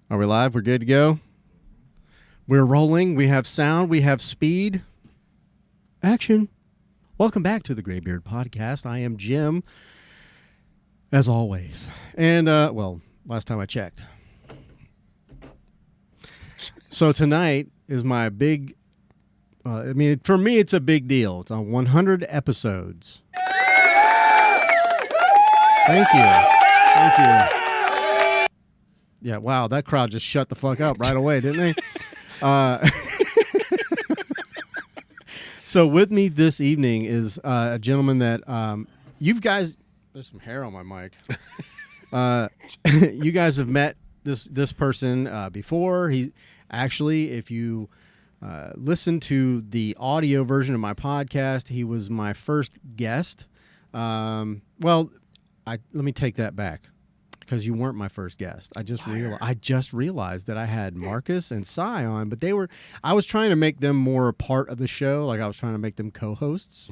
Are we live? We're good to go? We're rolling. We have sound. We have speed. Action. Welcome back to the Graybeard Podcast. I am Jim, as always. And, last time I checked. So tonight is my big, for me, it's a big deal. It's on 100 episodes. Thank you. Yeah, wow, that crowd just shut the fuck up right away, didn't they? So with me this evening is a gentleman that you guys, there's some hair on my mic. You guys have met this person before. He actually, if you listen to the audio version of my podcast, he was my first guest. Let me take that back. Because you weren't my first guest. I just realized that I had Marcus and Cy on, but I was trying to make them more a part of the show. Like I was trying to make them co-hosts.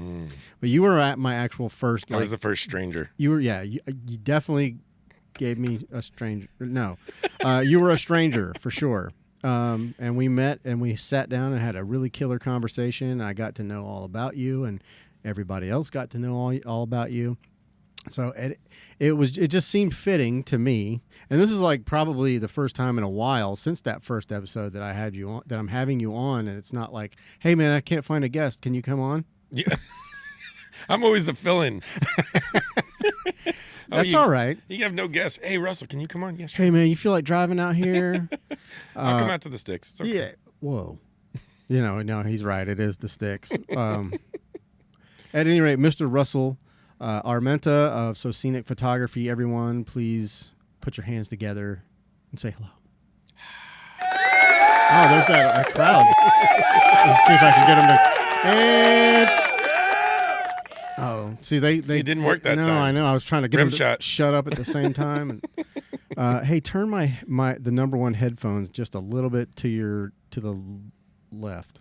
But you were at my actual first. I was the first stranger. You were, yeah. You definitely gave me a stranger. No, you were a stranger for sure. And we met and we sat down and had a really killer conversation. I got to know all about you, and everybody else got to know all about you. So it just seemed fitting to me, and this is like probably the first time in a while since that first episode that I had you on, that I'm having you on, and it's not like, hey man, I can't find a guest, can you come on? Yeah, I'm always the fill-in. That's all right. You have no guests. Hey Russell, can you come on? Yes. Hey man, you feel like driving out here? I'll come out to the sticks. It's okay. Yeah. Whoa. No, he's right. It is the sticks. At any rate, Mr. Russell. Arimenta of So Scenic Photography. Everyone, please put your hands together and say hello. Oh, there's that crowd. Let's see if I can get them to. See, it didn't work that time. No, I know. I was trying to get them to shot. Shut up at the same time. And, hey, turn the number one headphones just a little bit to the left,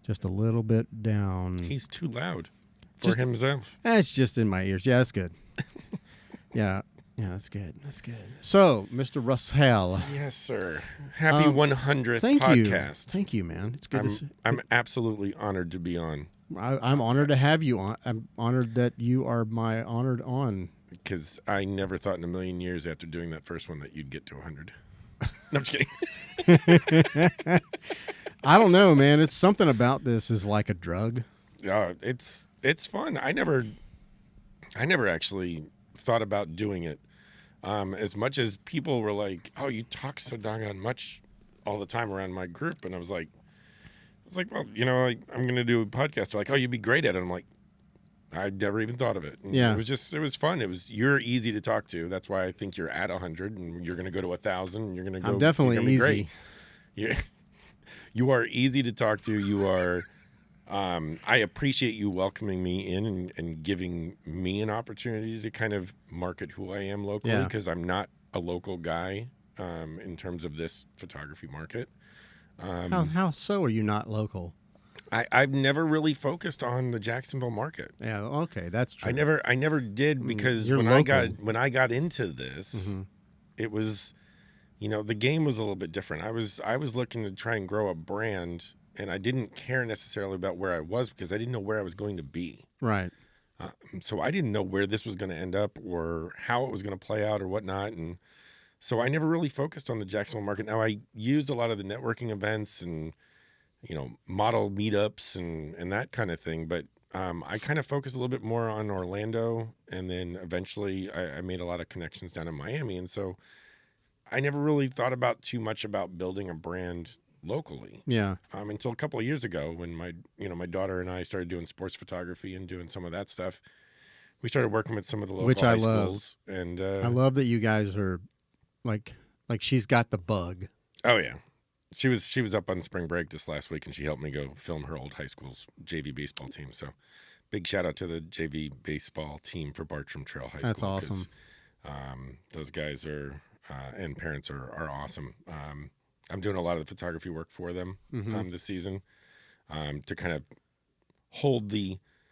just a little bit down. He's too loud. For himself. It's just in my ears. Yeah, that's good. yeah, that's good. That's good. So, Mr. Russell. Yes, sir. Happy 100th thank podcast. Thank you, man. It's good. I'm absolutely honored to be on. I'm honored to have you on. I'm honored that you are my honored on. Because I never thought in a million years after doing that first one that you'd get to 100. No, I'm just kidding. I don't know, man. It's something about this is like a drug. Yeah, it's fun. I never actually thought about doing it. As much as people were like, "Oh, you talk so doggone much all the time around my group," and I was like, "Well, I'm going to do a podcast." They're like, "Oh, you'd be great at it." I'm like, "I'd never even thought of it." And yeah, it was fun. You're easy to talk to. That's why I think you're at 100, and you're going to go to 1,000. And you're going to go. I'm definitely easy. Great. You are easy to talk to. You are. I appreciate you welcoming me in and giving me an opportunity to kind of market who I am locally, because I'm not a local guy in terms of this photography market. How so are you not local? I've never really focused on the Jacksonville market. Yeah, okay, that's true. I never did, because when I got into this, it was, the game was a little bit different. I was looking to try and grow a brand. And I didn't care necessarily about where I was, because I didn't know where I was going to be. Right. So I didn't know where this was going to end up or how it was going to play out or whatnot. And so I never really focused on the Jacksonville market. Now, I used a lot of the networking events and, model meetups and that kind of thing. But I kind of focused a little bit more on Orlando. And then eventually I made a lot of connections down in Miami. And so I never really thought about too much about building a brand locally. Yeah. Until a couple of years ago, when my daughter and I started doing sports photography and doing some of that stuff, we started working with some of the local high schools. And I love that you guys are like she's got the bug. Oh yeah, she was up on spring break this last week, and she helped me go film her old high school's JV baseball team. So big shout out to the JV baseball team for Bartram Trail High School. That's awesome. Those guys are and parents are awesome. I'm doing a lot of the photography work for them this season to kind of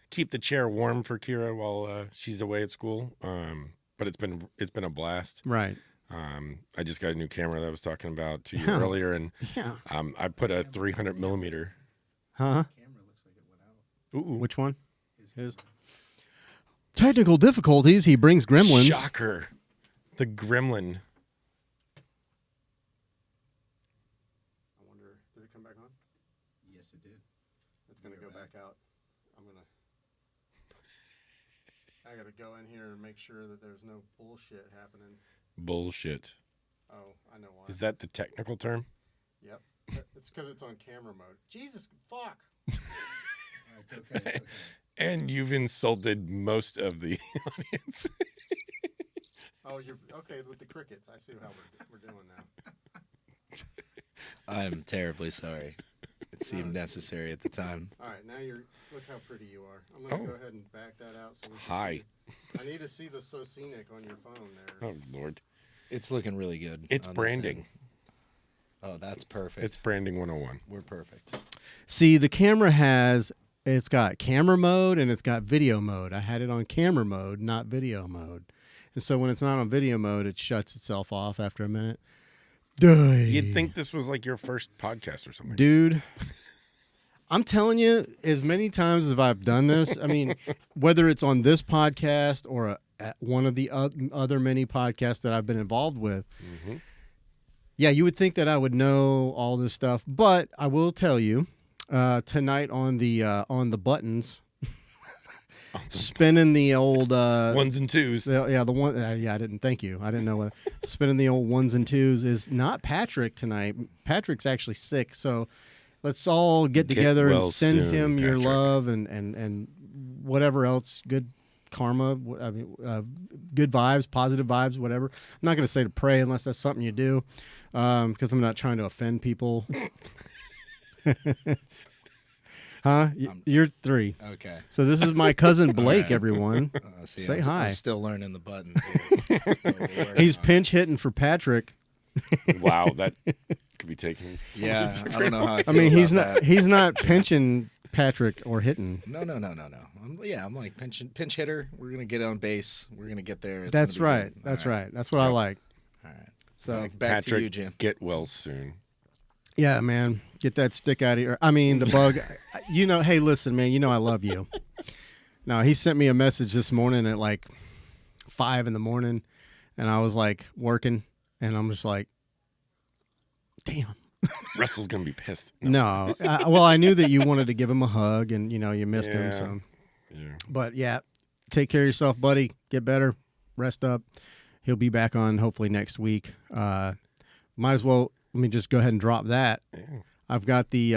keep the chair warm for Kira while she's away at school. But it's been a blast. Right. I just got a new camera that I was talking about to you earlier, and Yeah. I put a 300 millimeter. Huh? Camera looks like it went out. Ooh, Which one? His. Technical difficulties. He brings gremlins. shocker! The gremlin. I wonder, did it come back on? Yes, it did. It's going to go back out. I got to go in here and make sure that there's no bullshit happening. Bullshit. Oh, I know why. Is that the technical term? Yep. It's because it's on camera mode. Jesus, fuck. It's okay. It's okay. And you've insulted most of the audience. Oh, you're okay with the crickets. I see how we're doing now. I'm terribly sorry. It seemed necessary at the time. All right, now look how pretty you are. I'm going to go ahead and back that out. So we can Hi. see it. I need to see the so scenic on your phone there. Oh, Lord. It's looking really good. It's on this branding. end. Oh, that's perfect. It's branding 101. We're perfect. See, the camera it's got camera mode and it's got video mode. I had it on camera mode, not video mode. And so when it's not on video mode, it shuts itself off after a minute. You'd think this was like your first podcast or something. Dude, I'm telling you, as many times as I've done this, I mean, whether it's on this podcast or at one of the other many podcasts that I've been involved with, yeah, you would think that I would know all this stuff. But I will tell you, tonight on the buttons, spinning the old Ones and twos. yeah, the one. Yeah, I didn't. Thank you. I didn't know what spinning the old ones and twos is not Patrick tonight. Patrick's actually sick, so let's all get together and well send soon, him your Patrick. love and whatever else, good karma. I mean, good vibes, positive vibes, whatever. I'm not going to say to pray unless that's something you do, because I'm not trying to offend people. Huh? You're 3. Okay. So this is my cousin Blake, right. everyone. See, Say I'm hi. still learning the buttons. Here. So we'll work He's on it. pinch hitting for Patrick. Wow, that could be taken. Yeah, I don't know how I feel I mean, about that. he's not pinching Patrick or hitting. No. I'm like pinch hitter. We're gonna get on base. We're gonna get there. It's That's gonna be right. good. That's All right. That's what I like. All right. So Back Patrick, to you, Jim. get well soon. yeah, man, get that stick out of here. I mean, the bug. You know, hey, listen, man. You know I love you. Now he sent me a message this morning at like 5 a.m, and I was like working, and I'm just like, damn. Russell's gonna be pissed. No, well, I knew that you wanted to give him a hug, and you missed him. Yeah. So, Yeah. but yeah, take care of yourself, buddy. Get better. Rest up. He'll be back on hopefully next week. Might as well. Let me just go ahead and drop that. Yeah. I've got the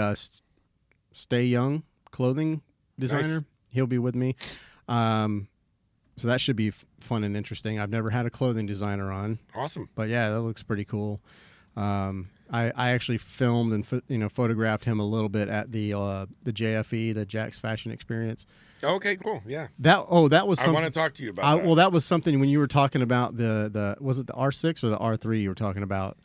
Stay Young clothing designer. Nice. He'll be with me. So that should be fun and interesting. I've never had a clothing designer on, Awesome. but yeah, that looks pretty cool. I actually filmed and photographed him a little bit at the JFE, the Jack's Fashion Experience. Okay, cool. Yeah. That was I something. want to talk to you about that. Well, that was something when you were talking about the was it the R6 or the R3 you were talking about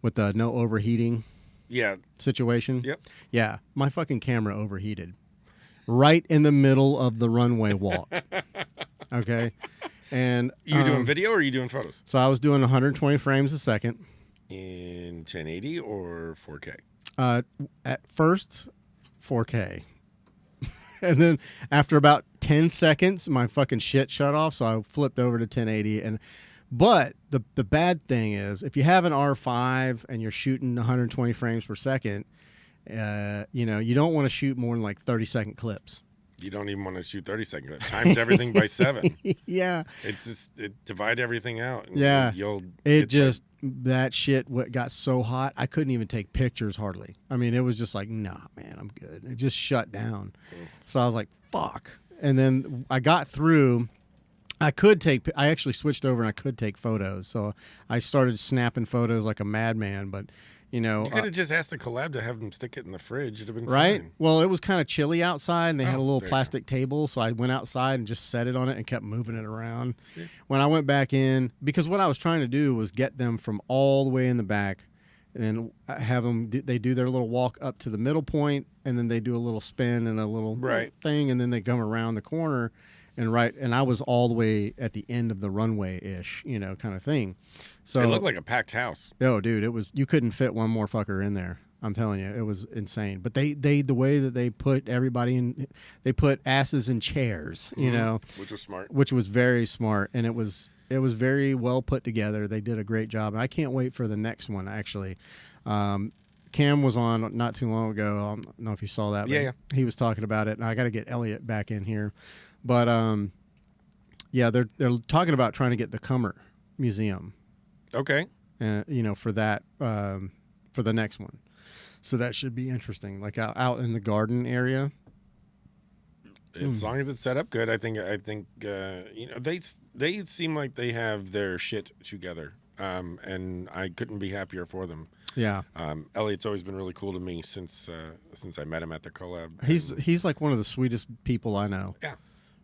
with the no overheating Yeah. situation? Yep. Yeah, my fucking camera overheated right in the middle of the runway walk. Okay, and You doing video or are you doing photos? so I was doing 120 frames a second. In 1080 or 4K? At first, 4K. And then after about 10 seconds, my fucking shit shut off, so I flipped over to 1080. But the bad thing is, if you have an R5 and you're shooting 120 frames per second, you don't want to shoot more than like 30-second clips. You don't even want to shoot 30 seconds. That times everything by 7. Yeah. It's just divide everything out. And Yeah. it's Just that shit got so hot, I couldn't even take pictures hardly. I mean, it was just like, nah, man, I'm good. It just shut down. So I was like, fuck. And then I got through. I actually switched over and I could take photos. So I started snapping photos like a madman, but you could have just asked the collab to have them stick it in the fridge. It'd have been right? fine. Well, it was kind of chilly outside, and they had a Oh, little there you plastic table, so I went outside and just set it on it and kept moving it around. Yeah. When I went back in, because what I was trying to do was get them from all the way in the back, and then have them. They do their little walk up to the middle point, and then they do a little spin and a little Right. thing, and then they come around the corner, and I was all the way at the end of the runway ish, kind of thing. So It looked like a packed house. oh, dude, you couldn't fit one more fucker in there. I'm telling you, it was insane. But they the way that they put everybody in, they put asses in chairs, Which was smart. which was very smart, and it was very well put together. They did a great job, and I can't wait for the next one. Actually, Cam was on not too long ago. I don't know if you saw that. But Yeah. He was talking about it, and I got to get Elliot back in here. But yeah, they're talking about trying to get the Kummer Museum, Okay. for that for the next one. So that should be interesting, like out in the garden area. As long as it's set up good, I think they seem like they have their shit together, and I couldn't be happier for them. Yeah, Elliot's always been really cool to me since I met him at the collab. he's like one of the sweetest people I know. Yeah.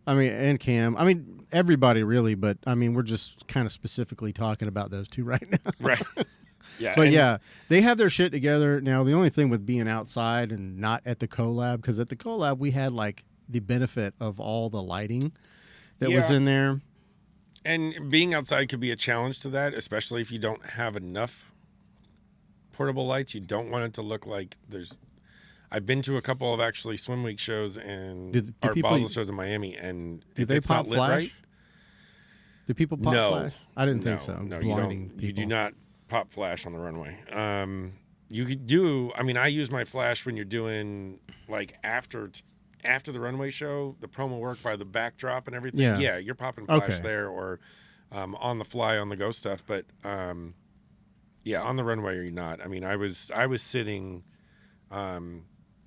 I mean, and Cam. I mean, everybody really, but I mean, we're just kind of specifically talking about those two right now. Right. Yeah. But and- yeah, they have their shit together. Now, the only thing with being outside and not at the collab, because at the collab we had like the benefit of all the lighting that was Yeah. in there. And being outside could be a challenge to that, especially if you don't have enough portable lights. You don't want it to look like there's. I've been to a couple of actually Swim Week shows and Do Art people- Basel shows in Miami, and Do if they it's pop not lit flash? right, Do people pop no, flash? I didn't think no, so. No, Blinding you don't. people. You do not pop flash on the runway. You could do. I mean, I use my flash when you're doing like after the runway show, the promo work by the backdrop and everything. Yeah. Yeah, you're popping flash Okay. there or on the fly, on the go stuff. But yeah, on the runway you're not. I mean, I was sitting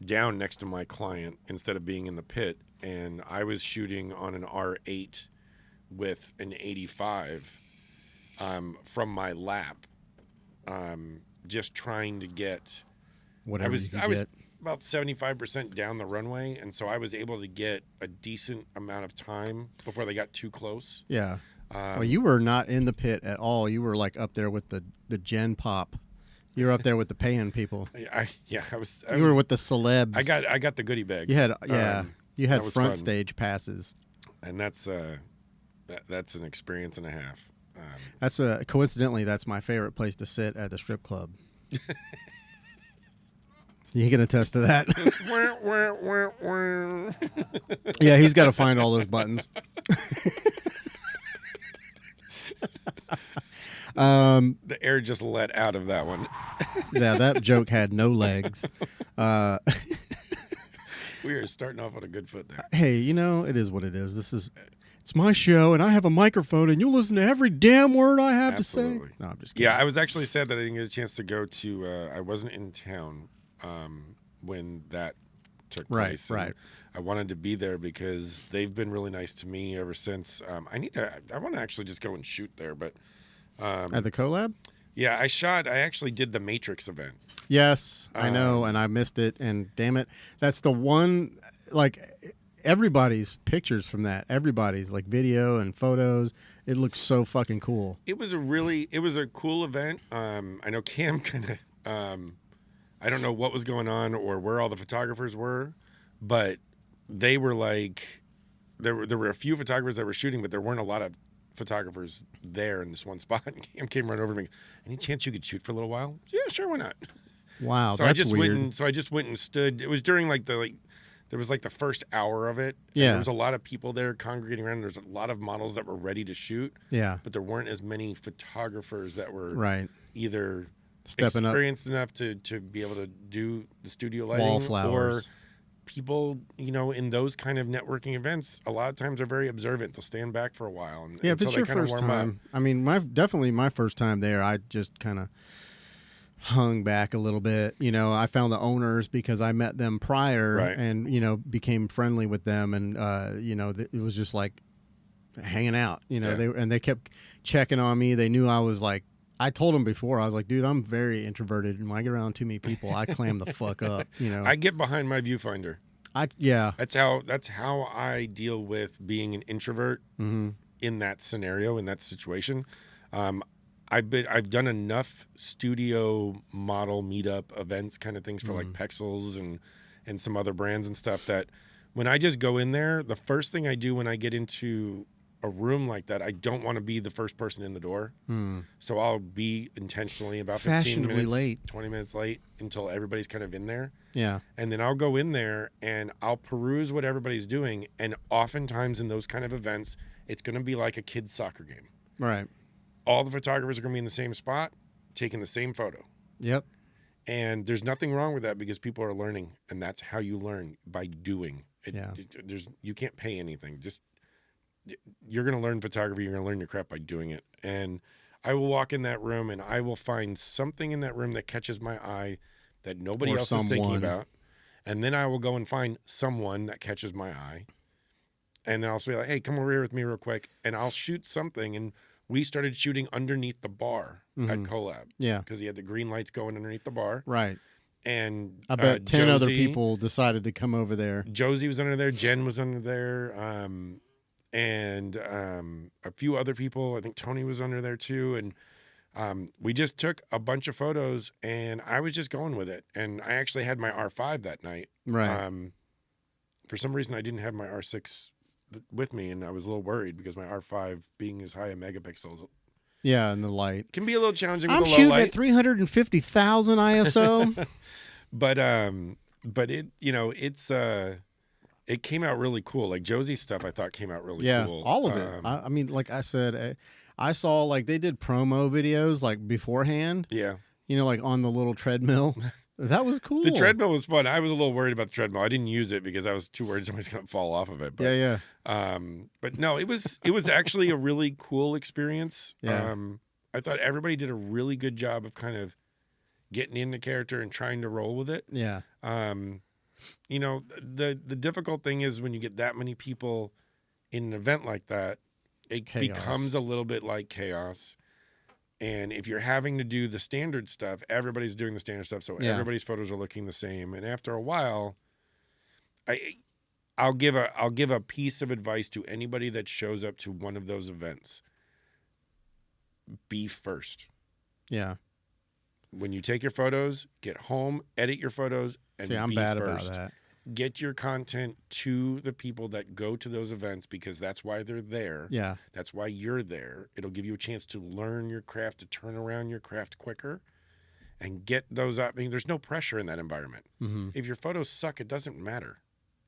down next to my client instead of being in the pit, and I was shooting on an R8 with an 85 from my lap, just trying to get. Whatever you could I was get. about 75% down the runway, and so I was able to get a decent amount of time before they got too close. Yeah. Well, you were not in the pit at all. You were like up there with the Gen Pop. You were up there with the paying people. I was. You were with the celebs. I got the goodie bags. You had you had that was front fun. stage passes. And that's that's an experience and a half. That's coincidentally that's my favorite place to sit at the strip club. You can attest to that. Yeah, he's got to find all those buttons. The air just let out of that one. Yeah, that joke had no legs. We are starting off on a good foot there. Hey, it is what it is. It's my show, and I have a microphone, and you'll listen to every damn word I have Absolutely. to say. No, I'm just kidding. Yeah, I was actually sad that I didn't get a chance to go to. I wasn't in town when that took Right, place. and right. I wanted to be there because they've been really nice to me ever since. I want to actually just go and shoot there, but At the collab? yeah, I actually did the Matrix event. Yes, I know, and I missed it, and damn it, that's the one, like, everybody's pictures from that, everybody's, like, video and photos, it looks so fucking cool. It was a cool event. I know Cam kind of, I don't know what was going on or where all the photographers were, but they were like, there were a few photographers that were shooting, but there weren't a lot of photographers there in this one spot. And Cam came right over to me. Any chance you could shoot for a little while? Yeah, sure, why not? Wow, So that's I just weird. went and stood. It was during there was like the first hour of it. and Yeah. there was a lot of people there congregating around. There's a lot of models that were ready to shoot, Yeah, but there weren't as many photographers that were right. either Stepping up. experienced enough to be able to do the studio lighting, Wallflowers. or people, in those kind of networking events, a lot of times are very observant. They'll stand back for a while, and Yeah, if until it's they your kind of first warm time, I mean, definitely my first time there, I just kind of hung back a little bit. I found the owners because I met them prior, Right. and became friendly with them, and it was just like hanging out. Yeah. They kept checking on me. They knew I was like. I told them before, I was like, dude, I'm very introverted, and when I get around too many people, I clam the fuck up. I get behind my viewfinder. Yeah. That's how I deal with being an introvert Mm-hmm. in that scenario, in that situation. I've done enough studio model meetup events, kind of things for like Pexels and some other brands and stuff, that when I just go in there, the first thing I do when I get into a room like that, I don't want to be the first person in the door. So I'll be intentionally about 15 Fashionably minutes, late. 20 minutes late until everybody's kind of in there. Yeah. And then I'll go in there and I'll peruse what everybody's doing. And oftentimes in those kind of events, it's going to be like a kid's soccer game. Right. All the photographers are going to be in the same spot, taking the same photo. Yep. And there's nothing wrong with that because people are learning. And that's how you learn, by doing. You can't pay anything. Just you're going to learn photography. You're going to learn your craft by doing it. And I will walk in that room and I will find something in that room that catches my eye that nobody else is thinking about. And then I will go and find someone that catches my eye. And then I'll be like, hey, come over here with me real quick. And I'll shoot something. And we started shooting underneath the bar at Collab. Yeah. Because he had the green lights going underneath the bar. Right. And I bet 10 other Josie- people decided to come over there. Josie was under there. Jen was under there. And a few other people. I think Tony was under there too. And we just took a bunch of photos and I was just going with it. And I actually had my R5 that night. Right. For some reason, I didn't have my R6 with me, and I was a little worried because my R5 being as high a megapixels Yeah, and the light. can be a little challenging with I'm the low shooting light. at 350,000 ISO. But it it came out really cool. Like Josie's stuff, I thought came out really Yeah, cool. all of it. I mean, like I said, I saw like they did promo videos like beforehand. Yeah. You know, like on the little treadmill. That was cool. The treadmill was fun. I was a little worried about the treadmill. I didn't use it because I was too worried somebody's going to fall off of it. But, Yeah. But no, it was actually a really cool experience. Yeah. I thought everybody did a really good job of kind of getting into character and trying to roll with it. Yeah. You know, the difficult thing is when you get that many people in an event like that, it chaos. becomes a little bit like chaos. And if you're having to do the standard stuff, everybody's doing the standard stuff, so Yeah. everybody's photos are looking the same. And after a while, I'll give a piece of advice to anybody that shows up to one of those events. Be first. Yeah. When you take your photos, get home, edit your photos, and See, I'm be bad first. about that. Get your content to the people that go to those events because that's why they're there. Yeah. That's why you're there. It'll give you a chance to learn your craft, to turn around your craft quicker and get those up. I mean, there's no pressure in that environment. Mm-hmm. If your photos suck, it doesn't matter.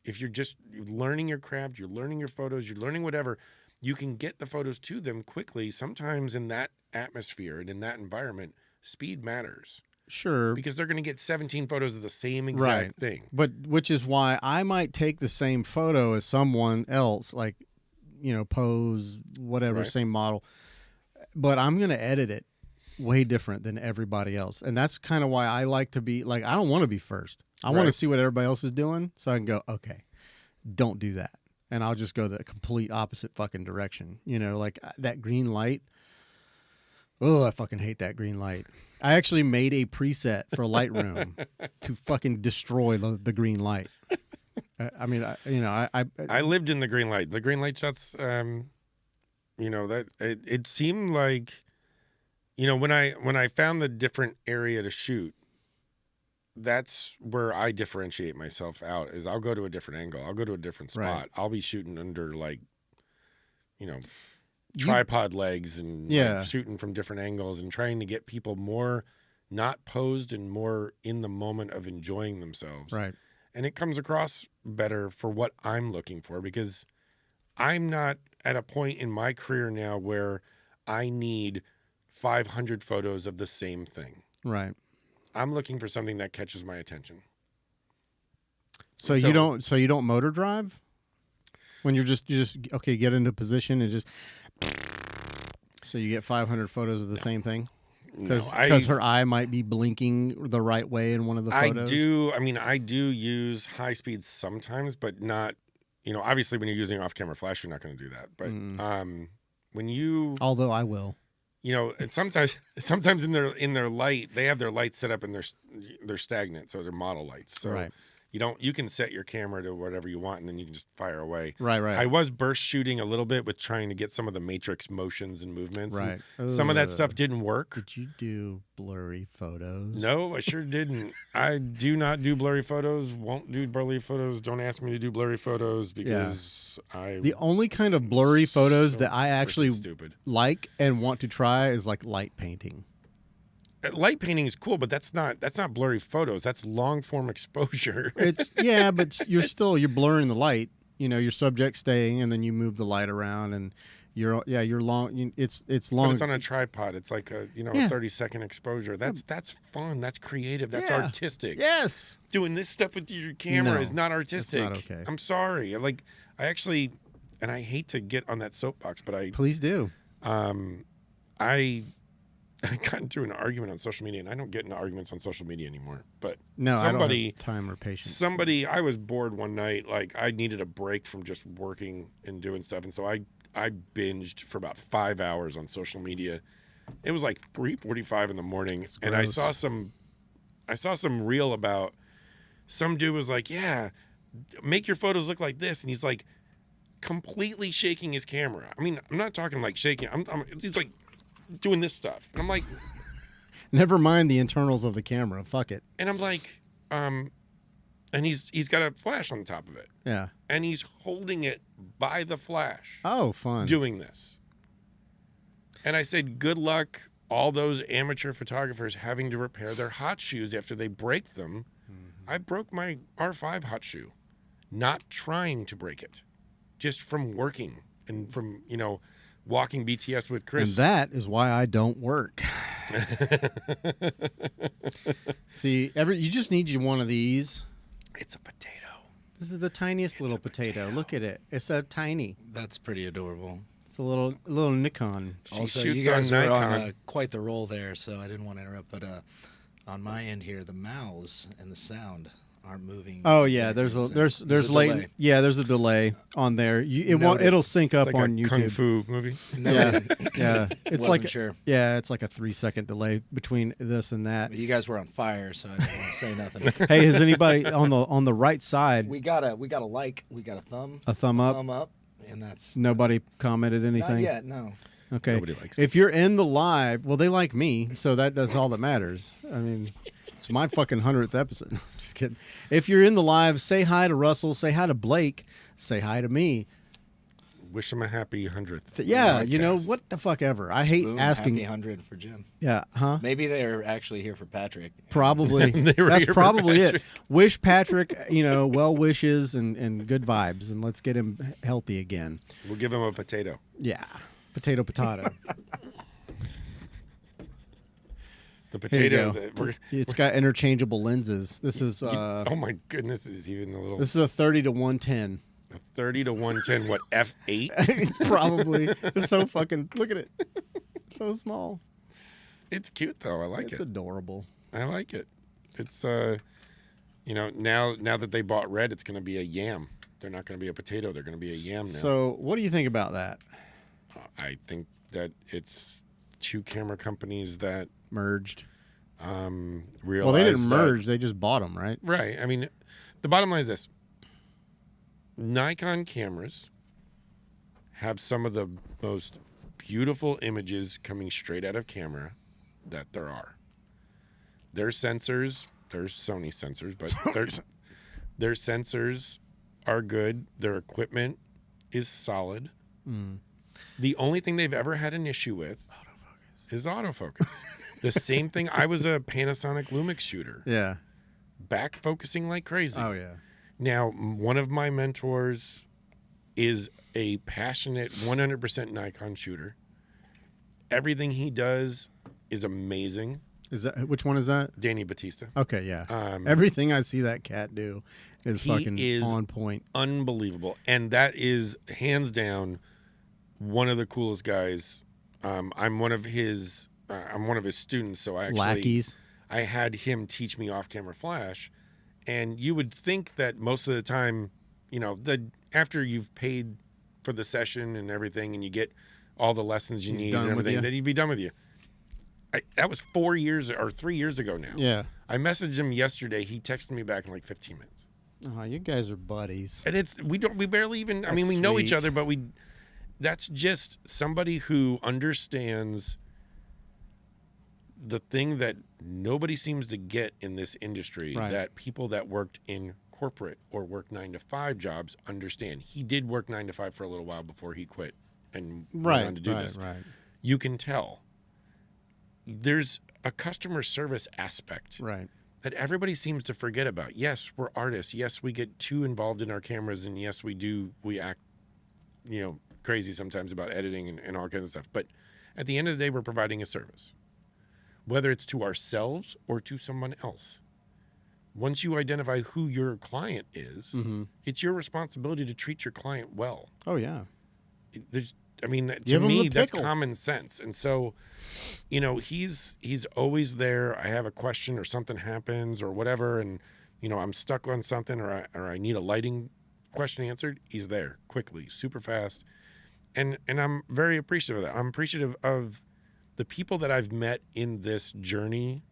If you're just learning your craft, you're learning your photos, you're learning whatever, you can get the photos to them quickly. Sometimes in that atmosphere and in that environment, speed matters. Sure. Because they're going to get 17 photos of the same exact thing. But which is why I might take the same photo as someone else, like, you know, pose, whatever, Right. same model. But I'm going to edit it way different than everybody else. And that's kind of why I like to be, like, I don't want to be first. I want to Right. see what everybody else is doing so I can go, okay, don't do that. And I'll just go the complete opposite fucking direction. You know, like that green light. Oh, I fucking hate that green light. I actually made a preset for Lightroom to fucking destroy the green light. I mean, I lived in the green light. The green light shots, you know, that it seemed like, you know, when I found the different area to shoot, that's where I differentiate myself out. Is I'll go to a different angle. I'll go to a different spot. Right. I'll be shooting under like, you know, tripod legs and Yeah. like shooting from different angles and trying to get people more not posed and more in the moment of enjoying themselves. right. And it comes across better for what I'm looking for because I'm not at a point in my career now where I need 500 photos of the same thing. Right. I'm looking for something that catches my attention. So So- you don't motor drive when you just okay, get into position and just so you get 500 photos of the same thing because her eye might be blinking the right way in one of the photos. I do use high speeds sometimes, but not, you know, obviously when you're using off-camera flash, you're not going to do that. But when you, Although I will. you know, and sometimes in their light, they have their lights set up and they're stagnant, so they're model lights. So Right. You can set your camera to whatever you want, and then you can just fire away. Right. I was burst shooting a little bit with trying to get some of the matrix motions and movements. Right. And some of that stuff didn't work. Did you do blurry photos? No, I sure didn't. I do not do blurry photos. Won't do blurry photos. Don't ask me to do blurry photos because The only kind of blurry photos so that I actually stupid. like and want to try is like light painting. Light painting is cool, but that's not blurry photos. That's long form exposure. It's but you're blurring the light. You know, your subject staying, and then you move the light around, and you're long. It's long. But it's on a tripod. It's like a 30-second exposure. That's fun. That's creative. That's artistic. Yes. Doing this stuff with your camera No, is not artistic. it's not okay. I'm sorry. I actually, and I hate to get on that soapbox, but Please do. I got into an argument on social media, and I don't get into arguments on social media anymore. But No, somebody, I don't have time or patience. I was bored one night. Like I needed a break from just working and doing stuff, and so I binged for about 5 hours on social media. It was like 3:45 in the morning, and I saw some reel about some dude was like, "Yeah, make your photos look like this," and he's like completely shaking his camera. I mean, I'm not talking like shaking. He's like doing this stuff, and I'm like, Never mind the internals of the camera. Fuck it. and I'm like, and he's got a flash on the top of it, Yeah. and he's holding it by the flash, Oh, fun. doing this. And I said, good luck, all those amateur photographers having to repair their hot shoes after they break them. I broke my R5 hot shoe, not trying to break it, just from working and from walking BTS with Chris. And that is why I don't work. See, you just need one of these. It's a potato. This is the tiniest little potato. Look at it. It's so tiny. That's pretty adorable. It's a little Nikon. Also, shoots you guys on are on Nikon. quite the roll there, so I didn't want to interrupt. But on my end here, the mouths and the sound aren't moving. Oh yeah, exactly there's the a same. there's late. delay. Yeah, there's a delay on there. Noted. It'll sync up It's like on a YouTube. kung fu movie. Yeah, yeah. It's Wasn't like sure. it's like a 3-second delay between this and that. But you guys were on fire, so I didn't want to say nothing. Hey, has anybody on the right side We got a like, we got a thumb up? and that's Nobody commented not anything. yet. No, Okay. Nobody likes If you're in the live, well, they like me, so that's all that matters. I mean, it's my fucking 100th episode. Just kidding. If you're in the live, say hi to Russell. Say hi to Blake. Say hi to me. Wish him a happy 100th. Yeah, podcast. what the fuck ever. I hate boom, asking. happy 100 for Jim. Yeah, huh? Maybe they're actually here for Patrick. Probably. They were That's here for probably it. Patrick. Wish Patrick, well wishes and good vibes, and let's get him healthy again. We'll give him a potato. Yeah, potato. The Here you potato go. that we're. It's got interchangeable lenses. This is Oh my goodness! Is even a little. this is a 30 to 110. A 30 to 110. What f8? Probably. It's so fucking. Look at it. So small. It's cute though. I like It's it. adorable. I like it. It's now that they bought red, it's going to be a yam. They're not going to be a potato. They're going to be a yam now. So, what do you think about that? I think that it's two camera companies that Merged. realize. Well, they didn't that- merge. They just bought them, right? Right. I mean, the bottom line is this: Nikon cameras have some of the most beautiful images coming straight out of camera that there are. Their sensors, there's Sony sensors, but their sensors are good. Their equipment is solid. The only thing they've ever had an issue with is autofocus. The same thing. I was a Panasonic Lumix shooter, Yeah. back focusing like crazy. Oh yeah. Now, one of my mentors is a passionate 100% Nikon shooter. Everything he does is amazing. Is that which one is that? Danny Batista. Okay, yeah. Um, Everything I see that cat do is He fucking is- on point. Unbelievable. And that is hands down one of the coolest guys. I'm one of his students, so I actually Lackeys. I had him teach me off-camera flash, and you would think that most of the time, after you've paid for the session and everything, and you get all the lessons you He's need done and with everything, you? that he'd be done with you. That was 4 years or 3 years ago now. Yeah. I messaged him yesterday. He texted me back in like 15 minutes. Oh, you guys are buddies. And we barely even, I That's mean, we know each sweet. other, but that's just somebody who understands the thing that nobody seems to get in this industry, Right. that people that worked in corporate or work 9-to-5 jobs understand. He did work 9 to 5 for a little while before he quit and went on to do this. Right. You can tell there's a customer service aspect Right. that everybody seems to forget about. Yes, we're artists. Yes, we get too involved in our cameras, and yes, we act, crazy sometimes about editing and all kinds of stuff. But at the end of the day, we're providing a service, whether it's to ourselves or to someone else. Once you identify who your client is, it's your responsibility to treat your client well. Oh yeah. To Give me, 'em the that's pickle. common sense. And so, he's always there. I have a question or something happens or whatever, and I'm stuck on something or I need a lighting question answered. He's there quickly, super fast, and I'm very appreciative of that. I'm appreciative of the people that I've met in this journey.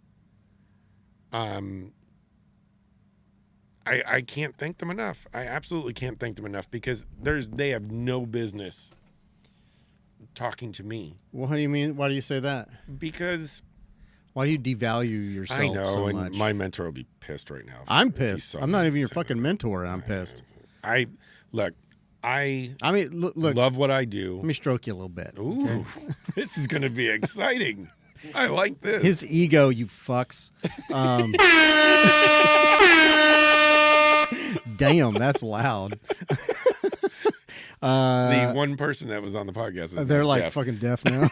I can't thank them enough. I absolutely can't thank them enough because they have no business talking to me. Well, how do you mean? Why do you say that? Because Why do you devalue yourself I know, so and much? my mentor will be pissed right now. I'm if he pissed. saw I'm not me even your say fucking that. mentor. And I'm pissed. I I mean, look. love what I do. Let me stroke you a little bit. Ooh, this is going to be exciting. I like this. His ego, you fucks. Damn, that's loud. the one person that was on the podcast is They're now like deaf. fucking deaf now.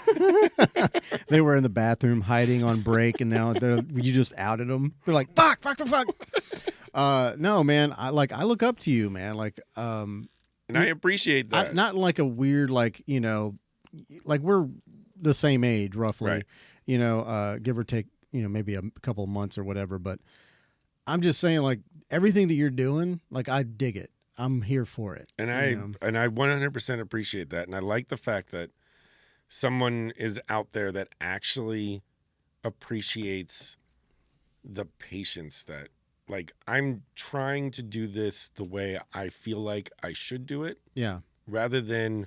They were in the bathroom hiding on break, and now you just outed them. They're like, fuck. No, man. I look up to you, man. and I appreciate that. Not like a weird, like we're the same age roughly, Right. Give or take, maybe a couple of months or whatever. But I'm just saying, like, everything that you're doing, like, I dig it. I'm here for it. And I 100% appreciate that. And I like the fact that someone is out there that actually appreciates the patience that, like, I'm trying to do this the way I feel like I should do it Yeah. rather than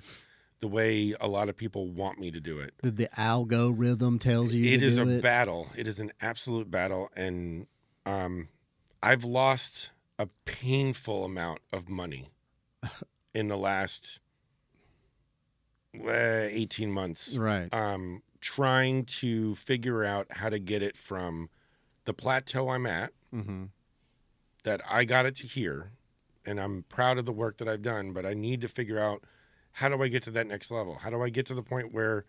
the way a lot of people want me to do it. The algorithm tells you It to is do a it. battle. It is an absolute battle. And I've lost a painful amount of money in the last 18 months. Right. Trying to figure out how to get it from the plateau I'm at, Mm-hmm. that I got it to here, and I'm proud of the work that I've done, but I need to figure out, how do I get to that next level? How do I get to the point where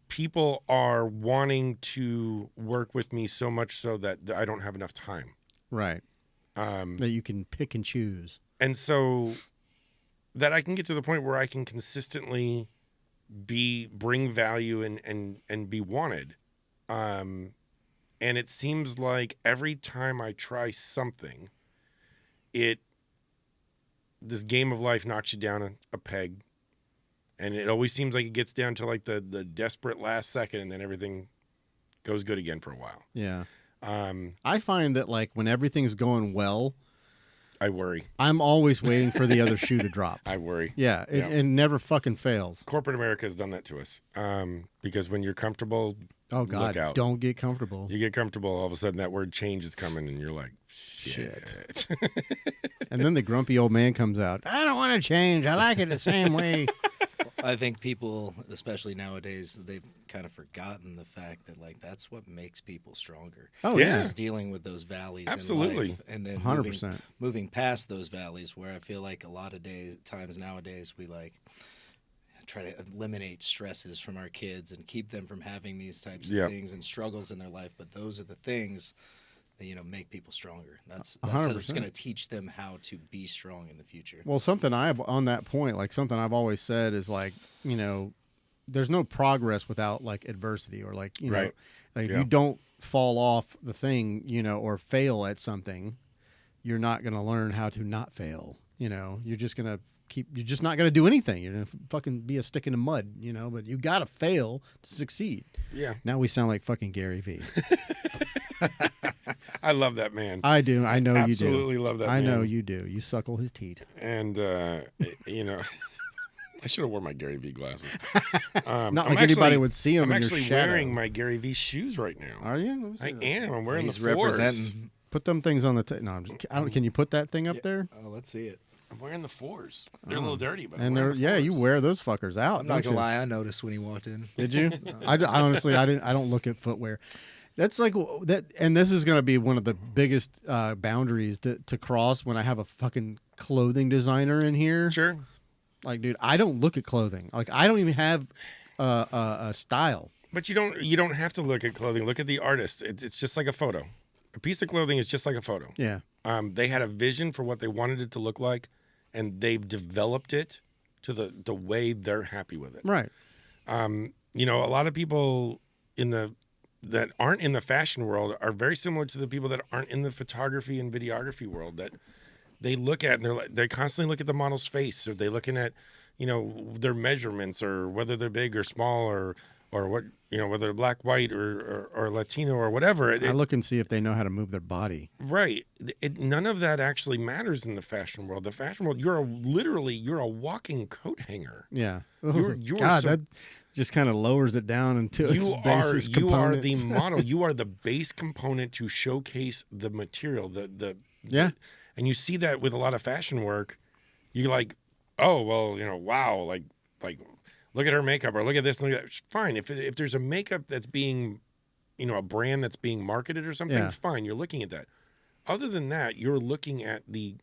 people are wanting to work with me so much so that I don't have enough time? Right. That you can pick and choose. And so that I can get to the point where I can consistently bring value and be wanted. And it seems like every time I try something, this game of life knocks you down a peg. And it always seems like it gets down to like the desperate last second, and then everything goes good again for a while. Yeah. I find that, like, when everything's going well, I worry. I'm always waiting for the other shoe to drop. I worry. Yeah, Yeah. it never fucking fails. Corporate America has done that to us. Because when you're comfortable, Oh God, look out. don't get comfortable. You get comfortable, all of a sudden that word change is coming, and you're like, shit. And then the grumpy old man comes out. I don't want to change. I like it the same way. I think people, especially nowadays, they've kind of forgotten the fact that, like, that's what makes people stronger. Oh Yeah. yeah. Is dealing with those valleys Absolutely. in life, and then 100%. moving past those valleys, where I feel like a lot of times nowadays we like try to eliminate stresses from our kids and keep them from having these types of Yep. things and struggles in their life, but those are the things that make people stronger. That's 100%. what's going to teach them how to be strong in the future. Well, something on that point, like something I've always said is, like, there's no progress without, like, adversity, or, like, Right. like if Yeah. you don't fall off the thing, or fail at something, you're not going to learn how to not fail. You're just going to you're just not going to do anything. You're going to fucking be a stick in the mud, but you got to fail to succeed. Yeah. Now we sound like fucking Gary Vee. I love that man. I do. I know you do. Absolutely love that I man. know you do. You suckle his teeth. And, you know, I should have worn my Gary Vee glasses. Not like anybody would see them I'm in your actually shadow. wearing my Gary Vee shoes right now. Are you? Let me see I that. am. I'm wearing He's the fours. representing. Put them things on the no, I'm just, I don't, can you put that thing up there? Oh, let's see it. I'm wearing the fours. They're a little dirty, but I'm And wearing they're the you fours. wear those fuckers out. I'm not don't gonna you? lie. I noticed when he walked in. Did you? I honestly I didn't. I don't look at footwear. That's like that, and this is going to be one of the biggest boundaries to cross when I have a fucking clothing designer in here. Sure. Like, dude, I don't look at clothing. Like, I don't even have a style. But you don't have to look at clothing. Look at the artist. It's just like a photo. A piece of clothing is just like a photo. Yeah. They had a vision for what they wanted it to look like, and they've developed it to the way they're happy with it. Right. You know, a lot of people that aren't in the fashion world are very similar to the people that aren't in the photography and videography world. That they look at and they constantly look at the model's face, or they're looking at, you know, their measurements, or whether they're big or small, or what, you know, whether they're black, white, or Latino or whatever. I look and see if they know how to move their body. Right. None of that actually matters in the fashion world. The fashion world, you're a walking coat hanger. Yeah. You're God, so- that just kind of lowers it down into its You are basis components. the model. You are the base component to showcase the material. Yeah. And you see that with a lot of fashion work. You're like, oh well, you know, wow, like look at her makeup, or look at this, look at that. Fine. If there's a makeup that's being, you know, a brand that's being marketed or something, Yeah. fine. You're looking at that. Other than that, you're looking at the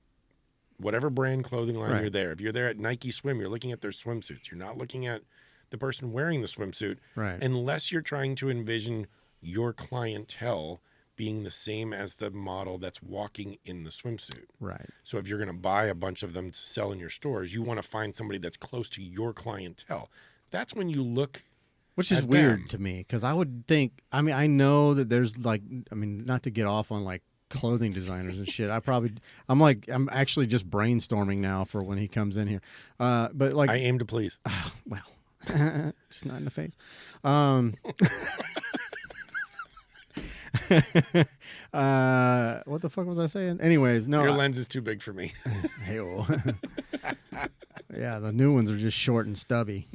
whatever brand clothing line Right. you're there. If you're there at Nike Swim, you're looking at their swimsuits. You're not looking at the person wearing the swimsuit, Right. unless you're trying to envision your clientele being the same as the model that's walking in the swimsuit. Right. So if you're going to buy a bunch of them to sell in your stores, you want to find somebody that's close to your clientele. That's when you look. Which is at weird them. to me, because I would think, I mean, I know that there's like, I mean, not to get off on like clothing designers and shit. I'm actually just brainstorming now for when he comes in here. But like, I aim to please. well, just not in the face. What the fuck was I saying? Anyways, no. Your lens is too big for me. Hey-o. Yeah, the new ones are just short and stubby.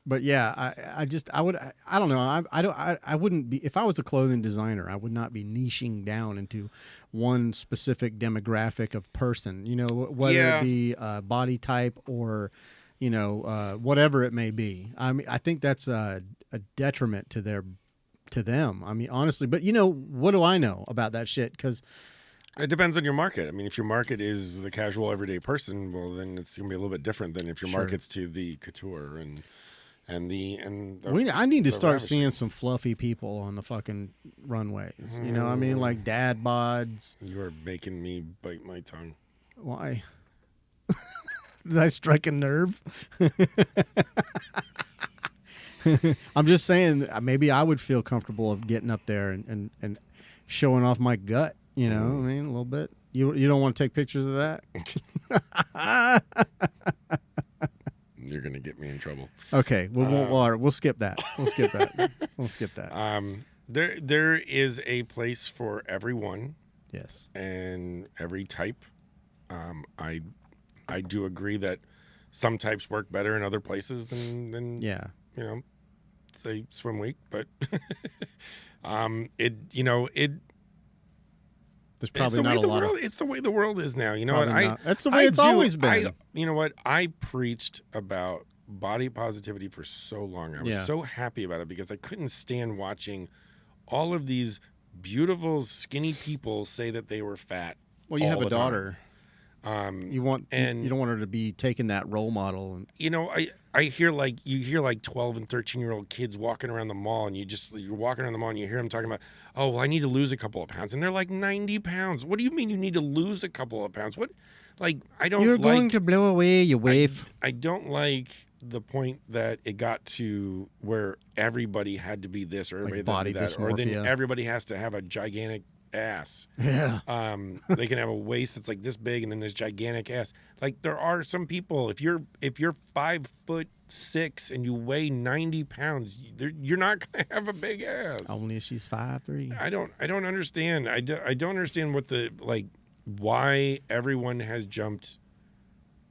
But yeah, I don't know. I wouldn't be, if I was a clothing designer, I would not be niching down into one specific demographic of person, you know, whether Yeah. it be body type or, you know, whatever it may be. I mean, I think that's a detriment to them. I mean, honestly, but you know, what do I know about that shit? Because It depends on your market. I mean, if your market is the casual everyday person, well, then it's going to be a little bit different than if your Sure. market's to the couture and the I need to the start ravishing. seeing some fluffy people on the fucking runways. You know what I mean? Like dad bods. You are making me bite my tongue. Why? Did I strike a nerve? I'm just saying, maybe I would feel comfortable of getting up there and showing off my gut. You know, what I mean, a little bit. You don't want to take pictures of that? You're going to get me in trouble. Okay, we'll skip that. We'll skip that. We'll skip that. There is a place for everyone Yes. and every type. I do agree that some types work better in other places than Yeah. you know, say swim week, but There's it's probably the not way a the lot world. of. It's the way the world is now. You know Probably what? not. That's the way it's always been. You know what? I preached about body positivity for so long. I was Yeah. so happy about it because I couldn't stand watching all of these beautiful, skinny people say that they were fat. Well, you all have a the time. daughter. You want and- you don't want her to be taking that role model. And, You know, I hear like 12 and 13-year-old kids walking around the mall, and you're walking around the mall and you hear them talking about, oh, well, I need to lose a couple of pounds, and they're like 90 pounds. What do you mean you need to lose a couple of pounds? What, like, I don't. You're like, going to blow away, you waif. I don't like the point that it got to where everybody had to be this or everybody body had to be that, or then dysmorphia. everybody has to have a gigantic ass. Yeah. They can have a waist that's like this big and then this gigantic ass. Like there are some people, if you're 5'8", 6 and you weigh 90 pounds, you're not going to have a big ass. Only if she's 5'3". I don't understand. I don't understand what why everyone has jumped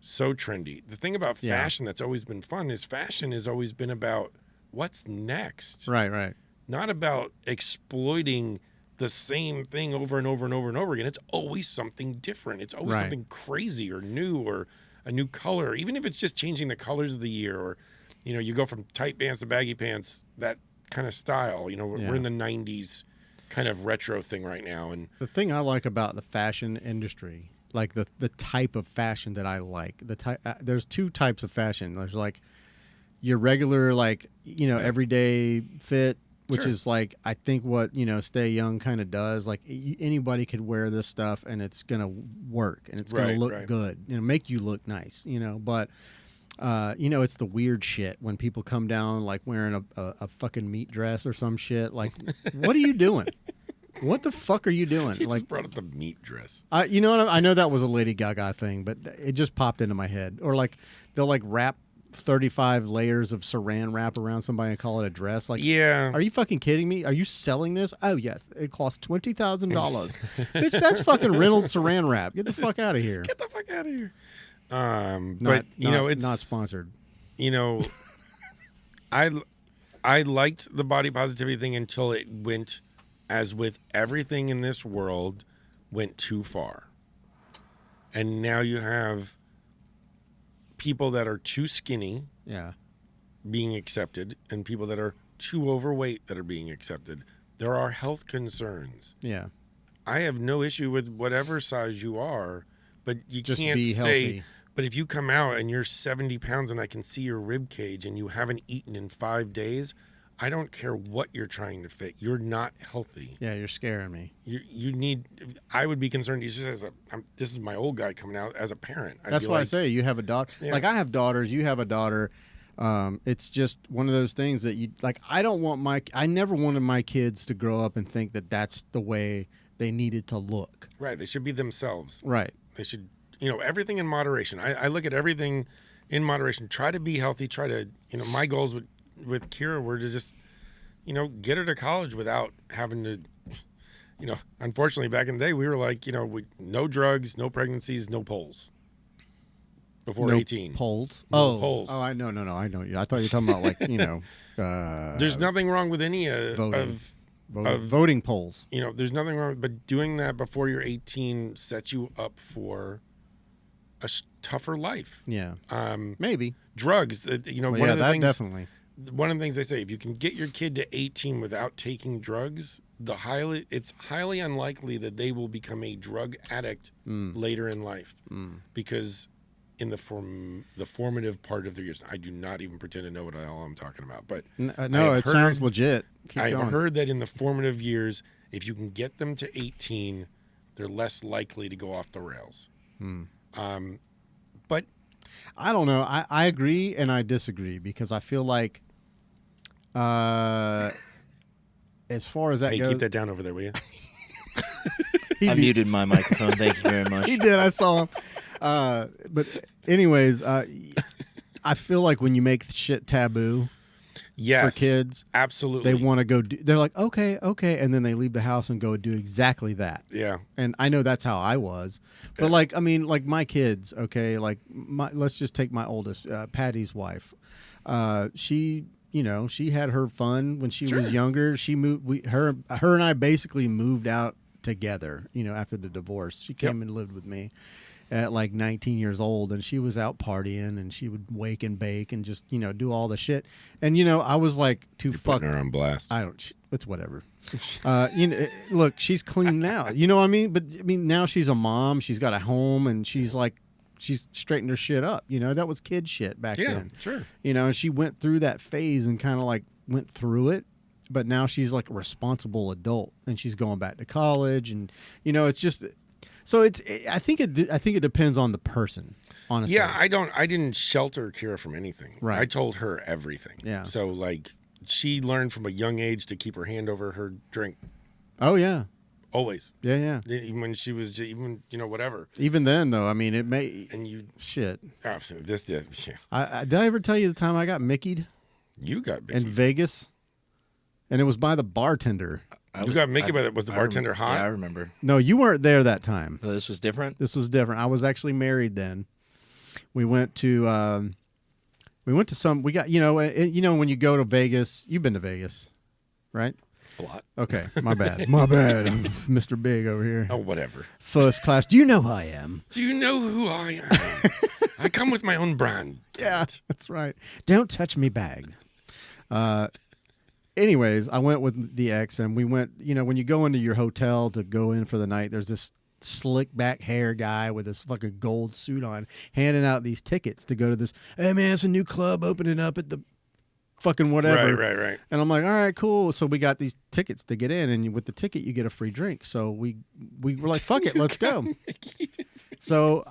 so trendy. The thing about fashion that's always been fun is fashion has always been about what's next. Right. Not about exploiting the same thing over and over and over and over again. It's always something different. It's always something crazy or new or a new color, even if it's just changing the colors of the year, or, you go from tight pants to baggy pants, that kind of style. We're in the 90s kind of retro thing right now. And the thing I like about the fashion industry, like the type of fashion that I like, there's two types of fashion. There's like your regular, everyday fit, which is like, I think what, Stay Young kind of does. Like anybody could wear this stuff and it's going to work and it's going to look good, make you look nice, but, it's the weird shit when people come down like wearing a fucking meat dress or some shit. Like, what are you doing? What the fuck are you doing? You like, just brought up the meat dress. You know what? I know that was a Lady Gaga thing, but it just popped into my head. Or like they'll like wrap 35 layers of saran wrap around somebody and call it a dress. Like, yeah, are you fucking kidding me? Are you selling this? Oh yes, it costs $20,000. Bitch, that's fucking Reynolds saran wrap. Get the fuck out of here. Get the fuck out of here. It's not sponsored. I liked the body positivity thing until it went, as with everything in this world, went too far. And now you have people that are too skinny being accepted and people that are too overweight that are being accepted. There are health concerns. Yeah. I have no issue with whatever size you are, but you Just can't be say, healthy. but if you come out and you're 70 pounds and I can see your rib cage and you haven't eaten in 5 days, I don't care what you're trying to fit. You're not healthy. Yeah, you're scaring me. You need. I would be concerned. Just as this is my old guy coming out as a parent. That's why I say you have a daughter. Yeah. Like I have daughters. You have a daughter. It's just one of those things that you like. I never wanted my kids to grow up and think that that's the way they needed to look. Right. They should be themselves. Right. They should. Everything in moderation. I look at everything in moderation. Try to be healthy. Try to. My goals with Kira were to just, get her to college without having to, unfortunately back in the day we were like, no drugs, no pregnancies, no polls before 18. Polls. No polls. Oh, I know. No, I know. I thought you were talking about like, There's nothing wrong with any voting. of Voting polls. There's nothing wrong, but doing that before you're 18 sets you up for a tougher life. Yeah. Maybe drugs. One of the things. Definitely. One of the things they say, if you can get your kid to 18 without taking drugs, it's highly unlikely that they will become a drug addict later in life, because in the formative part of their years, I do not even pretend to know what the hell I'm talking about, but no, it sounds legit. I've heard that in the formative years, if you can get them to 18, they're less likely to go off the rails. But I don't know. I agree and I disagree because I feel like, as far as that goes, keep that down over there, will you? I muted my microphone. Thank you very much. He did. I saw him. But anyways, I feel like when you make shit taboo, yes, for kids, absolutely, they want to go. They're like, okay, and then they leave the house and go do exactly that. Yeah, and I know that's how I was. But like my kids, okay, like let's just take my oldest, Patty's wife. She had her fun when she was younger. She moved. Her and I basically moved out together. After the divorce, she came and lived with me at like 19 years old, and she was out partying, and she would wake and bake and just do all the shit. And I was like, You're putting her on blast. It's whatever. Look, she's clean now. You know what I mean? But now she's a mom. She's got a home, and she's straightened her shit up. That was kid shit back then. Sure. And she went through that phase and kind of like went through it. But now she's like a responsible adult, and she's going back to college, and it's just. So I think it depends on the person, honestly. Yeah, I didn't shelter Kira from anything. Right. I told her everything. Yeah. So like she learned from a young age to keep her hand over her drink. Oh yeah. Always. Yeah. Even when she was, even, whatever. Even then, though, I mean, it may. And you, Shit. this did. Yeah. Did I ever tell you the time I got Mickey'd You got Mickey. in Vegas? And it was by the bartender. Got Mickey, but was the bartender hot? Yeah, I remember. No, you weren't there that time. No, this was different. This was different. I was actually married then. We went to some. We got when you go to Vegas. You've been to Vegas, right? A lot. Okay, my bad. My bad. I'm Mr. Big over here. Oh, whatever. First class. Do you know who I am? Do you know who I am? I come with my own brand. Yeah, that's right. Don't touch me bag. Anyways, I went with the ex, and we went, when you go into your hotel to go in for the night, there's this slick back hair guy with this fucking gold suit on handing out these tickets to go to this, hey man, it's a new club opening up at the fucking whatever. Right. And I'm like, all right, cool. So we got these tickets to get in, and with the ticket you get a free drink. So we were like, fuck it, let's go. So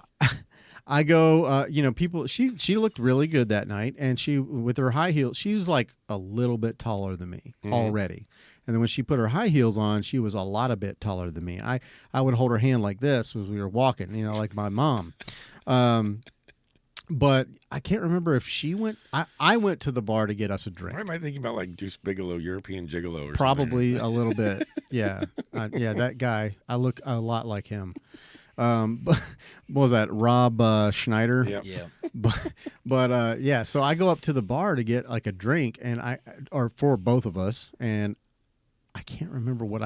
I go, people, she looked really good that night, and she, with her high heels, she was like a little bit taller than me already. And then when she put her high heels on, she was a lot a bit taller than me. I would hold her hand like this as we were walking, like my mom. But I can't remember if she went. I went to the bar to get us a drink. Why am I thinking about like Deuce Bigelow, European Gigolo, or Probably something? a little bit. Yeah, that guy. I look a lot like him. But what was that? Rob Schneider. Yep. Yeah. But yeah. So I go up to the bar to get like a drink, or for both of us, and I can't remember what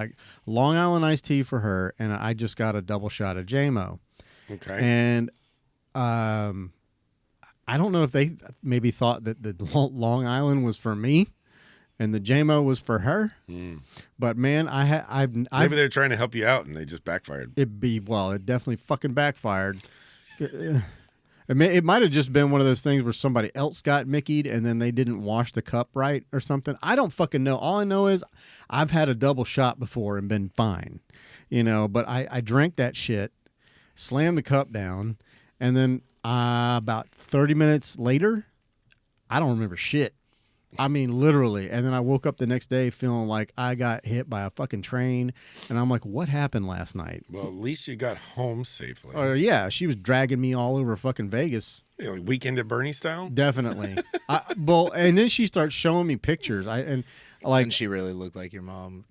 Long Island iced tea for her, and I just got a double shot of JMO. Okay. And I don't know if they maybe thought that the Long Island was for me, and the JMO was for her. But man, Maybe they're trying to help you out, and they just backfired. It definitely fucking backfired. It might have just been one of those things where somebody else got Mickey'd and then they didn't wash the cup right or something. I don't fucking know. All I know is I've had a double shot before and been fine, But I drank that shit, slammed the cup down, and then about 30 minutes later, I don't remember shit. I mean, literally. And then I woke up the next day feeling like I got hit by a fucking train. And I'm like, what happened last night? Well, at least you got home safely. Yeah, she was dragging me all over fucking Vegas. Like Weekend at Bernie style? Definitely. And then she starts showing me pictures. And she really looked like your mom,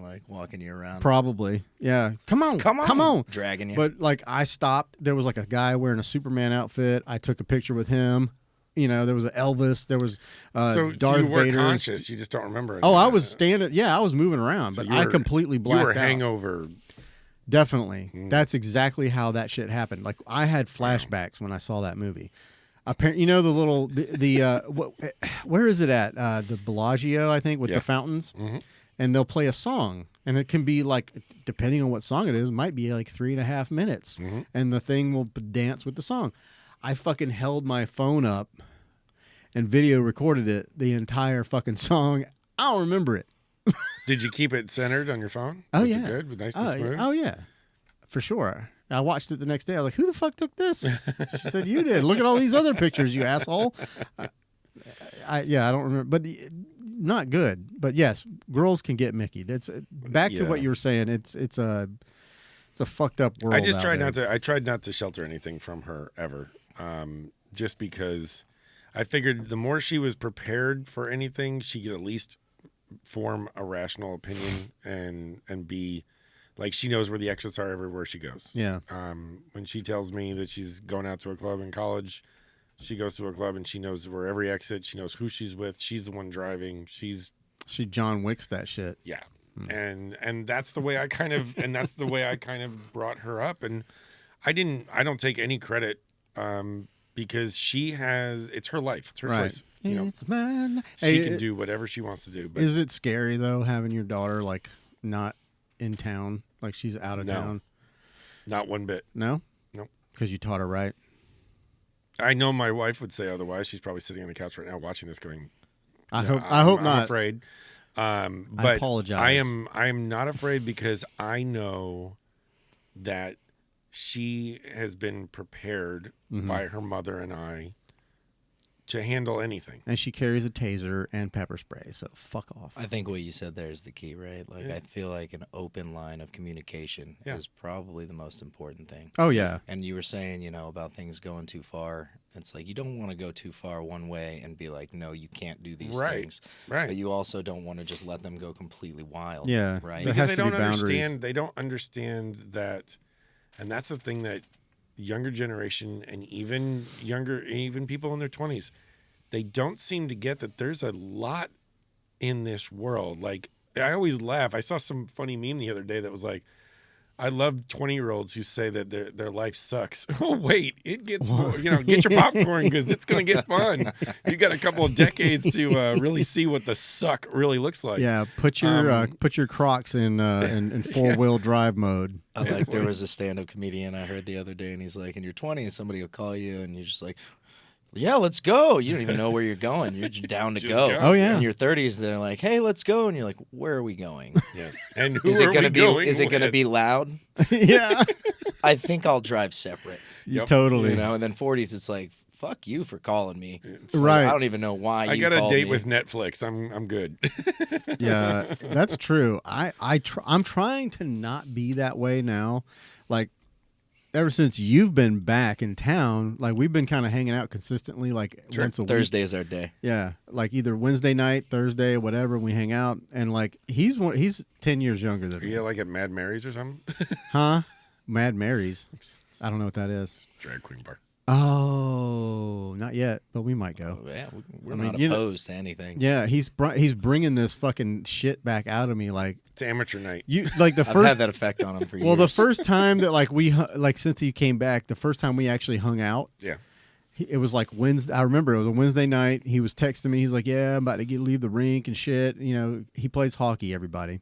like walking you around. Probably. Yeah. Come on. Dragging you. But like I stopped. There was like a guy wearing a Superman outfit. I took a picture with him. There was an Elvis. There was so Darth you were Vader. conscious. You just don't remember it. Oh, I was standing. Yeah, I was moving around, So but I completely blacked out. You were hangover. Definitely. That's exactly how that shit happened. Like I had flashbacks when I saw that movie. Apparently, the little where is it at? The Bellagio, I think, with the fountains, and they'll play a song, and it can be like, depending on what song it is, might be like 3.5 minutes, and the thing will dance with the song. I fucking held my phone up and video recorded it, the entire fucking song. I don't remember it. Did you keep it centered on your phone? Oh, Was yeah. it good? Nice and smooth? Oh, yeah. For sure. I watched it the next day. I was like, who the fuck took this? She said, you did. Look at all these other pictures, you asshole. I don't remember. But not good. But yes, girls can get Mickey. That's back to what you were saying. It's a fucked up world. I just tried not to shelter anything from her ever. Just because I figured the more she was prepared for anything, she could at least form a rational opinion and be like, she knows where the exits are everywhere she goes. Yeah. When she tells me that she's going out to a club in college, she goes to a club and she knows where every exit. She knows who she's with. She's the one driving. She John Wicks that shit. Yeah. And that's the way I kind of brought her up. And I don't take any credit because it's her life. It's her choice. It's my life. She can do whatever she wants to do. But is it scary though, having your daughter like not in town, like she's out of town? Not one bit. No? Nope. Because you taught her right? I know my wife would say otherwise. She's probably sitting on the couch right now watching this going, I hope not. I'm afraid. But I apologize. I am not afraid because I know that she has been prepared by her mother and I to handle anything. And she carries a taser and pepper spray, so fuck off. I think what you said there is the key, right? Like, Yeah. I feel like an open line of communication Yeah. is probably the most important thing. Oh yeah. And you were saying, about things going too far. It's like you don't want to go too far one way and be like, no, you can't do these Right. things. Right. But you also don't want to just let them go completely wild. Yeah. Right. There Because has they to be don't boundaries. understand. They don't understand that, and that's the thing that younger generation and even people in their 20s, they don't seem to get that there's a lot in this world. Like, I always laugh. I saw some funny meme the other day that was like, I love 20-year-olds who say that their life sucks. Oh, wait, it gets more, get your popcorn because it's going to get fun. You got a couple of decades to really see what the suck really looks like. Yeah, put your Crocs in 4-wheel drive mode. I like there was a stand-up comedian I heard the other day, and he's like, in your 20s, somebody will call you, and you're just like, yeah, let's go. You don't even know where you're going. You're just down to Just go. go. Oh, yeah. In your 30s, they're like, hey, let's go. And you're like, where are we going? Yeah. And who Is it are gonna we be going is it gonna with? be loud? Yeah, I think I'll drive separate. Yep. totally. And then 40s, it's like, fuck you for calling me. It's- Right. I don't even know why I you got a called date me. with Netflix. I'm good. Yeah, that's true. I'm trying to not be that way now. Like, ever since you've been back in town, like we've been kind of hanging out consistently, like once a week. Thursday's our day. Yeah, like either Wednesday night, Thursday, whatever. We hang out, and like he's 10 years younger than Are me. you like at Mad Mary's or something? Huh? Mad Mary's. I don't know what that is. Drag queen bar. Oh, not yet, but we might go. Yeah, we're I mean, not you know- opposed to anything. Yeah, he's bringing this fucking shit back out of me. Like It's amateur night. you, like the I've first. had that effect on him for years. Well, the first time that like since he came back, the first time we actually hung out, Yeah. it was like Wednesday. I remember it was a Wednesday night. He was texting me. He's like, "Yeah, I'm about to leave the rink and shit." He plays hockey. Everybody,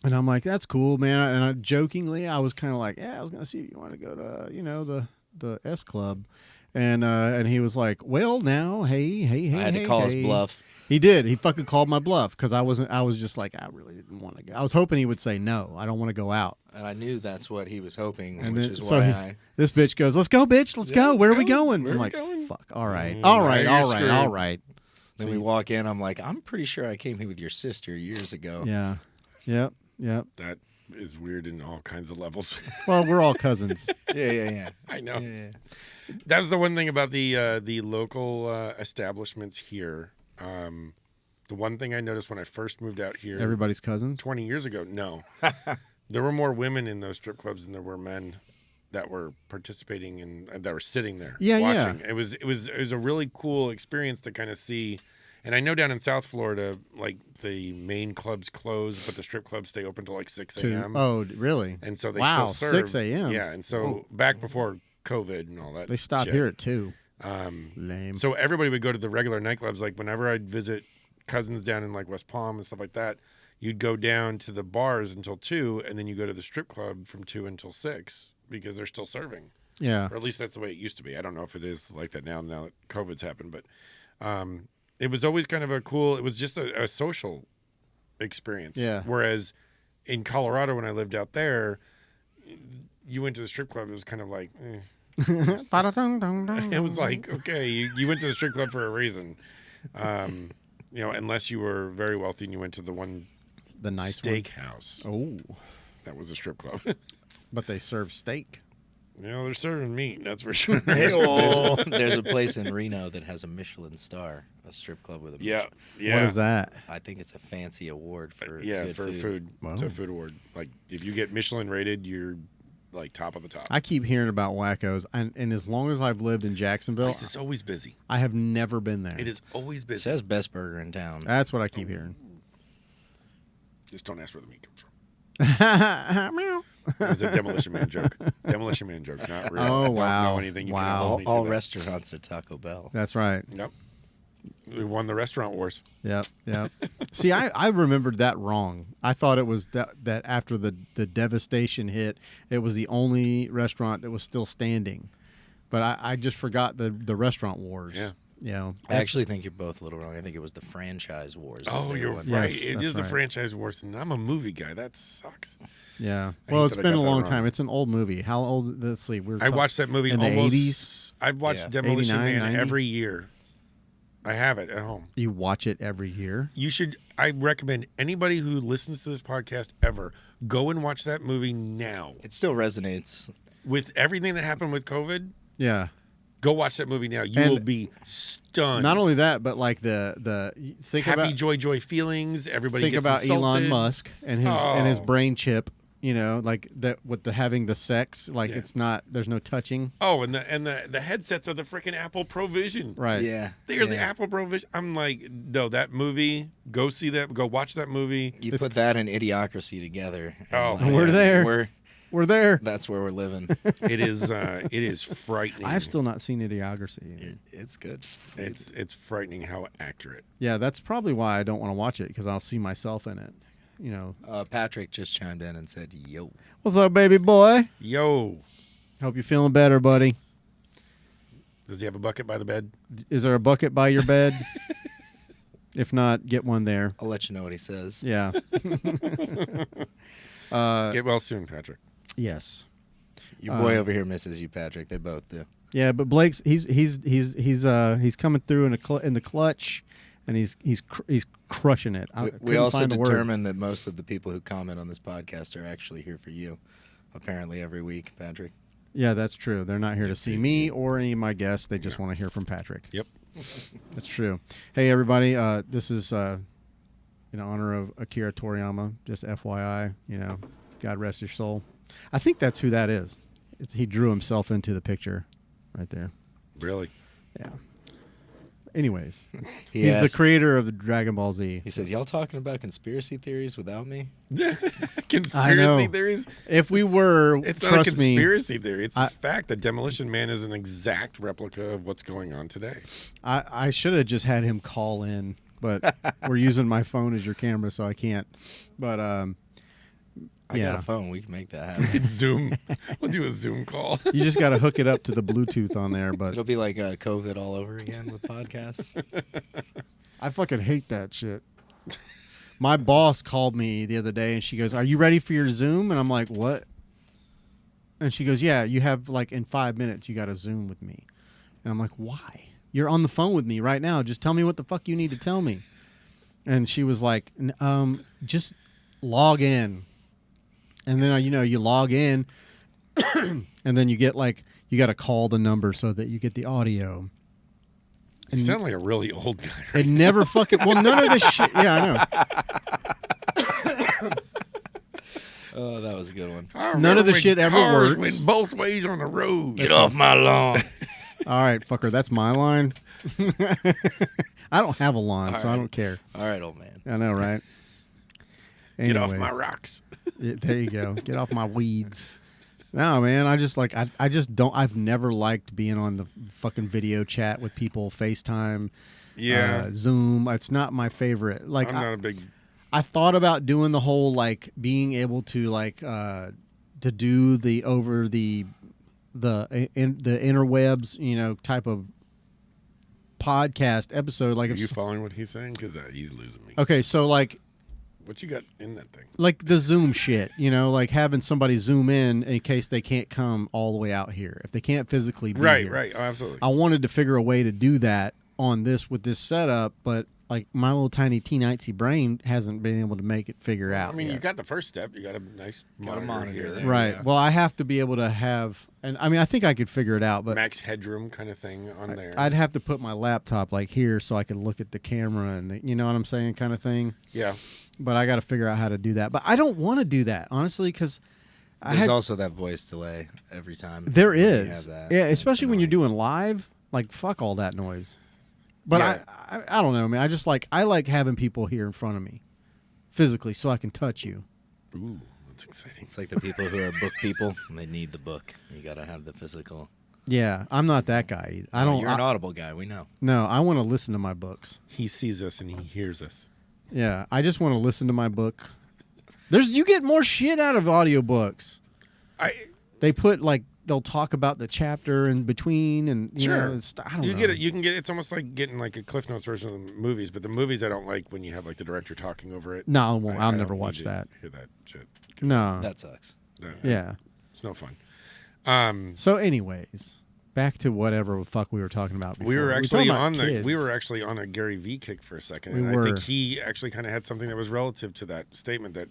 and I'm like, "That's cool, man." And I jokingly, I was kind of like, "Yeah, I was gonna see if you want to go to the S Club," and he was like, "Well, now, hey, I had to call his hey." bluff. He did. He fucking called my bluff because I was just like, I really didn't want to go. I was hoping he would say no. I don't want to go out. And I knew that's what he was hoping, And which then, is so why this bitch goes, "Let's go, bitch. Let's go. let's Where are we go. going?" Where I'm are we like, going? "Fuck. All right. Mm, All now right. you're All right. screwed. All right." Then we walk in, I'm like, I'm pretty sure I came here with your sister years ago. Yeah. Yep. Yep. That is weird in all kinds of levels. Well, we're all cousins. Yeah. I know. Yeah. That was the one thing about the local establishments here. The one thing I noticed when I first moved out here Everybody's cousins. 20 years ago, no. There were more women in those strip clubs than there were men that were participating and that were sitting there Yeah, yeah. watching. It was a really cool experience to kind of see. And I know down in South Florida, like the main clubs close, but the strip clubs stay open till like 6 a.m. Oh, really? And so they Wow, still serve 6 a.m. Yeah, and so back before COVID and all that, They stop shit. here at 2. Lame. So everybody would go to the regular nightclubs. Like whenever I'd visit cousins down in like West Palm and stuff like that, you'd go down to the bars until 2, and then you go to the strip club from 2 until 6 because they're still serving. Yeah. Or at least that's the way it used to be. I don't know if it is like that now that COVID's happened, but it was always kind of it was just a social experience. Yeah. Whereas in Colorado, when I lived out there, you went to the strip club, it was kind of like, it was like, okay, you went to the strip club for a reason. Unless you were very wealthy and you went to the the nice steakhouse. one. Oh, That was a strip club. but they serve steak. They're serving meat, that's for sure. There's a place in Reno that has a Michelin star, a strip club with a Yeah. Michelin. Yeah. What is that? I think it's a fancy award for Yeah, good food. Wow. It's a food award. Like if you get Michelin rated, you're like top of the top. I keep hearing about wackos, and as long as I've lived in Jacksonville, This is always busy. I have never been there. It is always It busy. says best burger in town. That's what I keep hearing. Just don't ask where the meat comes from. Meow. It was a Demolition Man joke. Demolition Man joke, not real. Oh, Don't wow. know anything. You Wow. cannot hold all me to all that. restaurants are Taco Bell. That's right. Yep. We won the restaurant wars. Yep. Yep. See, I remembered that wrong. I thought it was that after the devastation hit, it was the only restaurant that was still standing. But I just forgot the restaurant wars. Yeah. You know, I actually think you're both a little wrong. I think it was the franchise wars. that Oh, they you're won. right. Yes, It that's is the right. franchise wars, and I'm a movie guy. That sucks. Yeah. I Well, hate it's that I been a got that long wrong. time. It's an old movie. How old? Let's see. I watched that movie in the almost. 80s? I've watched Yeah. Demolition 89, Man 90? every year. I have it at home. You watch it every year. You should. I recommend anybody who listens to this podcast ever go and watch that movie now. It still resonates. With everything that happened with COVID, Yeah. go watch that movie now. You And will be stunned. Not only that, but like the think happy about joy feelings. Everybody think gets about insulted. Elon Musk and his Oh. brain chip. You know, like that with the having the sex. Like Yeah. it's not. There's no touching. Oh, and the headsets are the freaking Apple Pro Vision. Right. Yeah. They are the yeah. Apple Pro Vision. I'm like, no, that movie. Go see that. Go watch that movie. You put that and Idiocracy together. Oh, And we're there. We're We're there. that's where we're living. It is frightening. I've still not seen Idiocracy. It's good. It's frightening how accurate. Yeah, that's probably why I don't want to watch it because I'll see myself in it. You know, Patrick just chimed in and said, "Yo." what's up, baby boy? Yo, Hope you're feeling better, buddy. does he have a bucket by the bed? Is there a bucket by your bed? If not, get one there. I'll let you know what he says. Yeah. Get well soon, Patrick. Yes. Your boy over here misses you, Patrick. They both do. Yeah, but Blake's he's coming through in the clutch, and he's crushing it. I We couldn't also find the word. determined that most of the people who comment on this podcast are actually here for you. Apparently, every week, Patrick. Yeah, that's true. They're not here to see me or any of my guests. They just want to hear from Patrick. Yep. That's true. Hey, everybody. This is in honor of Akira Toriyama. Just FYI, you know, God rest his soul. I think that's who that is. He drew himself into the picture right there. Really? Yeah. Anyways, He he's the asked- creator of the Dragon Ball Z. He said, "Y'all talking about conspiracy theories without me?" Conspiracy theories? If we were, It's not a trust me, conspiracy theory. It's a fact that Demolition Man is an exact replica of what's going on today. I should have just had him call in, but we're using my phone as your camera, so I can't. But I yeah, got a phone. We can make that We happen. could Zoom. We'll do a Zoom call. you just got to hook it up to the Bluetooth on there. But It'll be like COVID all over again with podcasts. I fucking hate that shit. My boss called me the other day, and she goes, "Are you ready for your Zoom?" And I'm like, "What?" And she goes, "Yeah, you have like in 5 minutes, you got to Zoom with me." And I'm like, "Why? You're on the phone with me right now. Just tell me what the fuck you need to tell me." And she was like, "Just log in." And then, you know, you log in, and then you get like, you got to call the number so that you get the audio. You sound like a really old guy. Right? It never fucking, well, none of this shit. Yeah, I know. Oh, that was a good one. I None of the remember shit when ever cars works. went both ways on the road. Get off my lawn. All right, fucker, that's my line. I don't have a line, so I right. don't care. All right, old man. I know, right? Get off Anyway, my rocks. there you go. Get off my weeds. No, man, I just like I just don't. I've never liked being on the fucking video chat with people, FaceTime, Yeah. Zoom. It's not my favorite. Like I'm not a big. I thought about doing the whole like being able to like to do the over the interwebs, you know, type of podcast episode. Like Are if you following what he's saying? Because he's losing me. okay, so like What you got in that thing? like the Zoom shit, you know, like having somebody zoom in case they can't come all the way out here if they can't physically be Right, here. right. Oh, absolutely. I wanted to figure a way to do that on this with this setup, but like my little tiny teeny brain hasn't been able to make it figure out. I mean, yet. you got the first step. You got a nice Got a monitor, monitor here. there. Right. Yeah. Well, I have to be able to have, and I mean, I think I could figure it out, but Max headroom kind of thing on there. I'd have to put my laptop like here so I could look at the camera and you know what I'm saying, kind of thing. Yeah. But I got to figure out how to do that. But I don't want to do that honestly because There's also that voice delay every time. there when you is, have that. yeah, It's especially when you're annoying. doing live. Like fuck all that noise. But Yeah. I don't know, man. I like having people here in front of me, physically, so I can touch you. Ooh, that's exciting. It's like the people who are book people, and they need the book. You got to have the physical. Yeah, I'm not that guy. Either. I don't. You're an Audible guy. We know. No, I want to listen to my books. He sees us and he hears us. Yeah, I just want to listen to my book. You get more shit out of audiobooks. They put like they'll talk about the chapter in between, and you Sure. know, I don't You know. get it. You can get. It's almost like getting like a Cliff Notes version of the movies. But the movies I don't like when you have like the director talking over it. No, I won't. I'll I never don't watch need to that. Hear that shit. No. That sucks. No, Yeah. It's no fun. So, anyways, back to whatever the fuck we were talking about before. We were talking actually about on kids. we were actually on a Gary V kick for a second, We and were. I think he actually kind of had something that was relative to that statement. That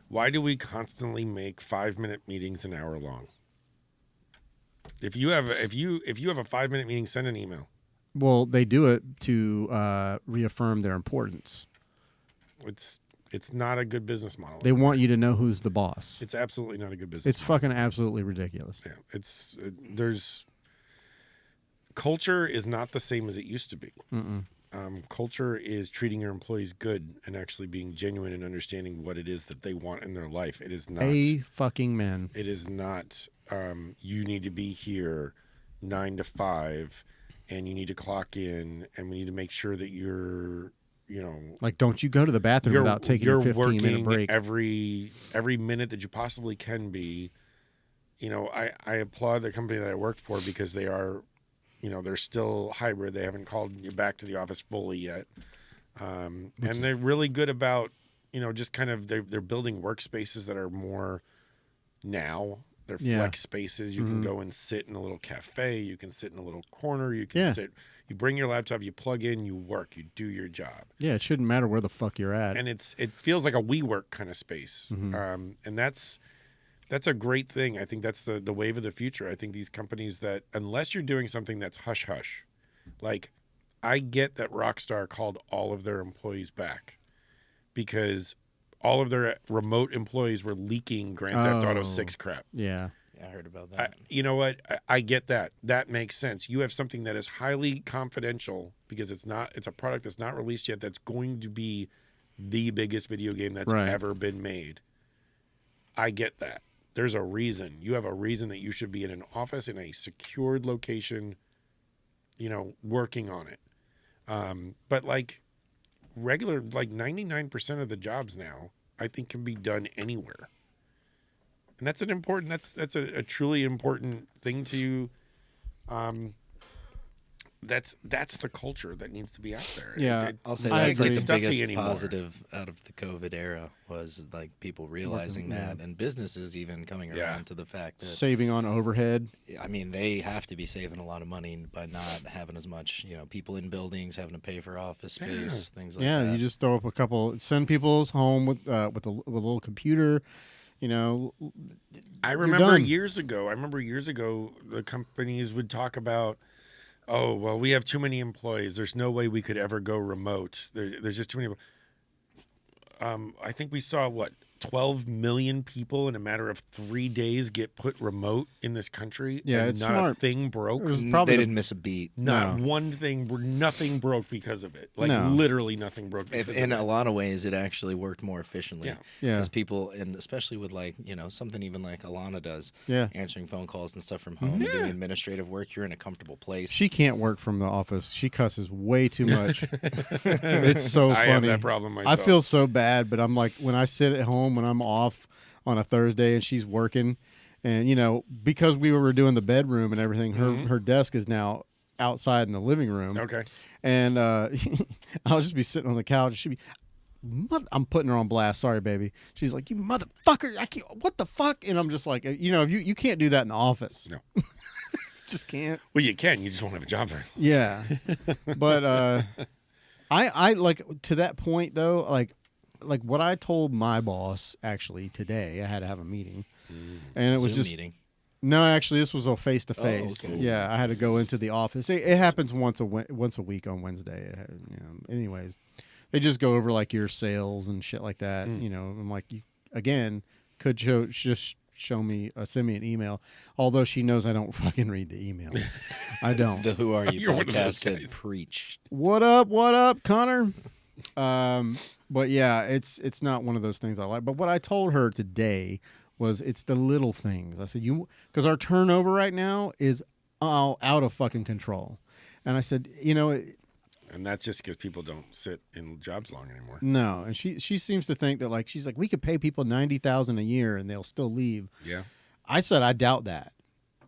why do we constantly make 5-minute meetings an hour long? If you have a 5-minute meeting, send an email. Well, they do it to reaffirm their importance. It's not a good business model. They want you to know who's the boss. It's absolutely not a good business. It's model. fucking absolutely ridiculous. Yeah, there's culture is not the same as it used to be. Culture is treating your employees good and actually being genuine and understanding what it is that they want in their life. It is not fucking men. It is not. You need to be here 9 to 5, and you need to clock in, and we need to make sure that you're. Like, don't you go to the bathroom without taking a 15-minute break. Every minute that you possibly can be. I applaud the company that I worked for because they are, they're still hybrid. They haven't called you back to the office fully yet, and they're really good about, just kind of they're building workspaces that are more now. They're flex spaces. You can go and sit in a little cafe. You can sit in a little corner. You can sit. You bring your laptop, you plug in, you work, you do your job. Yeah, it shouldn't matter where the fuck you're at. And it feels like a WeWork kind of space. And that's a great thing. I think that's the wave of the future. I think these companies that, unless you're doing something that's hush-hush, like I get that Rockstar called all of their employees back because all of their remote employees were leaking Grand Theft Auto 6 crap. Yeah. I heard about that. You know what? I get that. That makes sense. You have something that is highly confidential because it's a product that's not released yet that's going to be the biggest video game that's ever been made. I get that. There's a reason. You have a reason that you should be in an office in a secured location, working on it. But like 99% of the jobs now, I think can be done anywhere. And that's that's a truly important thing to that's the culture that needs to be out there. Yeah, I'll say I that's like agree. the biggest anymore. positive out of the COVID era was like people realizing that, and businesses even coming around to the fact that saving on overhead. I mean, they have to be saving a lot of money by not having as much, people in buildings having to pay for office space, things like that. Yeah, you just throw up send people's home with a little computer. I remember years ago, the companies would talk about, oh, well, we have too many employees. There's no way we could ever go remote. There's just too many. I think we saw, 12 million people in a matter of 3 days get put remote in this country. Yeah, and it's not smart. a thing broke. They didn't miss a beat. Not one thing, nothing broke because of it. Literally nothing broke because of it. In a lot of ways, it actually worked more efficiently. Yeah. Because people, and especially with something even like Alana does, answering phone calls and stuff from home, and doing administrative work, you're in a comfortable place. She can't work from the office. She cusses way too much. It's so funny. I have that problem myself. I feel so bad, but I'm like, when I sit at home, when I'm off on a Thursday and she's working, and because we were doing the bedroom and everything, her desk is now outside in the living room. Okay. And I'll just be sitting on the couch. She'd be, I'm putting her on blast. Sorry, baby. She's like, you motherfucker! I can't. What the fuck? And I'm just like, you can't do that in the office. No. Just can't. Well, you can. You just won't have a job very long. Yeah. But I like, to that point though, like what I told my boss actually today, I had to have a meeting, and it was Zoom just meeting. no, actually this was a face to face. okay. Yeah, I had to go into the office. It happens once a week on Wednesday. Anyways, they just go over like your sales and shit like that. I'm like, you again could send me an email, although she knows I don't fucking read the email. I don't. The Who Are You You're one of those podcast said guys. preach. What up, Connor? But yeah, it's not one of those things I like. But what I told her today was it's the little things. I said, because our turnover right now is all out of fucking control. And I said, And that's just because people don't sit in jobs long anymore. no. And she seems to think that she's like, we could pay people $90,000 a year and they'll still leave. Yeah. I said, I doubt that.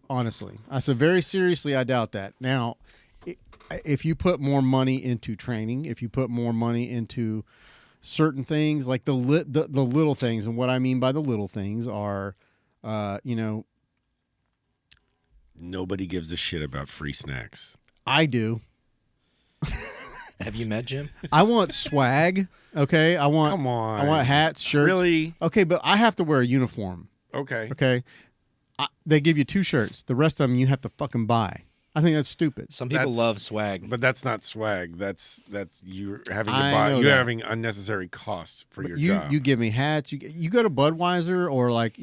Honestly, I said, very seriously, I doubt that. Now, if you put more money into training, if you put more money into certain things, like the little things, and what I mean by the little things are, Nobody gives a shit about free snacks. I do. Have you met Jim? I want swag. Okay, I want. Come on. I want hats, shirts. Really? Okay, but I have to wear a uniform. Okay. Okay, they give you 2 shirts. The rest of them you have to fucking buy. I think that's stupid. Some people That's- love swag. But that's not swag. That's you having to I buy. know You're that. having unnecessary costs for your you job. you give me hats. You go to Budweiser or like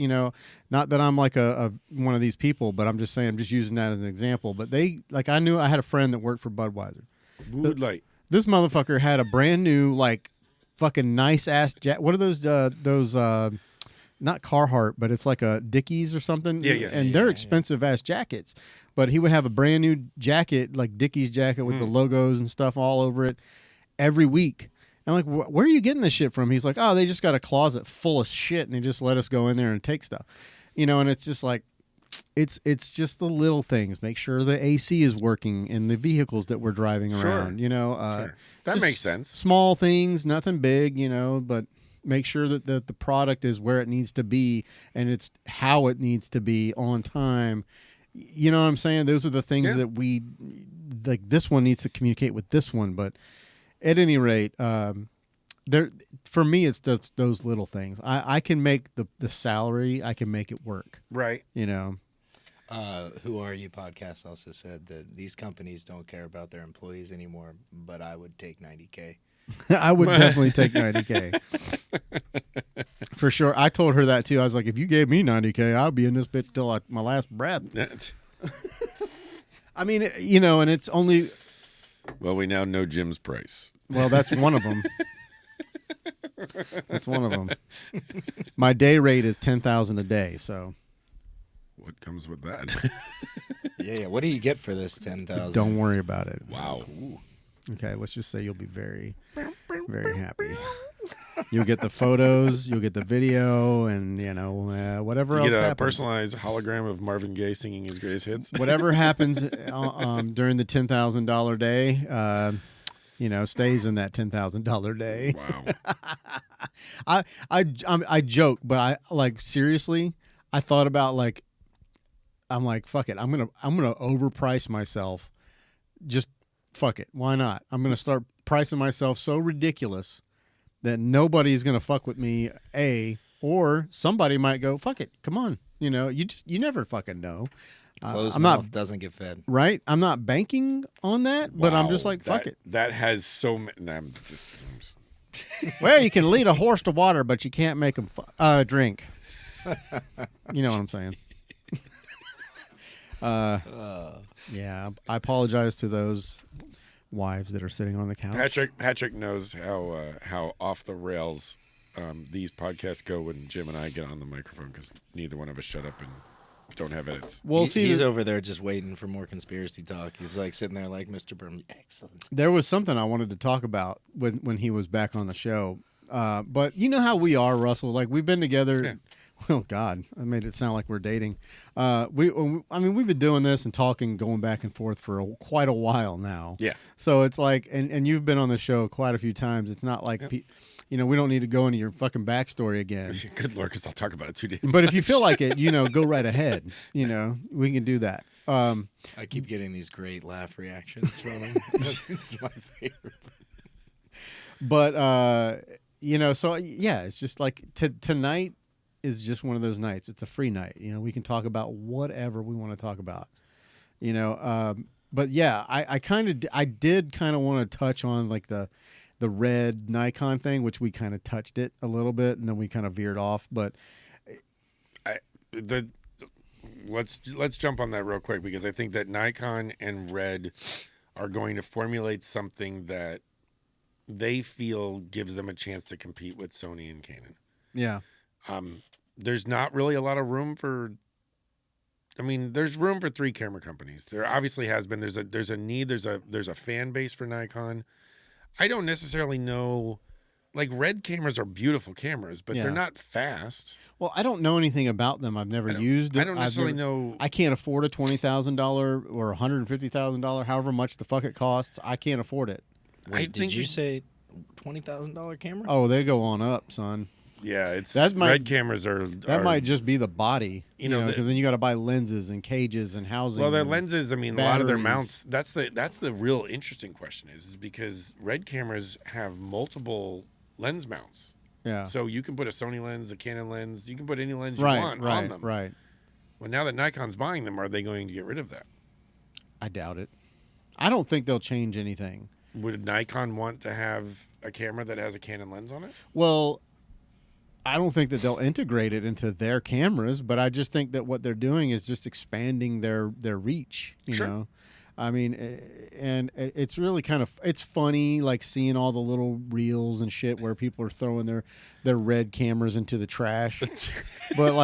not that I'm like a one of these people, but I'm just saying I'm just using that as an example. But they like I had a friend that worked for Budweiser. Wood Light. This motherfucker had a brand new like fucking nice ass what are those not Carhartt, but it's like a Dickies or something. Yeah, yeah. And they're expensive ass jackets. But he would have a brand new jacket, like Dickies jacket with the logos and stuff all over it every week. And I'm like, where are you getting this shit from? He's like, oh, they just got a closet full of shit and they just let us go in there and take stuff. And it's just like, it's just the little things. Make sure the AC is working in the vehicles that we're driving Sure. around, Sure. That just makes sense. Small things, nothing big, but make sure that the product is where it needs to be and it's how it needs to be on time. You know what I'm saying? Those are the things that we like. This one needs to communicate with this one, but at any rate, there for me, it's those little things. I can make the salary. I can make it work. Right. Who Are You podcast also said that these companies don't care about their employees anymore, but I would take $90K. I would definitely take $90K for sure. I told her that too. I was like, if you gave me $90K, I'll be in this bitch till my last breath. I mean, and it's only. Well, we now know Jim's price. Well, that's one of them. That's one of them. My day rate is $10,000 a day. So What comes with that? Yeah. What do you get for this 10,000? don't worry about it. Wow. Okay, let's just say you'll be very, very happy. You'll get the photos, you'll get the video, and whatever You else get a happens. personalized hologram of Marvin Gaye singing his greatest hits. Whatever happens during the $10,000 day, stays in that $10,000 day. Wow. I joke, but I like seriously. I thought about I'm like, fuck it. I'm gonna overprice myself. Just fuck it. Why not? I'm gonna start pricing myself so ridiculous that nobody's gonna fuck with me. Or somebody might go, fuck it. Come on. You never fucking know. Closed I'm mouth not doesn't get fed. right. I'm not banking on that, but I'm just Wow. like, fuck it. That has so many. I'm just Well, you can lead a horse to water, but you can't make him drink. You know what I'm saying? Yeah, I apologize to those wives that are sitting on the couch. Patrick knows how off the rails these podcasts go when Jim and I get on the microphone because neither one of us shut up and don't have edits. Well, see, he's over there just waiting for more conspiracy talk. He's like sitting there like Mr. Burm. Excellent. there was something I wanted to talk about when he was back on the show. But you know how we are, Russell. Like we've been together. Yeah. Oh God, I made it sound like we're dating. We've been doing this and talking, going back and forth for quite a while now. Yeah. So it's like, and you've been on the show quite a few times. It's not like, we don't need to go into your fucking backstory again. Good Lord, because I'll talk about it too damn But if you much. feel like it, go right ahead. We can do that. I keep getting these great laugh reactions from him. It's my favorite. But so yeah, it's just like tonight is just one of those nights. It's a free night. We can talk about whatever we want to talk about. But yeah, I did kind of want to touch on like the red Nikon thing, which we kind of touched it a little bit, and then we kind of veered off. But let's jump on that real quick because I think that Nikon and Red are going to formulate something that they feel gives them a chance to compete with Sony and Canon. yeah, There's not really a lot of room for. I mean, there's room for 3 camera companies. There obviously has been. There's a need. There's a fan base for Nikon. I don't necessarily know. Like Red cameras are beautiful cameras, but Yeah. they're not fast. well, I don't know anything about them. I've never used them. I don't necessarily know. I can't afford a $20,000 or $150,000, however much the fuck it costs. I can't afford it. Wait, I think did you say $20,000 camera? Oh, they go on up, son. Yeah, it's That might- red cameras are That might just be the body, You know, because then you got to buy lenses and cages and housing. well, their and lenses. I mean, a lot of their batteries. mounts. That's the real interesting question is because red cameras have multiple lens mounts. Yeah. So you can put a Sony lens, a Canon lens. You can put any lens you Right. want Right. on them. Right. Well, now that Nikon's buying them, are they going to get rid of that? I doubt it. I don't think they'll change anything. Would Nikon want to have a camera that has a Canon lens on it? Well, I don't think that they'll integrate it into their cameras, but I just think that what they're doing is just expanding their reach. You Sure. know, I mean, and it's really kind of it's funny, like seeing all the little reels and shit where people are throwing their red cameras into the trash. But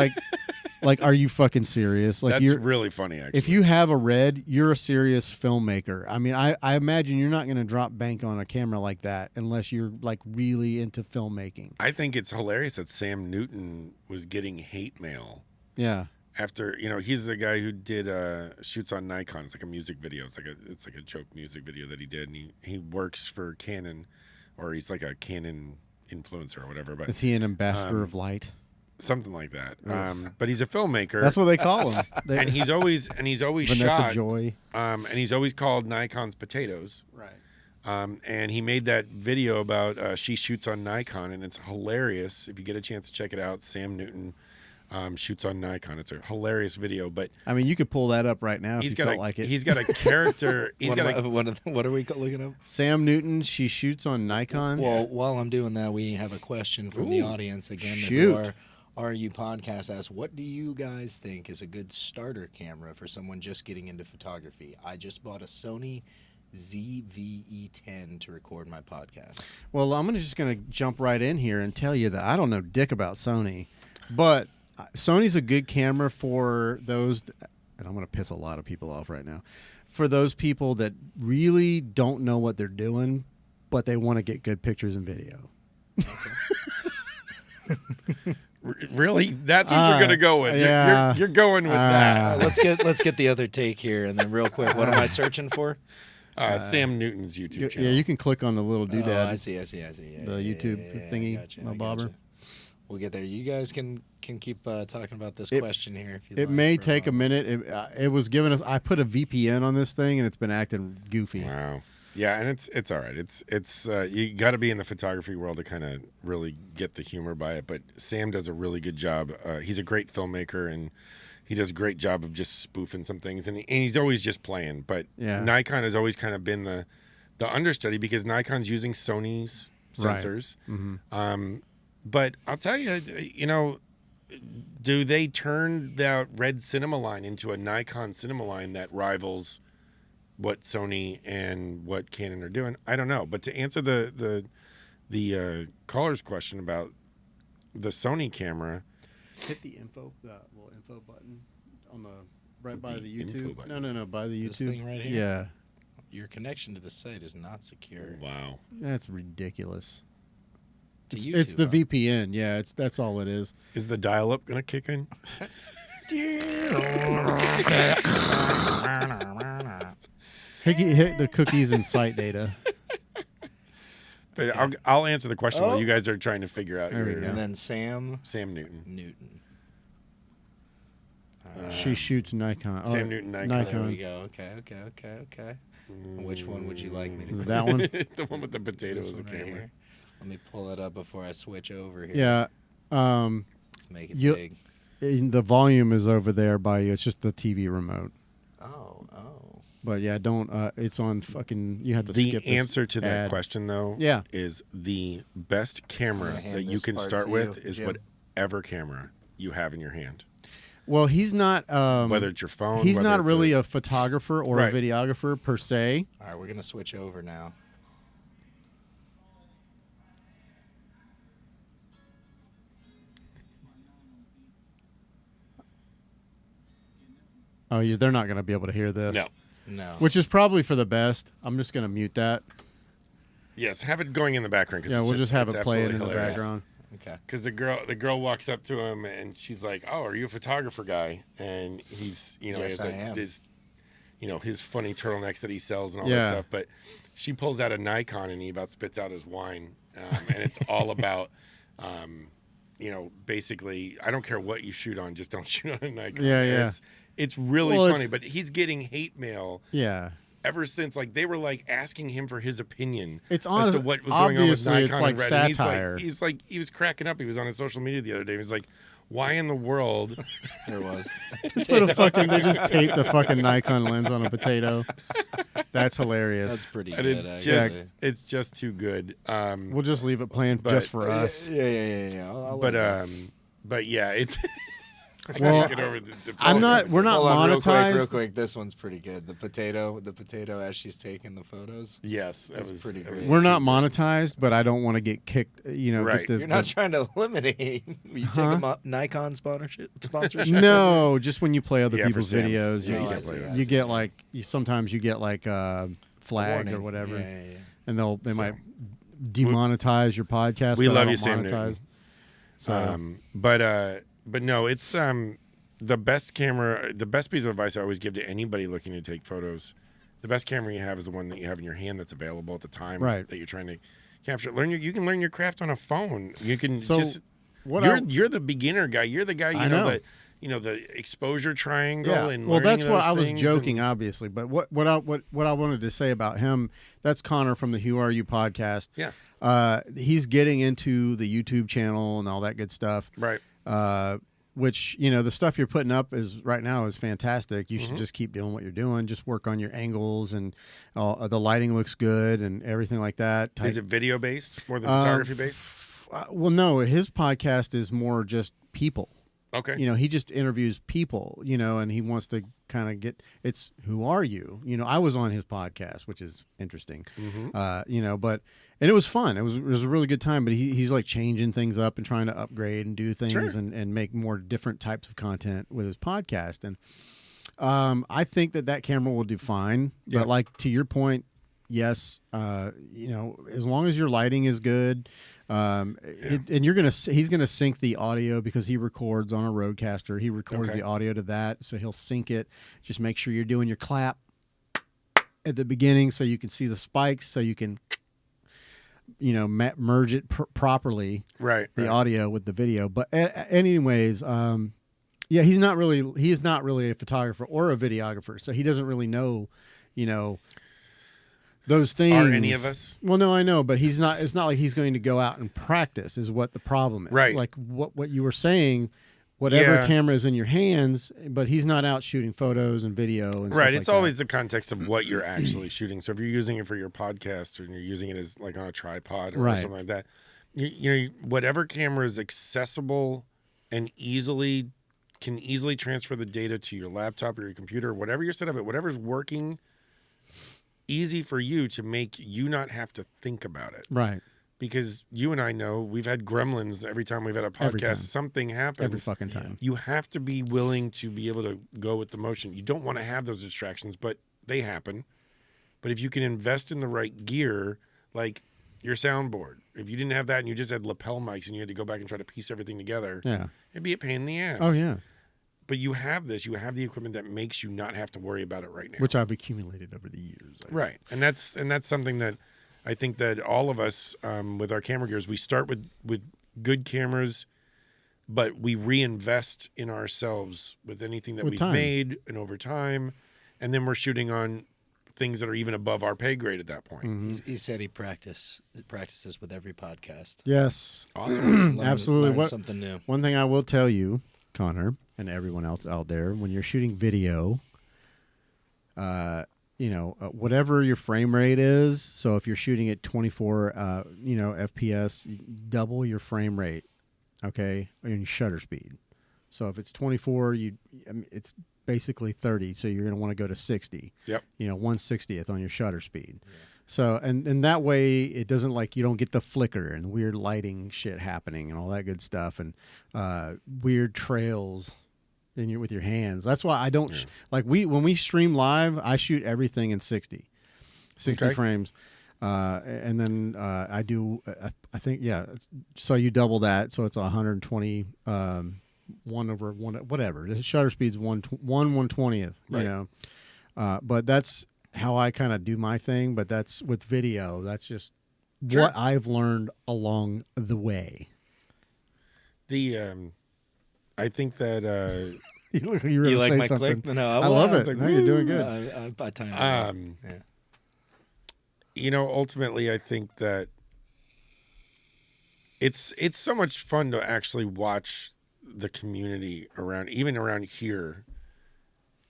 like, are you fucking serious? Like, That's really funny, actually. if you have a red, you're a serious filmmaker. I mean, I imagine you're not going to drop bank on a camera like that unless you're like really into filmmaking. I think it's hilarious that Sam Newton was getting hate mail Yeah. after, he's the guy who did shoots on Nikon. It's like a music video. It's like a joke music video that he did, and he works for Canon, or he's like a Canon influencer or whatever. But Is he an ambassador of light? something like that. But he's a filmmaker. That's what they call him. and he's always Vanessa shot. Joy. And he's always called Nikon's potatoes. Right. And he made that video about she shoots on Nikon, and it's hilarious. If you get a chance to check it out, Sam Newton shoots on Nikon. It's a hilarious video. But I mean, you could pull that up right now if you felt like it. He's got a character. What are we looking up? Sam Newton, she shoots on Nikon. Well, while I'm doing that, we have a question from the Ooh. audience again. Shoot. Our RU podcast asks, what do you guys think is a good starter camera for someone just getting into photography? I just bought a Sony ZV-E10 to record my podcast. Well, I'm just going to jump right in here and tell you that I don't know dick about Sony, but Sony's a good camera for those, and I'm going to piss a lot of people off right now, for those people that really don't know what they're doing, but they want to get good pictures and video. Really? That's what you're going to go with. yeah. You're going with that. Let's get the other take here, and then real quick, what am I searching for? Sam Newton's YouTube channel. Yeah, you can click on the little doodad. Oh, I see. Yeah, The YouTube thingy, gotcha, no I bobber. gotcha. We'll get there. You guys can keep talking about this question here. If you It may take a minute. It was giving us. I put a VPN on this thing, and it's been acting goofy. Wow. Yeah, and it's all right. It's you got to be in the photography world to kind of really get the humor by it. But Sam does a really good job. He's a great filmmaker, and he does a great job of just spoofing some things. And he's always just playing. But Yeah. Nikon has always kind of been the understudy because Nikon's using Sony's Right. sensors. Mm-hmm. But I'll tell you, do they turn that red cinema line into a Nikon cinema line that rivals what Sony and what Canon are doing? I don't know. But to answer the caller's question about the Sony camera, Hit the little info button on the right by The the info YouTube. button. No, by the This YouTube thing right here? Yeah, Your connection to the site is not secure. wow. that's ridiculous. To It's the YouTube, VPN. Yeah, that's all it is. Is the dial-up going to kick in? Hit the cookies and site data. But I'll answer the question Oh. while you guys are trying to figure out There we your go. And then Sam Sam Newton. Newton. She shoots Nikon. Sam Newton Nikon. There we go. Okay. Which one would you like me to Is it click? that one? The one with the potato This as a one right camera. here. Let me pull it up before I switch over here. Yeah. Let's make it big. The volume is over there by you. It's just the TV remote. Oh. But yeah, don't. It's on fucking. You have to The skip this answer to that ad. question, though, Yeah. is the best camera I'm gonna hand that you this can part start to with you, is Jim. whatever camera you have in your hand. Well, he's not. Whether it's your phone, He's whether not it's really a photographer or Right. a videographer per se. All right, we're gonna switch over now. Oh, they're not going to be able to hear this. No. No. Which is probably for the best. I'm just going to mute that. Yes, have it going in the background. 'Cause Yeah, it's we'll just have it's it playing in absolutely the hilarious. background. Okay. Because the girl walks up to him and she's like, "Oh, are you a photographer guy?" And he's, Yes, he has I am. his funny turtlenecks that he sells and all Yeah. that stuff. But she pulls out a Nikon and he about spits out his wine, and it's all about basically, I don't care what you shoot on, just don't shoot on a Nikon. Yeah. It's really Well, funny, it's- but he's getting hate mail Yeah. ever since. Like they were like asking him for his opinion It's as honest, to what was going on with obviously Nikon it's like and Red. And satire. he was cracking up. He was on his social media the other day. He was like, "Why in the world?" There was. That's what a fucking they just taped the fucking Nikon lens on a potato. That's hilarious. That's pretty And good. it's just too good. We'll just leave it playing But- just for us. Yeah. But yeah, it's. I Well, can't get over the I'm not. We're not Hold on, monetized. real quick. This one's pretty good. The potato as she's taking the photos. Yes, That's pretty that great. was- We're not monetized, but I don't want to get kicked. Get Right. the- You're not trying to eliminate. You take a Nikon sponsorship. No, just when you play other Yeah, for people's Sam's. videos, Yeah, you, I get, see, you get like sometimes you get like flagged or Warning. whatever, Yeah. and they So- might demonetize your podcast. We but I love don't you, Sam monetize. Newton. So But no, it's the best camera. The best piece of advice I always give to anybody looking to take photos. The best camera you have is the one that you have in your hand that's available at the time Right. that you're trying to capture. You can learn your craft on a phone. You can So just. what You're the beginner guy. You're the guy. I know. The exposure triangle. yeah. And Well, that's learning what those I was things joking, and- obviously. But what I wanted to say about him, that's Connor from the Who Are You podcast. Yeah. He's getting into the YouTube channel and all that good stuff. Right. Which the stuff you're putting up right now is fantastic. You Mm-hmm. should just keep doing what you're doing. Just work on your angles and the lighting looks good and everything like that. Is it video based more than photography based? Well, no, his podcast is more just people. Okay. He just interviews people. And he wants to kind of it's who are you? I was on his podcast, which is interesting. Mm-hmm. And it was fun. It was a really good time. But he's like changing things up and trying to upgrade and do things Sure. and make more different types of content with his podcast. And I think that camera will do fine. Yeah. But like to your point, yes, as long as your lighting is good, and he's gonna sync the audio because he records on a Rodecaster. He records Okay. the audio to that, so he'll sync it. Just make sure you're doing your clap at the beginning so you can see the spikes, so you can merge it properly, Right. the audio with the video. But anyways, yeah, he is not really a photographer or a videographer, so he doesn't really know, those things. Are any of us? Well, no, I know, but he's not. It's not like he's going to go out and practice. Is what the problem is. Right. Like what you were saying. Whatever Yeah. camera is in your hands, but he's not out shooting photos and video and stuff Right. like It's that. always the context of what you're actually shooting. So if you're using it for your podcast or you're using it as like on a tripod or Right. something like that, whatever camera is accessible and can easily transfer the data to your laptop or your computer, whatever your setup, whatever's working easy for you to make you not have to think about it. right Because you and I know we've had gremlins every time we've had a Every time. podcast, something happens. every fucking time. You have to be willing to be able to go with the motion. You don't want to have those distractions, but they happen. But if you can invest in the right gear, like your soundboard, if you didn't have that and you just had lapel mics and you had to go back and try to piece everything together, Yeah. it'd be a pain in the ass. Oh yeah. But you have this. You have the equipment that makes you not have to worry about it right now. Which I've accumulated over the years. Right, and that's something that I think that all of us with our camera gears, we start with good cameras, but we reinvest in ourselves with anything that With we've time. made and over time, and then we're shooting on things that are even above our pay grade at that point. Mhm. He said he practices with every podcast. Yes. Awesome. Absolutely. Learn What- something new. One thing I will tell you, Connor, and everyone else out there, when you're shooting video, whatever your frame rate is. So if you're shooting at 24, FPS, double your frame rate, okay, and your shutter speed. So if it's 24, it's basically 30. So you're going to want to go to 60. Yep. 1/60th on your shutter speed. Yeah. So and that way it doesn't you don't get the flicker and weird lighting shit happening and all that good stuff and weird trails with your hands. That's why I don't when we stream live, I shoot everything in 60 Okay. frames. And then I do I think so you double that, so it's 120 1/1 whatever. The shutter speed's 1/120th, Right. But that's how I kind of do my thing, but that's with video. That's just Sure. what I've learned along the way. I think that You look like you were You going like to say my something. click? No, I love it. like, No, you're doing good. I timed it well. Yeah. you know, ultimately, I think that it's so much fun to actually watch the community around, even around here,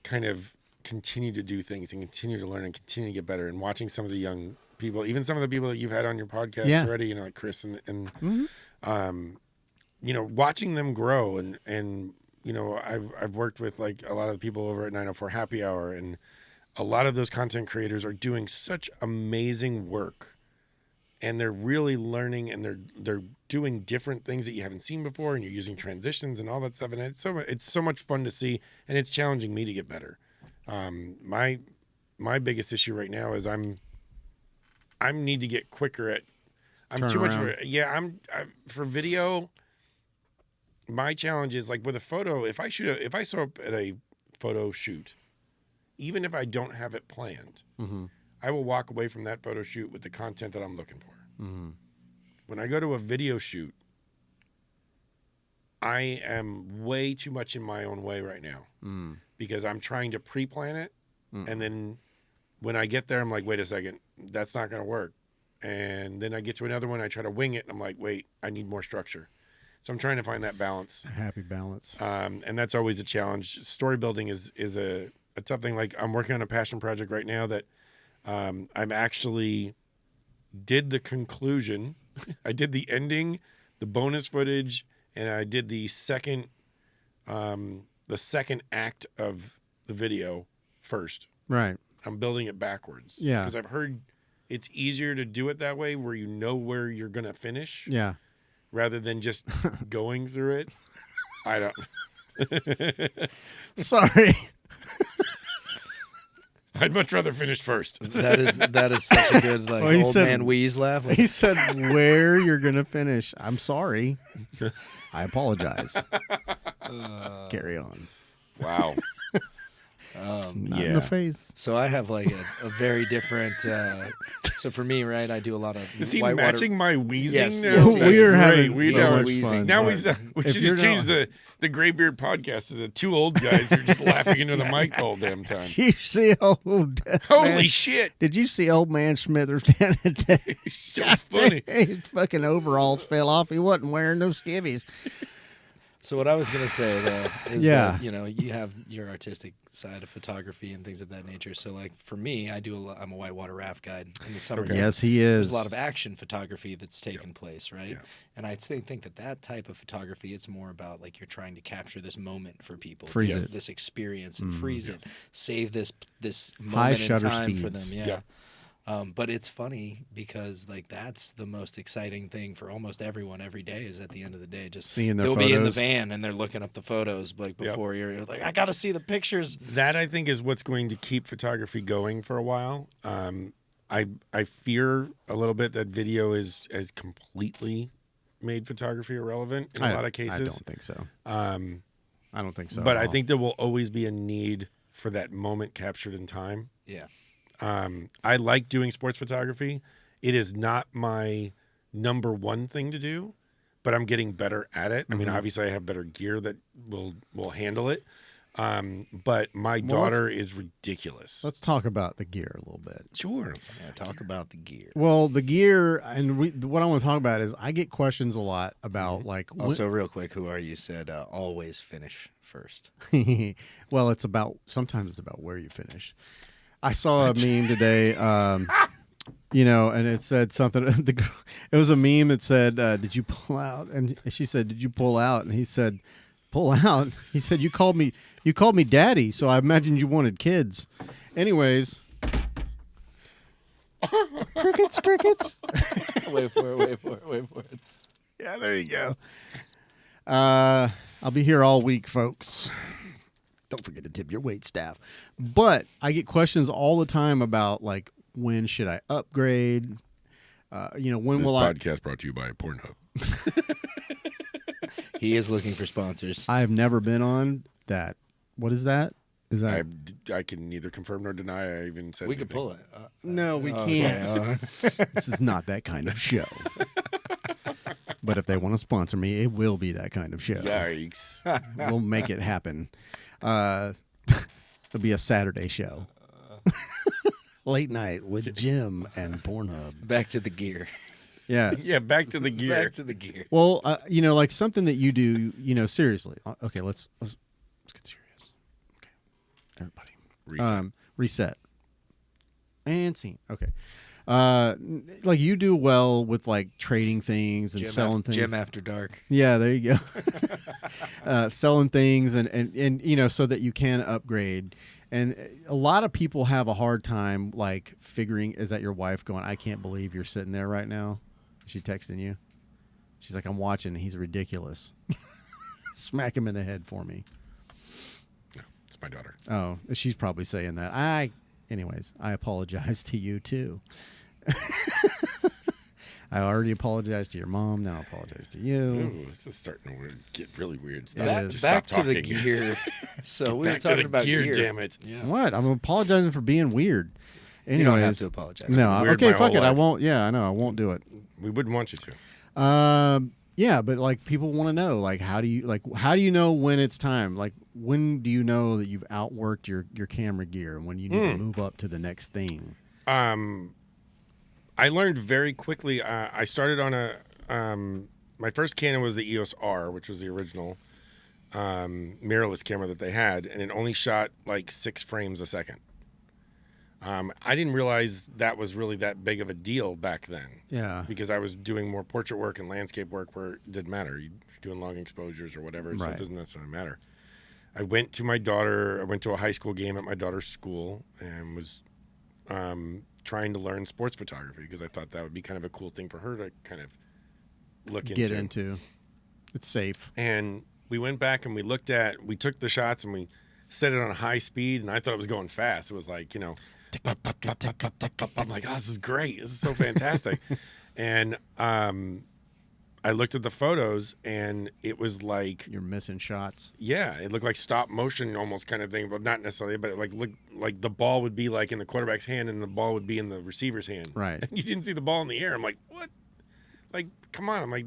kind of continue to do things and continue to learn and continue to get better. And watching some of the young people, even some of the people that you've had on your podcast Yeah. already, you know, like Chris and Mhm. you know, watching them grow and you know, I've worked with like a lot of the people over at 904 Happy Hour, and a lot of those content creators are doing such amazing work, and they're really learning, and they're doing different things that you haven't seen before, and you're using transitions and all that stuff, and it's so much fun to see, and it's challenging me to get better. My biggest issue right now is I need to get quicker at. I'm too much. Turnaround. Yeah, I'm for video. My challenge is like with a photo. If I show up at a photo shoot, even if I don't have it planned, Mhm. I will walk away from that photo shoot with the content that I'm looking for. Mhm. When I go to a video shoot, I am way too much in my own way right now Mm. because I'm trying to pre-plan it, Mm. and then when I get there, I'm like, wait a second, that's not going to work. And then I get to another one, I try to wing it, and I'm like, wait, I need more structure. So I'm trying to find that balance. A happy balance. And that's always a challenge. Story building is a tough thing. Like I'm working on a passion project right now that I'm actually did the conclusion. I did the ending, the bonus footage, and I did the second act of the video first. Right. I'm building it backwards. Yeah. Because I've heard it's easier to do it that way where you know where you're going to finish Yeah. rather than just going through it. I don't. Sorry. I'd much rather finish first. That is such a good like Well, he old said- man wheeze laugh. Like, He said where you're going to finish. I'm sorry. I apologize. Carry on. Wow. Not in Yeah. the face. so I have like a very different. So for me, right, I do a lot of Is he whitewater. matching my wheezing Yes, now? yes, That's yes. We are great. having We so know much wheezing. fun. Now part. we If should you're just change not- the Graybeard podcast to the two old guys who are just laughing into the mic the whole damn time. You see old Holy man, shit. did you see old man Smithers down at that? It's so funny. His fucking overalls fell off. He wasn't wearing no skivvies. So what I was gonna say though is Yeah. that you have your artistic side of photography and things of that nature. So like for me, I'm a whitewater raft guide in the summertime. Yes, he There's is. a lot of action photography that's taken place, right? Yeah. And I think that type of photography, it's more about like you're trying to capture this moment for people, Freeze this, it. this experience, and freeze it, save this High moment in shutter time for them. speeds. Yeah. Yeah. But it's funny because like that's the most exciting thing for almost everyone every day is at the end of the day just Seeing their they'll be in the photos. van and they're looking up the photos like before you're like I got to see the pictures. That I think is what's going to keep photography going for a while. I fear a little bit that video is completely made photography irrelevant in a lot of I cases. don't think so. I don't think so. But at I all. think there will always be a need for that moment captured in time. Yeah. I like doing sports photography. It is not my number one thing to do, but I'm getting better at it. I mean, obviously, I have better gear that will handle it. But my daughter is ridiculous. Let's talk about the gear a little bit. Sure. Yeah, talk about the gear. Well, the gear and what I want to talk about is I get questions a lot about like Also, real quick, who are you? Said always finish first. well, sometimes it's about where you finish. I saw a meme today, and it said something. It was a meme that said, "Did you pull out?" And she said, "Did you pull out?" And he said, "Pull out." He said, "You called me daddy, so I imagined you wanted kids." Anyways, crickets. Wait for it. Yeah, there you go. I'll be here all week, folks. Don't forget to tip your wait staff. But I get questions all the time about like when should I upgrade? When This will podcast brought to you by Pornhub. He is looking for sponsors. I have never been on that. What is that? Is that I can neither confirm nor deny. I even said We could anything. pull it. No, we Okay, can't. This is not that kind of show. But if they want to sponsor me, it will be that kind of show. Yikes. We'll make it happen. It'll be a Saturday show. Late night with Jim and Pornhub. Back to the gear. Yeah. Yeah, back to the gear. Back to the gear. Well, like something that you do, seriously. Okay, let's get serious. Okay, everybody. Reset. And scene. Okay. Like you do well with like trading things and selling things. Jim After Dark. Yeah, there you go. Selling things and so that you can upgrade. And a lot of people have a hard time like figuring, is that your wife going, I can't believe you're sitting there right now? Is she texting you? She's like, I'm watching. He's ridiculous. Smack him in the head for me. No, it's my daughter. Oh, she's probably saying that. Anyways, I apologize to you too. I already apologized to your mom. Now I apologize to you. Ooh, this is starting to get really weird. Stop. It Just is. Back stop to the talking. gear. So we were Back to talking the about gear, damn it. Yeah. What? I'm apologizing for being weird. You don't have Anyways, to apologize. no, Weird okay, my fuck whole it. I life. won't. Yeah, I know. I won't do it. We wouldn't want you to. Yeah, but like people want to know, like, how do you know when it's time? Like, when do you know that you've outworked your camera gear and when you need to move up to the next thing? I learned very quickly. I started on my first Canon was the EOS R, which was the original mirrorless camera that they had, and it only shot like 6 frames a second. I didn't realize that was really that big of a deal back then. Yeah. Because I was doing more portrait work and landscape work where it didn't matter. You're doing long exposures or whatever, so Right. it doesn't necessarily matter. I went to a high school game at my daughter's school and was trying to learn sports photography because I thought that would be kind of a cool thing for her to kind of look Get into. It's safe. And we went back and we took the shots and we set it on high speed, and I thought it was going fast. It was like, I'm like, oh, this is great. This is so fantastic. And I looked at the photos, and it was like, You're missing shots. yeah, it looked like stop motion almost kind of thing, but not necessarily. But it looked like the ball would be like in the quarterback's hand, and the ball would be in the receiver's hand. Right. And you didn't see the ball in the air. I'm like, what? Like, come on. I'm like,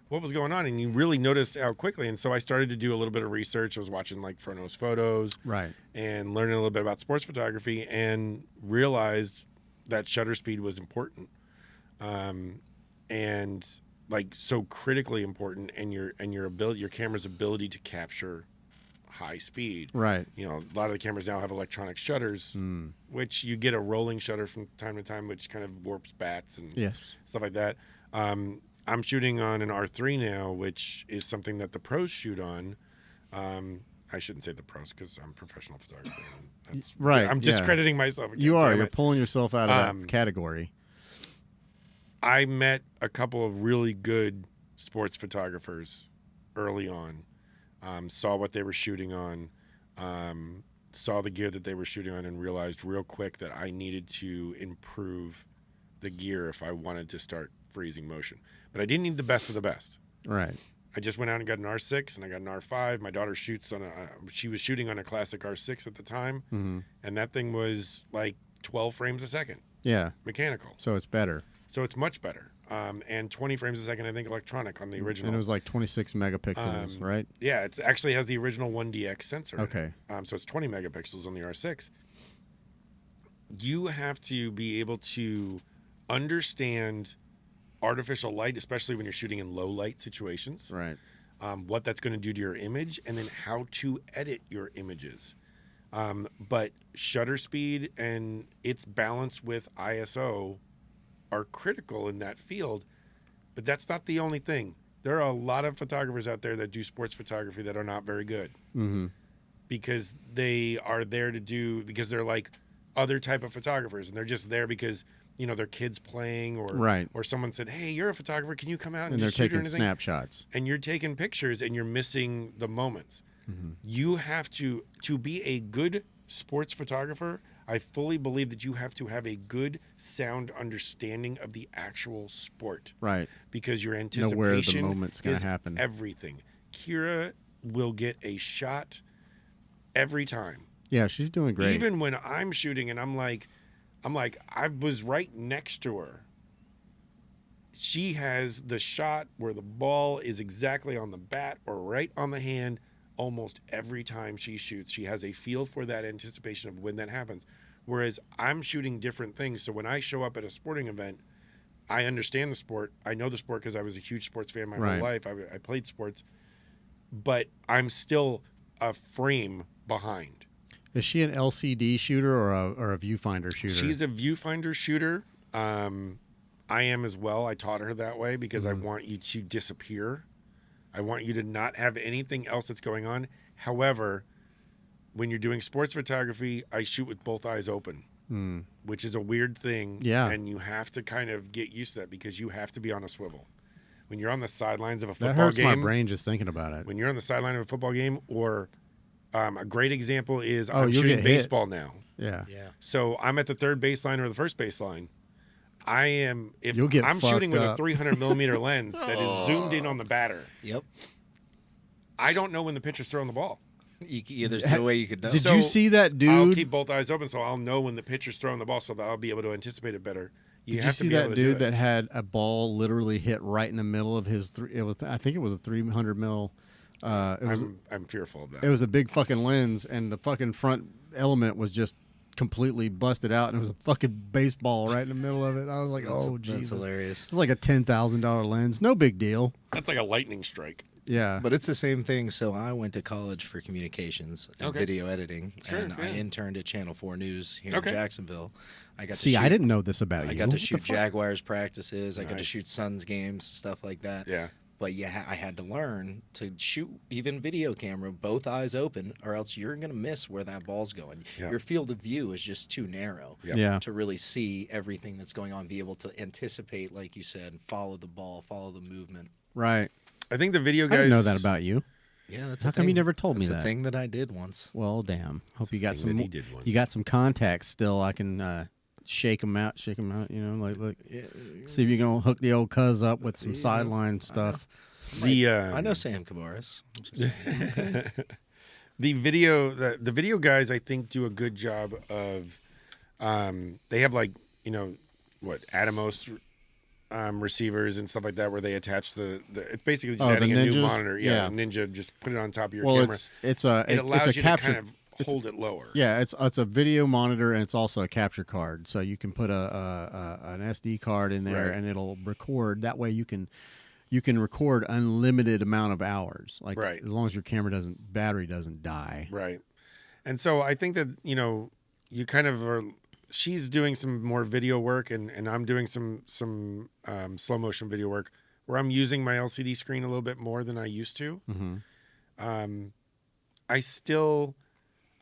what was going on? And you really noticed how quickly. And so I started to do a little bit of research. I was watching like Frono's photos. Right. And learning a little bit about sports photography and realized that shutter speed was important. And like so critically important, and your camera's ability to capture high speed. Right. A lot of the cameras now have electronic shutters, which you get a rolling shutter from time to time, which kind of warps bats and Yes. stuff like that. I'm shooting on an R3 now, which is something that the pros shoot on. I shouldn't say the pros because I'm a professional photographer. Right. I'm discrediting myself. You are. Damn You're it. pulling yourself out of that category. I met a couple of really good sports photographers early on. Saw what they were shooting on, saw the gear that they were shooting on, and realized real quick that I needed to improve the gear if I wanted to start freezing motion. But I didn't need the best of the best. Right. I just went out and got an R6 and I got an R5. My daughter shoots she was shooting on a classic R6 at the time, and that thing was like 12 frames a second, Yeah. mechanical. So it's better. So it's much better. And 20 frames a second, I think, electronic on the original. And it was like 26 megapixels, right? Yeah, it actually has the original 1DX sensor. in it. Okay. So it's 20 megapixels on the R6. You have to be able to understand artificial light, especially when you're shooting in low light situations, Right. what that's going to do to your image, and then how to edit your images. But shutter speed and its balance with ISO are critical in that field, but that's not the only thing. There are a lot of photographers out there that do sports photography that are not very good because they are there because they're like other type of photographers, and they're just there because their kids playing or someone said, hey, you're a photographer, can you come out and they're just shoot or taking anything? snapshots. And you're taking pictures and you're missing the moments. You have to be a good sports photographer. I fully believe that you have to have a good sound understanding of the actual sport. Right. Because your Know anticipation where the moment's gonna is happen. everything. Kira will get a shot every time. Yeah, she's doing great. Even when I'm shooting and I'm like, I was right next to her. she has the shot where the ball is exactly on the bat or right on the hand almost every time she shoots. She has a feel for that anticipation of when that happens. Whereas I'm shooting different things. So when I show up at a sporting event, I understand the sport. I know the sport because I was a huge sports fan my whole life. I played sports. But I'm still a frame behind. Is she an LCD shooter or a viewfinder shooter? She's a viewfinder shooter. I am as well. I taught her that way because I want you to disappear. I want you to not have anything else that's going on. However, when you're doing sports photography, I shoot with both eyes open, which is a weird thing. Yeah. And you have to kind of get used to that because you have to be on a swivel. When you're on the sidelines of a that football hurts game, my brain just thinking about it. when you're on the sideline of a football game, or a great example is I'm you'll shooting get hit. baseball now. Yeah. So I'm at the third baseline or the first baseline. I am if You'll get I'm shooting with fucked a up. 300 millimeter lens that is zoomed in on the batter. Yep. I don't know when the pitcher's throwing the ball. There's no way you could know. Did So you see that dude? I'll keep both eyes open so I'll know when the pitcher's throwing the ball so that I'll be able to anticipate it better. Did you have to see be able that to do dude it. that had a ball literally hit right in the middle of his? I think it was a 300 mil. I'm fearful of that. It was a big fucking lens, and the fucking front element was just completely busted out, and it was a fucking baseball right in the middle of it. I was like, oh Jesus, That's hilarious. it's like a $10,000 lens, no big deal. That's like a lightning strike. Yeah, But it's the same thing. So I went to college for communications and Okay. video editing, Sure, and I yeah. interned at Channel 4 News here Okay. in Jacksonville. I got see, to shoot, I didn't know this about you. I got What to the shoot fuck? Jaguars practices. I got to Nice. shoot Suns games, stuff like that. Yeah. But I had to learn to shoot even video camera, both eyes open, or else you're going to miss where that ball's going. Yeah. Your field of view is just too narrow Yeah. to really see everything that's going on, be able to anticipate, like you said, follow the ball, follow the movement. Right. I think the video I guys didn't know that about you. Yeah, that's How a come you thing. never told me That's that? a thing that I did once. Well, damn. Hope you got thing some. that he did once. You got some contacts still. I can shake them out. You know, like see if you can hook the old cuz up with some sideline stuff. I know Sam Cabaras. The video guys I think do a good job of they have like Atomos receivers and stuff like that where they attach the it's basically just Oh, adding the a new Ninjas? monitor. Yeah. Ninja, just put it on top of your Well, camera. it's It allows it's a you capture. to kind of hold it lower. Yeah, it's a video monitor and it's also a capture card, so you can put an SD card in there Right. and it'll record. That way you can record unlimited amount of hours, like Right. as long as your battery doesn't die. Right. And so I think that, you kind of are, she's doing some more video work and I'm doing some slow motion video work where I'm using my LCD screen a little bit more than I used to. Mm-hmm.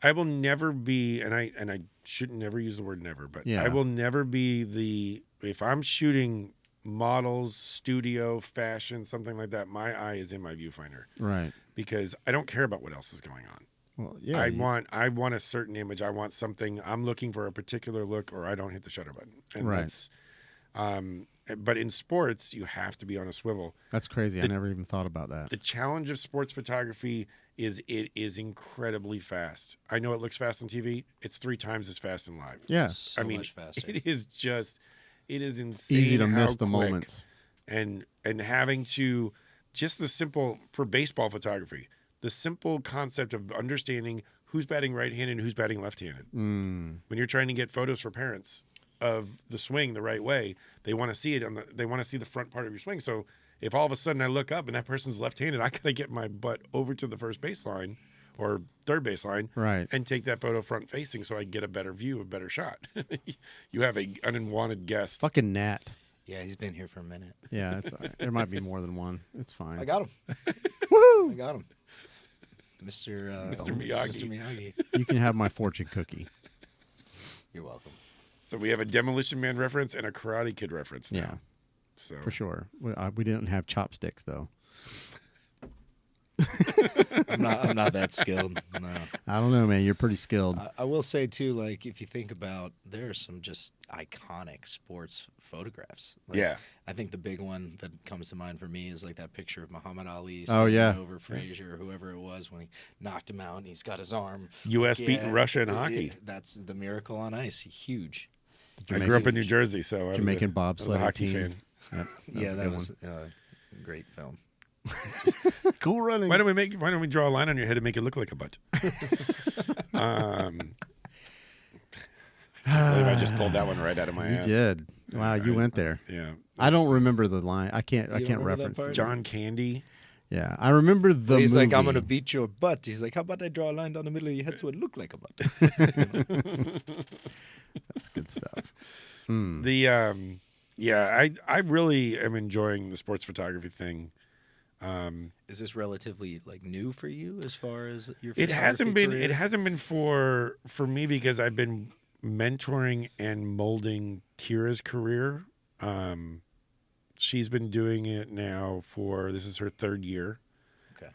I will never be, and I shouldn't never use the word never, but Yeah. I will never be if I'm shooting models, studio, fashion, something like that, my eye is in my viewfinder Right. because I don't care about what else is going on. Well, yeah. I want a certain image. I want something. I'm looking for a particular look, or I don't hit the shutter button. And Right. That's, but in sports, you have to be on a swivel. That's crazy. I never even thought about that. The challenge of sports photography is it is incredibly fast. I know it looks fast on TV. It's 3 times as fast in live. Yeah. So much faster. it is insane. Easy to how miss the quick. moments. And having to just the simple for baseball photography, the simple concept of understanding who's batting right-handed and who's batting left-handed. Mm. When you're trying to get photos for parents of the swing the right way, they want to see it they want to see the front part of your swing. So if all of a sudden I look up and that person's left-handed, I got to get my butt over to the first baseline or third baseline Right. and take that photo front facing so I get a better view, a better shot. You have an unwanted guest. Fucking Nat. Yeah, he's been here for a minute. Yeah, there might be more than one. It's fine. I got him. Woohoo! I got him. Mr. Miyagi. Mr. Miyagi. You can have my fortune cookie. You're welcome. So we have a Demolition Man reference and a Karate Kid reference now. Yeah, So for sure. We didn't have chopsticks though. I'm not that skilled. No. I don't know, man. You're pretty skilled. I will say too, like if you think about, there are some just iconic sports photographs. Like, Yeah. I think the big one that comes to mind for me is like that picture of Muhammad Ali Oh, standing yeah. over Frazier or whoever it was when he knocked him out and he's got his arm. U.S. beating Russia in it- hockey. That's the miracle on ice. Huge. I grew up in New Jersey, so I was Jamaican I was a bobsledding hockey team. fan. Yep, Yeah, a that good was a great film. one. Cool running. Why don't we draw a line on your head and make it look like a butt? I believe I just pulled that one right out of my You ass. did. Wow, you went there. Yeah. I don't that's remember the line. I can't You don't remember that reference part? it. John Candy. Yeah, I remember the He's like, I'm movie. gonna beat your butt. He's like, how about I draw a line down the middle of your head so it look like a butt? That's good stuff. I really am enjoying the sports photography thing. Is this relatively like new for you as far as your? It hasn't been. career? It hasn't been for me because I've been mentoring and molding Kira's career. She's been doing it now for this is her third year. Okay.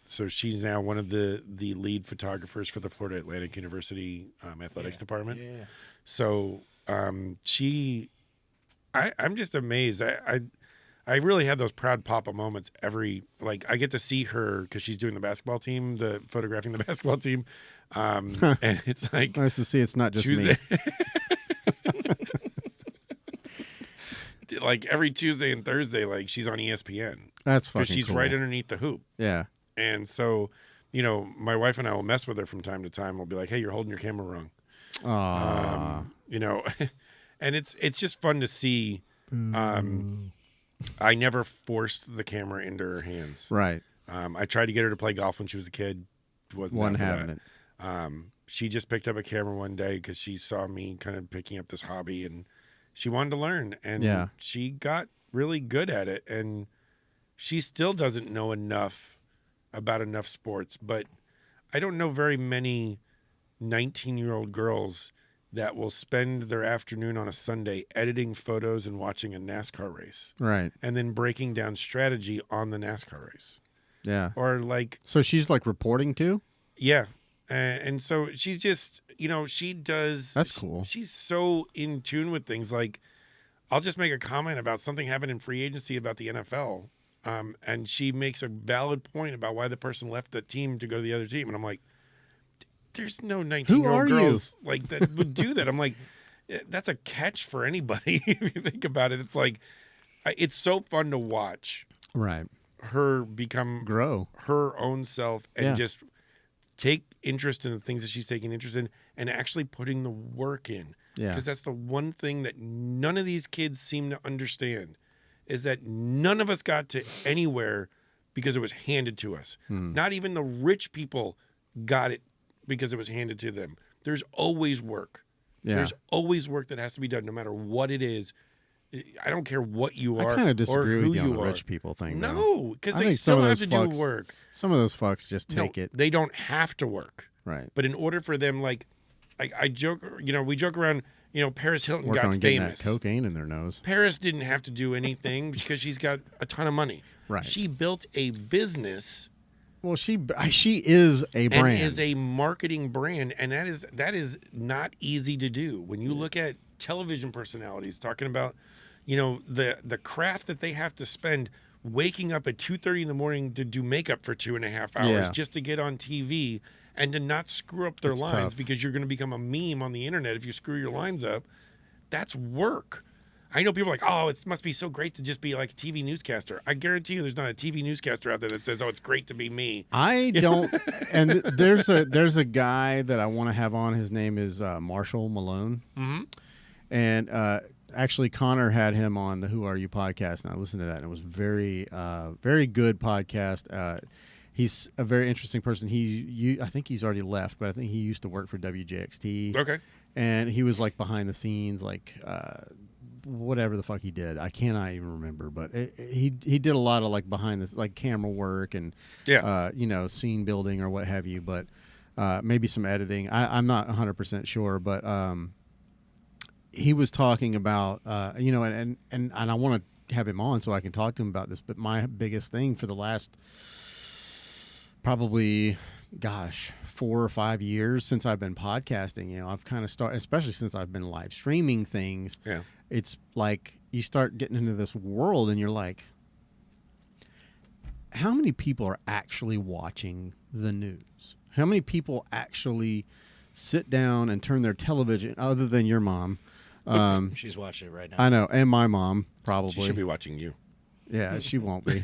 So she's now one of the lead photographers for the Florida Atlantic University athletics department. Yeah. So I'm just amazed. I really had those proud papa moments I get to see her because she's doing the basketball team, photographing the basketball team, and it's like Nice to see it's not just Tuesday. me. Like every Tuesday and Thursday, like she's on ESPN That's fucking because she's cool. right underneath the hoop. Yeah. And so, my wife and I will mess with her from time to time. We'll be like, "Hey, you're holding your camera wrong," Aww. and it's just fun to see. I never forced the camera into her hands. Right. I tried to get her to play golf when she was a kid. Wasn't One down for having that. it. She just picked up a camera one day because she saw me kind of picking up this hobby and she wanted to learn. And Yeah. she got really good at it. And she still doesn't know enough about enough sports. But I don't know very many 19-year-old girls that will spend their afternoon on a Sunday editing photos and watching a NASCAR race. Right. And then breaking down strategy on the NASCAR race. Yeah. Or like, So she's like reporting too? yeah. And so she's just, she does. That's cool. She's so in tune with things. Like, I'll just make a comment about something happened in free agency about the NFL. And she makes a valid point about why the person left the team to go to the other team. And I'm like, there's no 19-year-old girls like that would do that. I'm like, that's a catch for anybody. If you think about it, it's like, it's so fun to watch Right. her become Grow. her own self and Yeah. just take interest in the things that she's taking interest in and actually putting the work in. Yeah. Because that's the one thing that none of these kids seem to understand is that none of us got to anywhere because it was handed to us. Not even the rich people got it because it was handed to them. There's always work. Yeah. There's always work that has to be done no matter what it is. I don't care what you are I kind of or disagree who with you on you the are. rich people thing. though. No, because I they think some still of have to those do fucks- work. Some of those fucks just take No, it. they don't have to work. Right. But in order for them, like, I joke, we joke around, Paris Hilton Work got on getting famous. that cocaine in their nose. Paris didn't have to do anything because she's got a ton of money. Right. She built a business Well, she is a brand. and is a marketing brand, and that is not easy to do. When you look at television personalities talking about, the craft that they have to spend waking up at 2:30 in the morning to do makeup for 2.5 hours Yeah. just to get on TV and to not screw up their It's lines tough. because you're going to become a meme on the internet if you screw your lines up. That's work. I know people are like, oh, it must be so great to just be like a TV newscaster. I guarantee you there's not a TV newscaster out there that says, oh, it's great to be me. I don't. And there's a guy that I want to have on. His name is Marshall Malone. Mm-hmm. And actually, Connor had him on the Who Are You podcast, and I listened to that, and it was very, very good podcast. He's a very interesting person. I think he's already left, but I think he used to work for WJXT. Okay. And he was like behind the scenes, like whatever the fuck he did. I cannot even remember, but he did a lot of like behind this, like camera work and scene building or what have you. But maybe some editing. I'm not 100% sure, but he was talking about and I want to have him on so I can talk to him about this. But my biggest thing for the last probably 4 or 5 years since I've been podcasting, I've kind of started, especially since I've been live streaming things. Yeah. It's like you start getting into this world and you're like, how many people are actually watching the news? How many people actually sit down and turn their television, other than your mom, She's watching it right now. I know, and my mom She probably. should be watching you. Yeah, she won't be.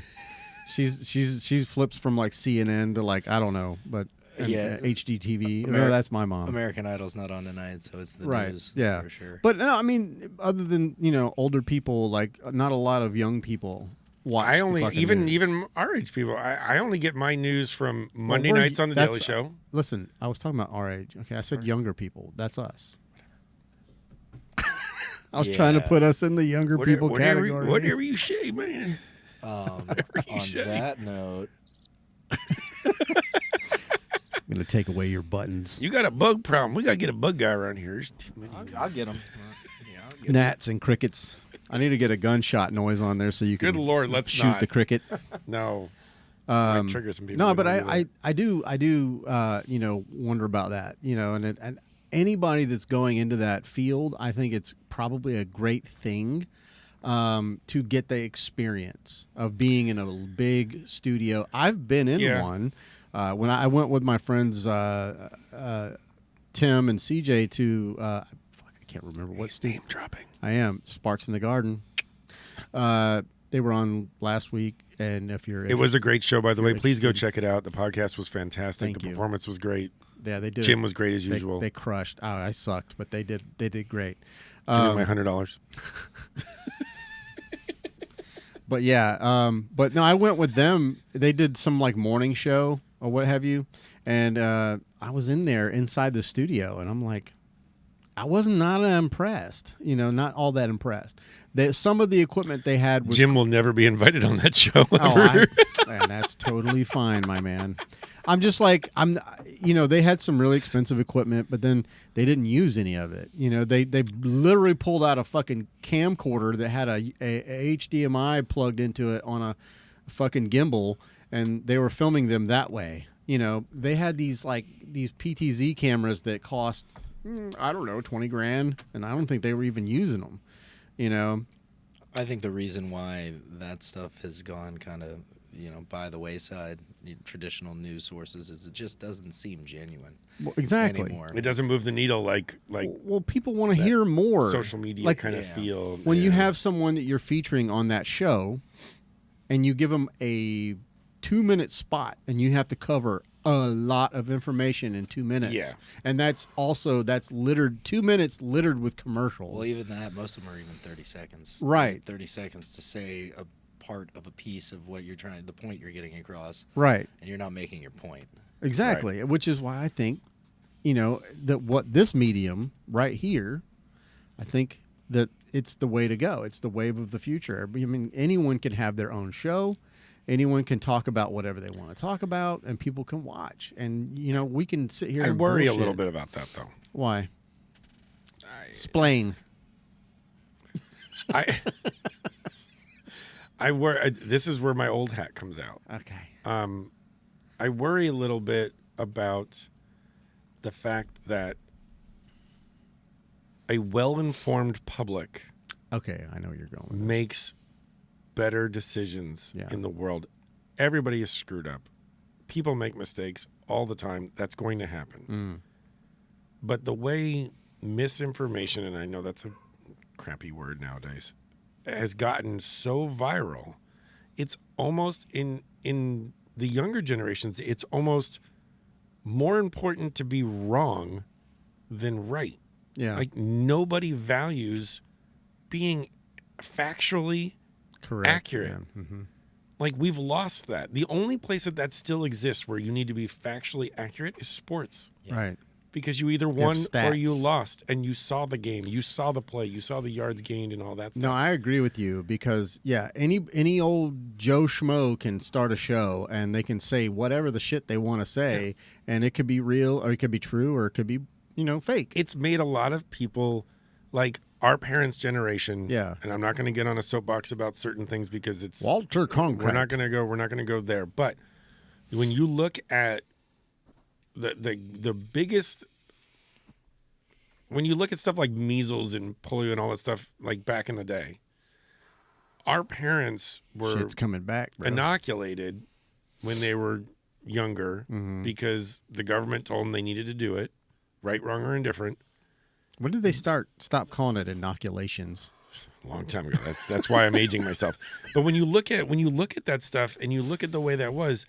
She flips from like CNN to like I don't know, but HDTV. No, that's my mom. American Idol's not on tonight, so it's the Right. news Yeah. for sure. But no, I mean, other than older people, like not a lot of young people watch. I the only fucking even news. even our age people. I only get my news from Well, Monday we're- nights on the that's- Daily Show. Listen, I was talking about our age. Okay, I said younger people. That's us. I was trying to Yeah. put us in the younger people category. Whatever you say, man. On say. that note, I'm gonna take away your buttons. You got a bug problem. We got to get a bug guy around here. There's too many. I'll get them. Gnats and crickets. I need to get a gunshot noise on there so you can Good Lord, let's shoot not. the cricket. No. Might trigger some people. No, who but don't do I do wonder about that. And anybody that's going into that field, I think it's probably a great thing to get the experience of being in a big studio. I've been in one when I went with my friends Tim and CJ to I can't remember what studio. name dropping. I am Sparks in the Garden. They were on last week, and if you're It was a great show, by the way. you're Please go interested- check it out. The podcast was fantastic. Thank The you. performance was great. yeah, they did. Jim was great as they, usual. They crushed. Oh, I sucked, but they did great. Give me my $100. But yeah, but no, I went with them. They did some like morning show or what have you, and I was in there inside the studio, and I'm like, I was not impressed. Not all that impressed. Some of the equipment they had was Jim will never be invited on that show. Oh, and that's totally fine, my man. I'm just like they had some really expensive equipment, but then they didn't use any of it. They literally pulled out a fucking camcorder that had a HDMI plugged into it on a fucking gimbal, and they were filming them that way. They had these PTZ cameras that cost I don't know, 20 grand, and I don't think they were even using them. I think the reason why that stuff has gone kind of, by the wayside, traditional news sources, is it just doesn't seem genuine Well, exactly. anymore. It doesn't move the needle like Well, people want to hear more. social media Like, kind of yeah. feel. When you Yeah. have someone that you're featuring on that show, and you give them a 2-minute spot, and you have to cover a lot of information in 2 minutes. Yeah. And that's littered 2 minutes littered with commercials. Well, even that, most of them are even 30 seconds. Right. You need 30 seconds to say a part of a piece of what you're trying, the point you're getting across, right. and you're not making your point. Exactly. Which is why I think, that what this medium right here, I think that it's the way to go. It's the wave of the future. I mean, anyone can have their own show. Anyone can talk about whatever they want to talk about, and people can watch. And, we can sit here I and worry a bullshit. little bit about that, though. Why? Explain. I worry. This is where my old hat comes out. Okay. I worry a little bit about the fact that a well-informed public Okay, I know where you're going with this. makes better decisions Yeah. in the world. Everybody is screwed up. People make mistakes all the time. That's going to happen. But the way misinformation, and I know that's a crappy word nowadays, has gotten so viral, it's almost in the younger generations, it's almost more important to be wrong than right. Yeah. Like nobody values being factually Correct. accurate. Yeah. Mm-hmm. Like we've lost that. The only place that still exists where you need to be factually accurate is sports. Yeah. Right. Because you either won or stats. you lost, and you saw the game, you saw the play, you saw the yards gained, and all that stuff. No, I agree with you because any old Joe Schmo can start a show and they can say whatever the shit they want to say, and it could be real or it could be true or it could be fake. It's made a lot of people, like our parents' generation. Yeah. And I'm not going to get on a soapbox about certain things because it's Walter Cronkite. We're not going to go there. But when you look at the biggest, when you look at stuff like measles and polio and all that stuff, like back in the day, our parents were Shit's coming back, bro. inoculated when they were younger Mm-hmm. because the government told them they needed to do it, right, wrong, or indifferent. When did they stop calling it inoculations? A long time ago. That's why I'm aging myself. But when you look at that stuff and you look at the way that was,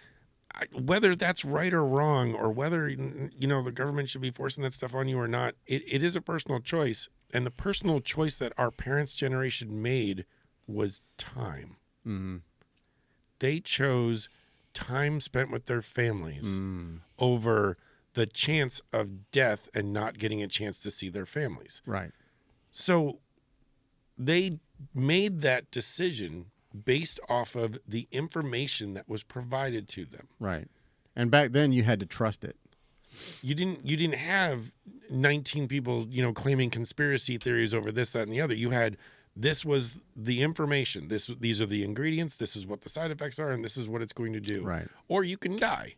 whether that's right or wrong, or whether the government should be forcing that stuff on you or not, it is a personal choice. And the personal choice that our parents' generation made was time. Mm-hmm. They chose time spent with their families over the chance of death and not getting a chance to see their families. Right. So they made that decision based off of the information that was provided to them. Right. And back then you had to trust it. You didn't have 19 people, claiming conspiracy theories over this, that, and the other. You had, this was the information. These are the ingredients. This is what the side effects are, and this is what it's going to do. Right. Or you can die.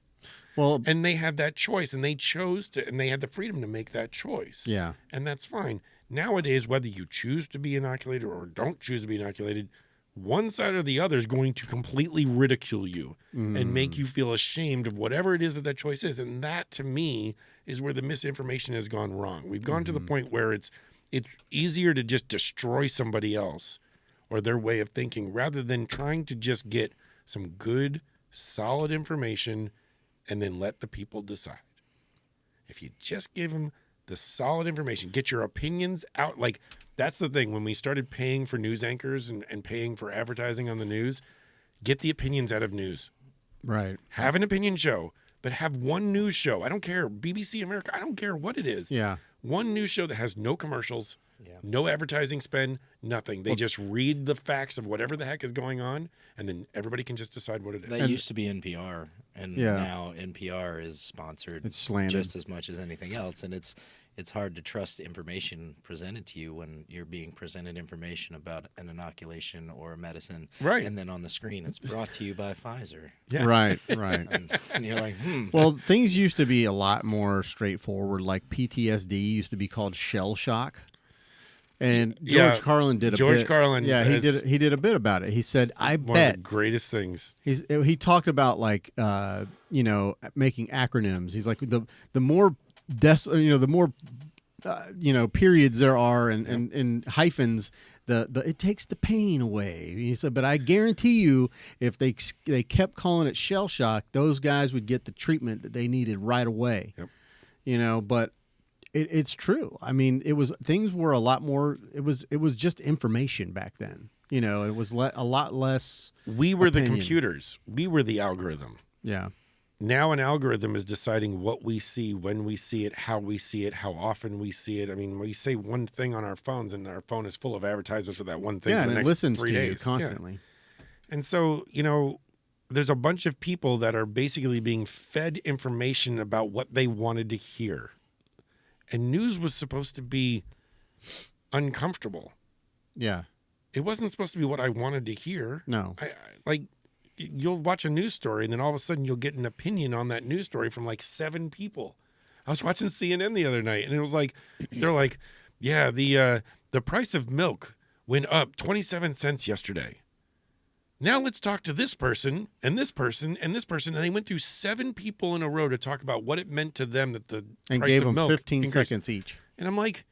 Well, And they had that choice, and they chose to, and they had the freedom to make that choice. yeah. And that's fine. Nowadays, whether you choose to be inoculated or don't choose to be inoculated, one side or the other is going to completely ridicule you and make you feel ashamed of whatever it is that choice is. And that, to me, is where the misinformation has gone wrong. We've gone to the point where it's easier to just destroy somebody else or their way of thinking rather than trying to just get some good, solid information and then let the people decide. If you just give them the solid information, get your opinions out. Like, that's the thing. When we started paying for news anchors and paying for advertising on the news, get the opinions out of news. Right. Have an opinion show, but have one news show. I don't care. BBC America, I don't care what it is. Yeah. One news show that has no commercials, no advertising spend, nothing. They just read the facts of whatever the heck is going on, and then everybody can just decide what it is. That used to be NPR, and now NPR is sponsored It's slanted. just as much as anything else, and it's hard to trust information presented to you when you're being presented information about an inoculation or a medicine, Right. and then on the screen it's brought to you by Pfizer, Yeah. Right. and you're like, Well, things used to be a lot more straightforward. Like PTSD used to be called shell shock. And George Yeah, Carlin did a George bit. Carlin Yeah, is he did a bit about it. He said, "I One of bet." the greatest things. He talked about like making acronyms. He's like the more the more periods there are and hyphens, the it takes the pain away. He said, but I guarantee you, if they kept calling it shell shock, those guys would get the treatment that they needed right away. Yep. But it's true. I mean, things were a lot more. It was just information back then. It was a lot less. We were the opinion. computers. We were the algorithm. Yeah. Now an algorithm is deciding what we see, when we see it, how often we see it. I mean, we say one thing on our phones, and our phone is full of advertisements for that one thing. Yeah, for the and it next listens 3 to you days. constantly. Yeah. And so, there's a bunch of people that are basically being fed information about what they wanted to hear. And news was supposed to be uncomfortable. Yeah. It wasn't supposed to be what I wanted to hear. No. You'll watch a news story, and then all of a sudden you'll get an opinion on that news story from like 7 people. I was watching CNN the other night, and it was like, they're like, yeah, the price of milk went up 27 cents yesterday. Now let's talk to this person and this person and this person. And they went through 7 people in a row to talk about what it meant to them that the And price gave of them milk 15 increased. seconds each. And I'm like,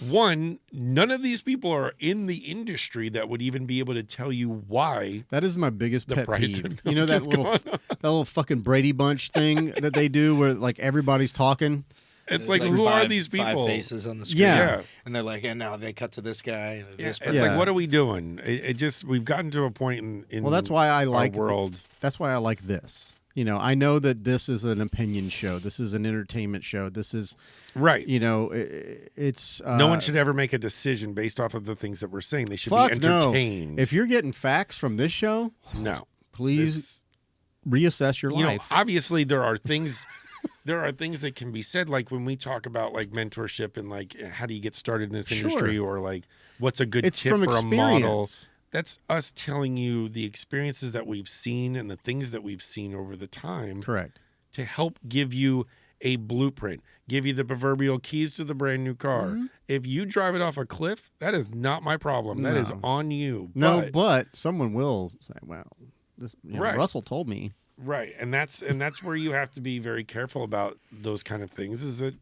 one, none of these people are in the industry that would even be able to tell you why. That is my biggest The pet price peeve. of You know milk that is little going that little fucking Brady Bunch thing that they do where like everybody's talking. It's There's like, who are 5 these people? 5 faces on the screen, Yeah. and they're like, and now they cut to this guy, and Yeah, this it's person. like, what are we doing? It just, we've gotten to a point in Well, that's why I our like world. That's why I like this. I know that this is an opinion show. This is an entertainment show. This is Right. it's No one should ever make a decision based off of the things that we're saying. They should be fuck entertained. no. If you're getting facts from this show, No. please This- reassess your life. Obviously there are things that can be said, like when we talk about like mentorship and like how do you get started in this Sure. industry, or like what's a good It's tip from for a model. experience. That's us telling you the experiences that we've seen and the things that we've seen over the time Correct. to help give you a blueprint, give you the proverbial keys to the brand new car. Mm-hmm. If you drive it off a cliff, that is not my problem. That is No. on you. No, but someone will say, "Well, this Right. Russell told me." Right, and that's where you have to be very careful about those kind of things. Is that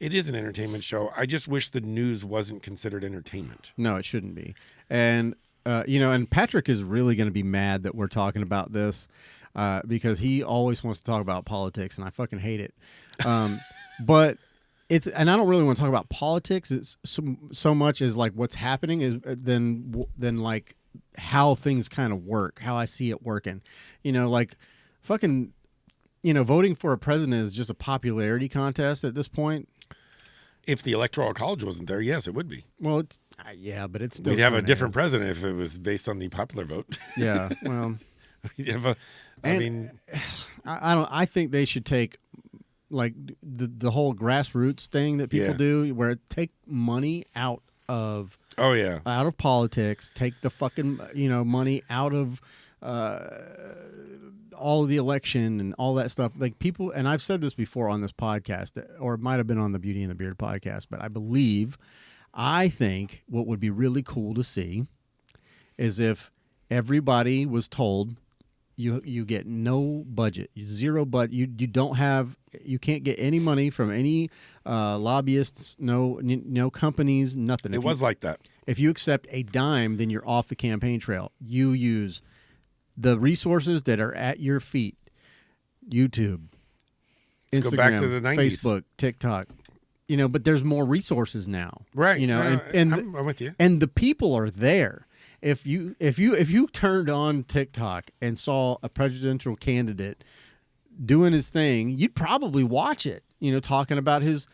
It is an entertainment show. I just wish the news wasn't considered entertainment. No, it shouldn't be. And and Patrick is really going to be mad that we're talking about this because he always wants to talk about politics, and I fucking hate it. But and I don't really want to talk about politics. It's so much as like what's happening is than like how things kind of work, how I see it working. Like fucking, voting for a president is just a popularity contest at this point. If the Electoral College wasn't there, yes, it would be. Well, it's yeah, but it's still We'd have a kinda different is. president if it was based on the popular vote. Yeah, well, We'd have a, And- I think they should take like the whole grassroots thing that people Yeah. do, where take money out of oh yeah, politics, take the fucking money out of all of the election and all that stuff. Like people, and I've said this before on this podcast, or it might have been on the Beauty and the Beard podcast, but I think what would be really cool to see is if everybody was told you get no budget, zero, but you can't get any money from any lobbyists, no companies, nothing. it was like that. If you accept a dime, then you're off the campaign trail. You use the resources that are at your feet: YouTube, Let's Instagram, go back to the 90s. Facebook, TikTok. But there's more resources now, Right. And I'm with you. and the people are there. If you turned on TikTok and saw a presidential candidate doing his thing, you'd probably watch it. Talking about his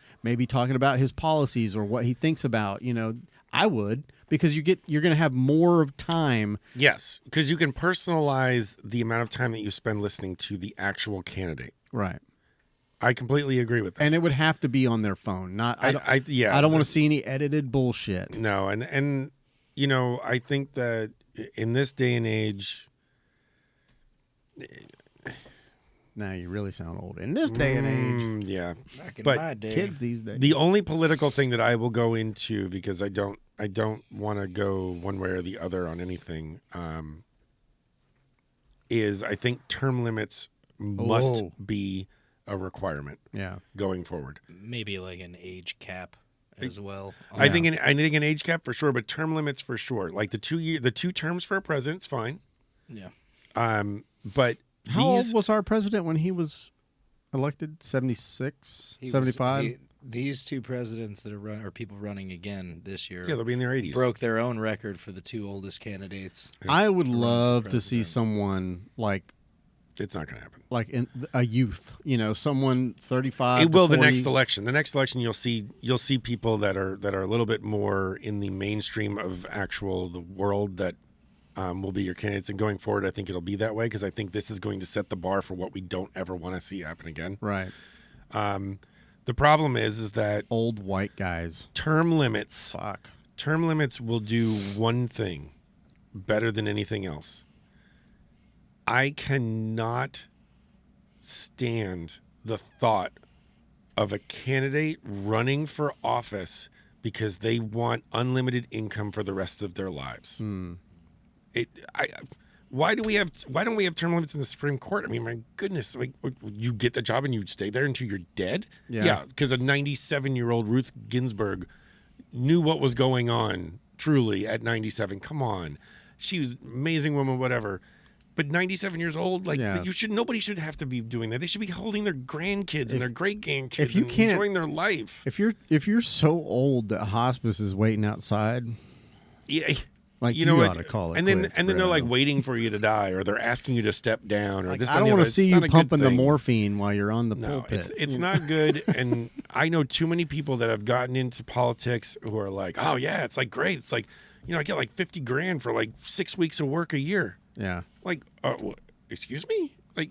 policies or what he thinks about. I would, because you're going to have more of time. Yes, because you can personalize the amount of time that you spend listening to the actual candidate. Right. I completely agree with that. And it would have to be on their phone. I don't want to see any edited bullshit. No, and I think that in this day and age, Now you really sound old. In this day and age, yeah. Back in But my day. kids these days. The only political thing that I will go into, because I don't want to go one way or the other on anything, is I think term limits must Oh. be a requirement Yeah. going forward. Maybe like an age cap as well. I think an age cap for sure, but term limits for sure. Like the 2 terms for a president's fine. Yeah. But How old was our president when he was elected? 76? He was- 75? these two presidents that are people running again this year yeah, they'll be in their 80s. broke their own record for the 2 oldest candidates. I would for love to see president. someone like It's not going to happen. a youth, someone 35. It will to the 40. next election. The next election, you'll see people that are a little bit more in the mainstream of the world that will be your candidates. And going forward, I think it'll be that way, because I think this is going to set the bar for what we don't ever want to see happen again. Right. The problem is that Old white guys. term limits Fuck. will do one thing better than anything else. I cannot stand the thought of a candidate running for office because they want unlimited income for the rest of their lives. Why don't we have term limits in the Supreme Court? I mean, my goodness, like you get the job and you stay there until you're dead? Yeah. Because a 97-year-old Ruth Ginsburg knew what was going on truly at 97. Come on. She was an amazing woman, whatever. But 97 years old, Yeah. nobody should have to be doing that. They should be holding their grandkids and their great grandkids if you and can't- enjoying their life. If you're so old that hospice is waiting outside, Yeah. like You know what? ought to call it. And then quits, they're bro. like waiting for you to die, or they're asking you to step down, or Like, this. I and don't the want other. to see It's you not a good pumping the thing. morphine while you're on the No, pulpit. it's not good. And I know too many people that have gotten into politics who are like, oh yeah, it's like great. It's like, I get like 50 grand for like 6 weeks of work a year. Yeah. Like, excuse me? Like,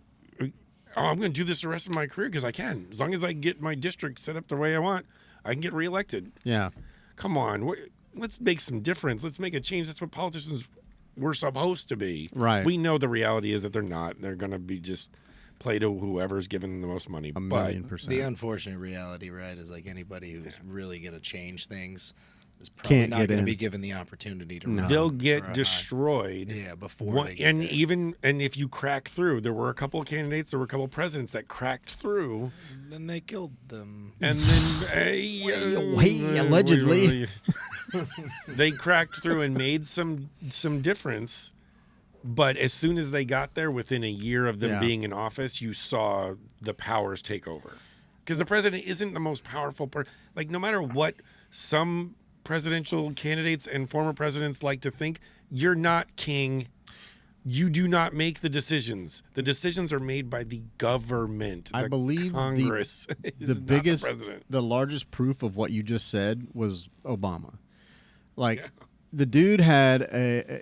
I'm going to do this the rest of my career because I can. As long as I get my district set up the way I want, I can get reelected. Yeah. Come on. Let's make some difference. Let's make a change. That's what politicians were supposed to be. Right. We know the reality is that they're not. They're going to be just play to whoever's giving them the most money. A But million percent. The unfortunate reality, right, is like anybody who's really going to change things, is probably Can't not get going to in. be given the opportunity to No. run. They'll for a get high- destroyed. Yeah, before One- they get and there. even and if you crack through, there were a couple of candidates, there were a couple of presidents that cracked through, Then they killed them. and then allegedly. they cracked through and made some difference. But as soon as they got there, within a year of them Yeah. being in office, you saw the powers take over. Because the president isn't the most powerful person. Like, no matter what some presidential candidates and former presidents like to think, you're not king. You do not make the decisions. The decisions are made by the government. I The believe Congress is the not biggest, the president. the largest proof of what you just said was Obama. Like, Yeah. the dude had a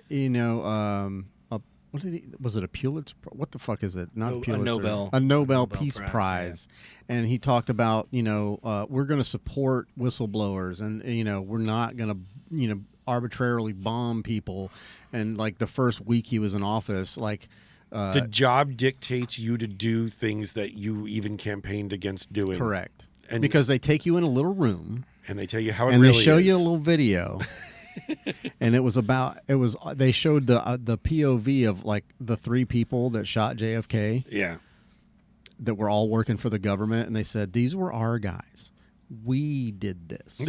what did he? Was it a Pulitzer? What the fuck is it? Not A Pulitzer. Nobel. A Nobel Nobel Peace Prize, Prize. And he talked about we're going to support whistleblowers, and we're not going to arbitrarily bomb people. And like the first week he was in office, like. The job dictates you to do things that you even campaigned against doing. Correct. And- because they take you in a little room And they tell you how it and really they show is. you a little video. And they showed the POV of like the three people that shot JFK Yeah. that were all working for the government, and they said these were our guys. We did this.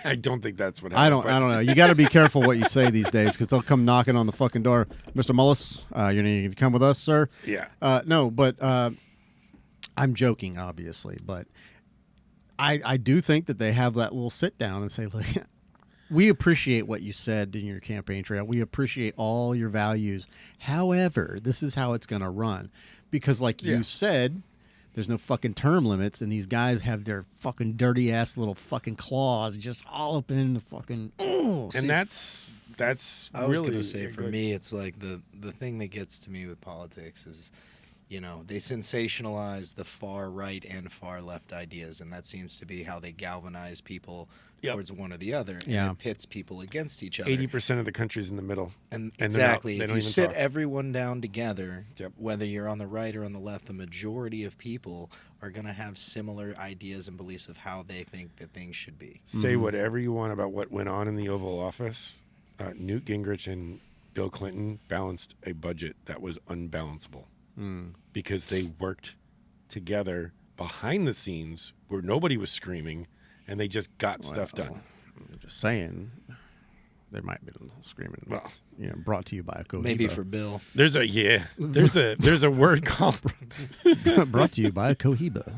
I don't think that's what I happened. don't know. You got to be careful what you say these days because they'll come knocking on the fucking door. Mr. Mullis, you need to come with us, sir. Yeah. No, but I'm joking, obviously. But I do think that they have that little sit down and say, look, we appreciate what you said in your campaign trail. We appreciate all your values. However, this is how it's going to run. Because like Yeah. you said, there's no fucking term limits, and these guys have their fucking dirty ass little fucking claws just all up in the fucking. And that's I was really going to say, a for good- me, it's like the thing that gets to me with politics is, they sensationalize the far right and far left ideas, and that seems to be how they galvanize people Yep. towards one or the other. Yeah. And it pits people against each other. 80% of the country's in the middle. And they're not- exactly, they if don't you even sit talk. everyone down together, Yep. whether you're on the right or on the left, the majority of people are going to have similar ideas and beliefs of how they think that things should be. Say whatever you want about what went on in the Oval Office. Newt Gingrich and Bill Clinton balanced a budget that was unbalanceable because they worked together behind the scenes where nobody was screaming and they just got stuff done. I'm just saying, there might be a little screaming. Well, Brought to you by a Cohiba. Maybe for Bill. there's a word called brought to you by a Cohiba.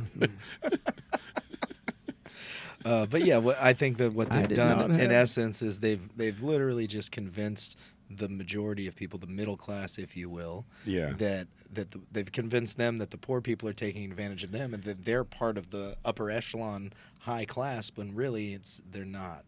But yeah, I think that what I they've did done not in have- essence is they've literally just convinced the majority of people, the middle class, if you will, Yeah. they've convinced them that the poor people are taking advantage of them and that they're part of the upper echelon high class, when really they're not.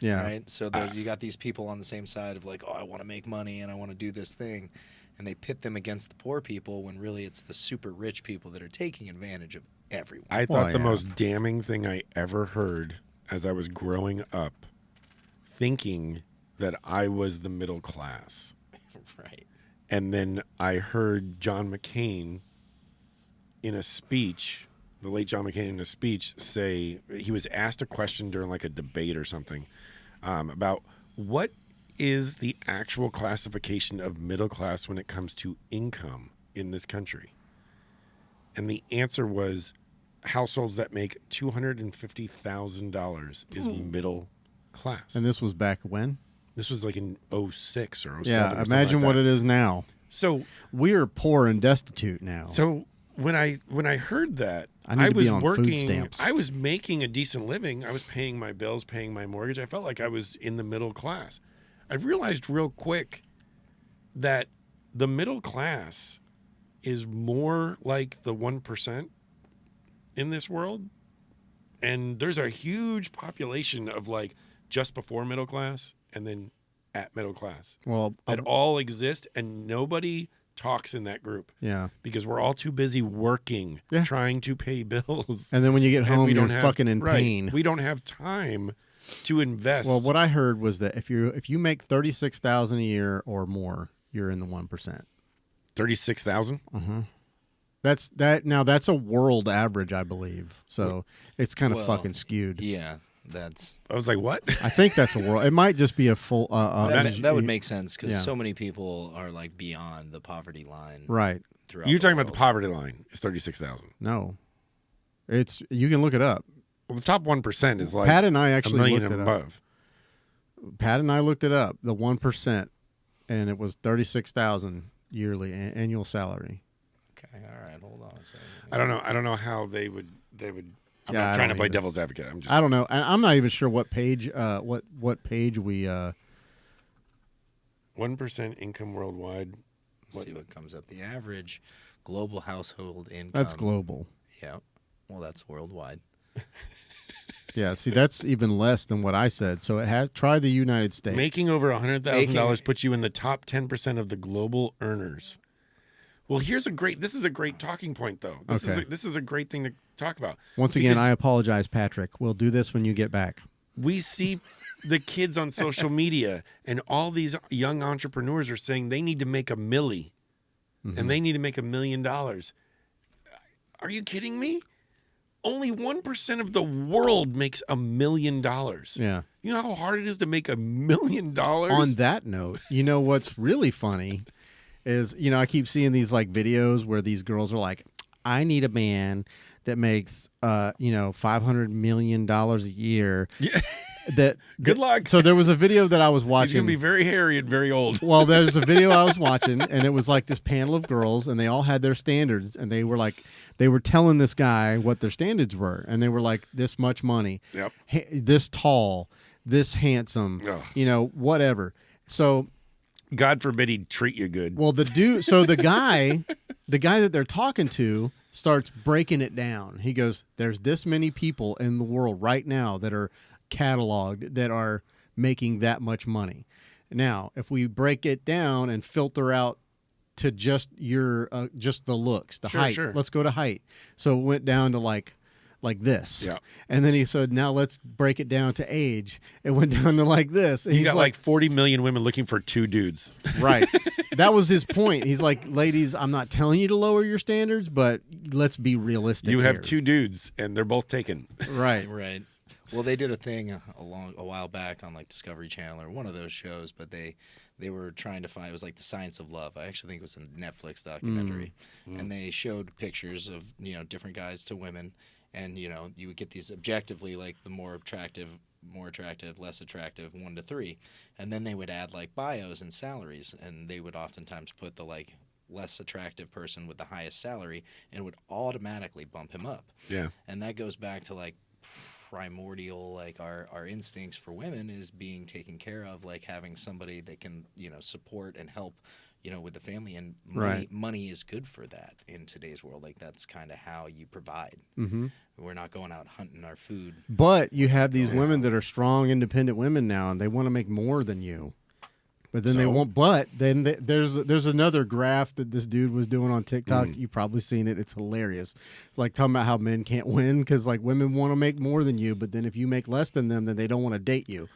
Yeah. Right. So you got these people on the same side of like, oh, I want to make money and I want to do this thing, and they pit them against the poor people when really it's the super rich people that are taking advantage of everyone. I thought Well, the yeah. most damning thing I ever heard as I was growing up, thinking that I was the middle class. Right. And then I heard John McCain in a speech, the late John McCain in a speech, say, he was asked a question during like a debate or something about what is the actual classification of middle class when it comes to income in this country. And the answer was households that make $250,000 is middle class. And this was back when? This was like in 06 or 07. Yeah. or something Imagine like what that. it is now. So We are poor and destitute now. So when I heard that, I need to was be on food working. stamps. I was making a decent living. I was paying my bills, paying my mortgage. I felt like I was in the middle class. I realized real quick that the middle class is more like the 1% in this world, and there's a huge population of like just before middle class and then at middle class well, that all exist, and nobody talks in that group yeah. because we're all too busy working, Yeah. trying to pay bills. And then when you get And home, we you're don't have- fucking in right. pain. We don't have time to invest. Well, what I heard was that if you make $36,000 a year or more, you're in the 1%. 36,000. That's a world average, I believe. So it's kind of Well, fucking skewed. Yeah, That's I was like, what? I think that's a world. It might just be a full. that would make sense because Yeah. so many people are like beyond the poverty line. right. Throughout You're the talking about the world. poverty line. It's 36,000. No, it's you can look it up. Well, the top 1% is like Pat and I a actually million looked and it up. above. Pat and I looked it up. The 1%, and it was 36,000 yearly annual salary. Okay, all right, hold on a second. I don't know how they would. I'm Yeah, not I trying to don't play either. devil's advocate. I'm just. I don't know. And I'm not even sure what page. What page we. 1% income worldwide. Let's see what comes up. The average global household income. That's global. Yeah. Well, that's worldwide. Yeah. See, that's even less than what I said. So it has. Try the United States. Making over $100,000 Making- puts you in the top 10% of the global earners. Well, this is a great talking point, though. Okay. This is a great thing to talk about. Once again, Because I apologize, Patrick. We'll do this when you get back. we see the kids on social media, and all these young entrepreneurs are saying they need to make $1 million, and they need to make $1 million. Are you kidding me? Only 1% of the world makes $1 million. Yeah. You know how hard it is to make $1 million? On that note, you know what's really funny is, I keep seeing these like videos where these girls are like, I need a man that makes $500 million a year. Yeah. That Good luck. So there was a video that I was He's watching. going to be very hairy and very old. Well, there's a video I was watching, and it was like this panel of girls, and they all had their standards, and they were telling this guy what their standards were, and they were like, this much money, Yep. this tall, this handsome, Ugh. whatever. So, God forbid he'd treat you good. well, the guy that they're talking to starts breaking it down. He goes, there's this many people in the world right now that are cataloged that are making that much money. Now, if we break it down and filter out to just just the looks, the height. Sure. Let's go to height. So it went down to like this. Yeah. And then he said, now let's break it down to age. It went down to like this. And You he's got like 40 million women looking for 2 dudes. right. That was his point. He's like, ladies, I'm not telling you to lower your standards, but let's be realistic. You have here. 2 dudes, and they're both taken. Right. Right. Well, they did a thing a while back on like Discovery Channel or one of those shows, but they were trying to find, it was like The Science of Love. I actually think it was a Netflix documentary, and they showed pictures of different guys to women, and you would get these objectively like the more attractive, less attractive, 1 to 3, and then they would add like bios and salaries, and they would oftentimes put the like less attractive person with the highest salary and would automatically bump him up. Yeah. And that goes back to like primordial, like our instincts for women is being taken care of, like having somebody that can support and help with the family, and money is good for that in today's world. Like that's kind of how you provide. We're not going out hunting our food. But you have these women that are strong, independent women now, and they want to make more than you. But then they So? won't. But then there's another graph that this dude was doing on TikTok. You've probably seen it. It's hilarious. Like talking about how men can't win because like women want to make more than you, but then if you make less than them, then they don't want to date you.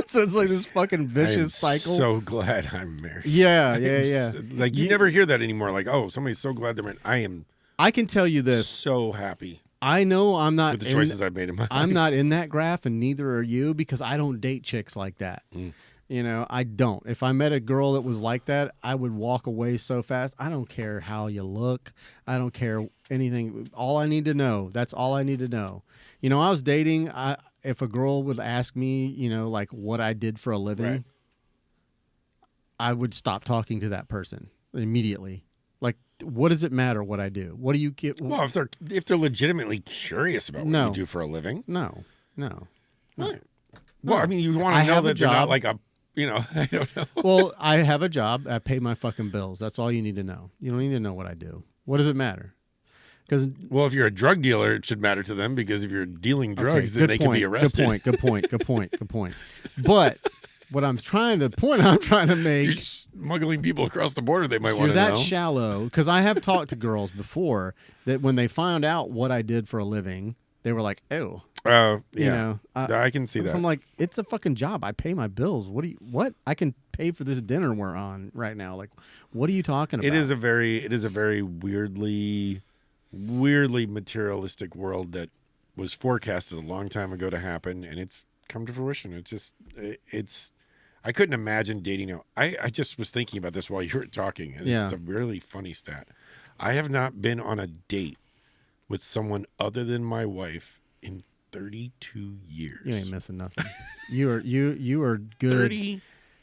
So it's like this fucking vicious I am cycle. so glad I'm married. Yeah. Like you never hear that anymore. Like, oh, somebody's so glad they're married. I am I can tell you this. so happy I know I'm not with the choices I've made in my life. I'm not in that graph, and neither are you, because I don't date chicks like that. I don't. If I met a girl that was like that, I would walk away so fast. I don't care how you look. I don't care anything. All I need to know. That's all I need to know. I was dating. If a girl would ask me, like what I did for a living, Right. I would stop talking to that person immediately. Like, what does it matter what I do? What do you get? Well, if they're legitimately curious about what No. you do for a living, No. right. Well, I mean, you want I to know have a that they're not job. like a, I don't know. Well, I have a job. I pay my fucking bills. That's all you need to know. You don't need to know what I do. What does it matter? Because Well, if you're a drug dealer, it should matter to them, because if you're dealing drugs, then they can be arrested. Good point. But what I'm trying to make, You're smuggling people across the border, they might you're want to that know. shallow. Because I have talked to girls before that when they found out what I did for a living, they were like, "Oh, Yeah. I can see So that. I'm like, it's a fucking job. I pay my bills. What? I can pay for this dinner we're on right now. Like, what are you talking about? It is a very weirdly materialistic world that was forecasted a long time ago to happen, and it's come to fruition. It's I couldn't imagine dating now. I just was thinking about this while you were talking. And This is a really funny stat. I have not been on a date with someone other than my wife in 32 years. You ain't missing nothing. You are good.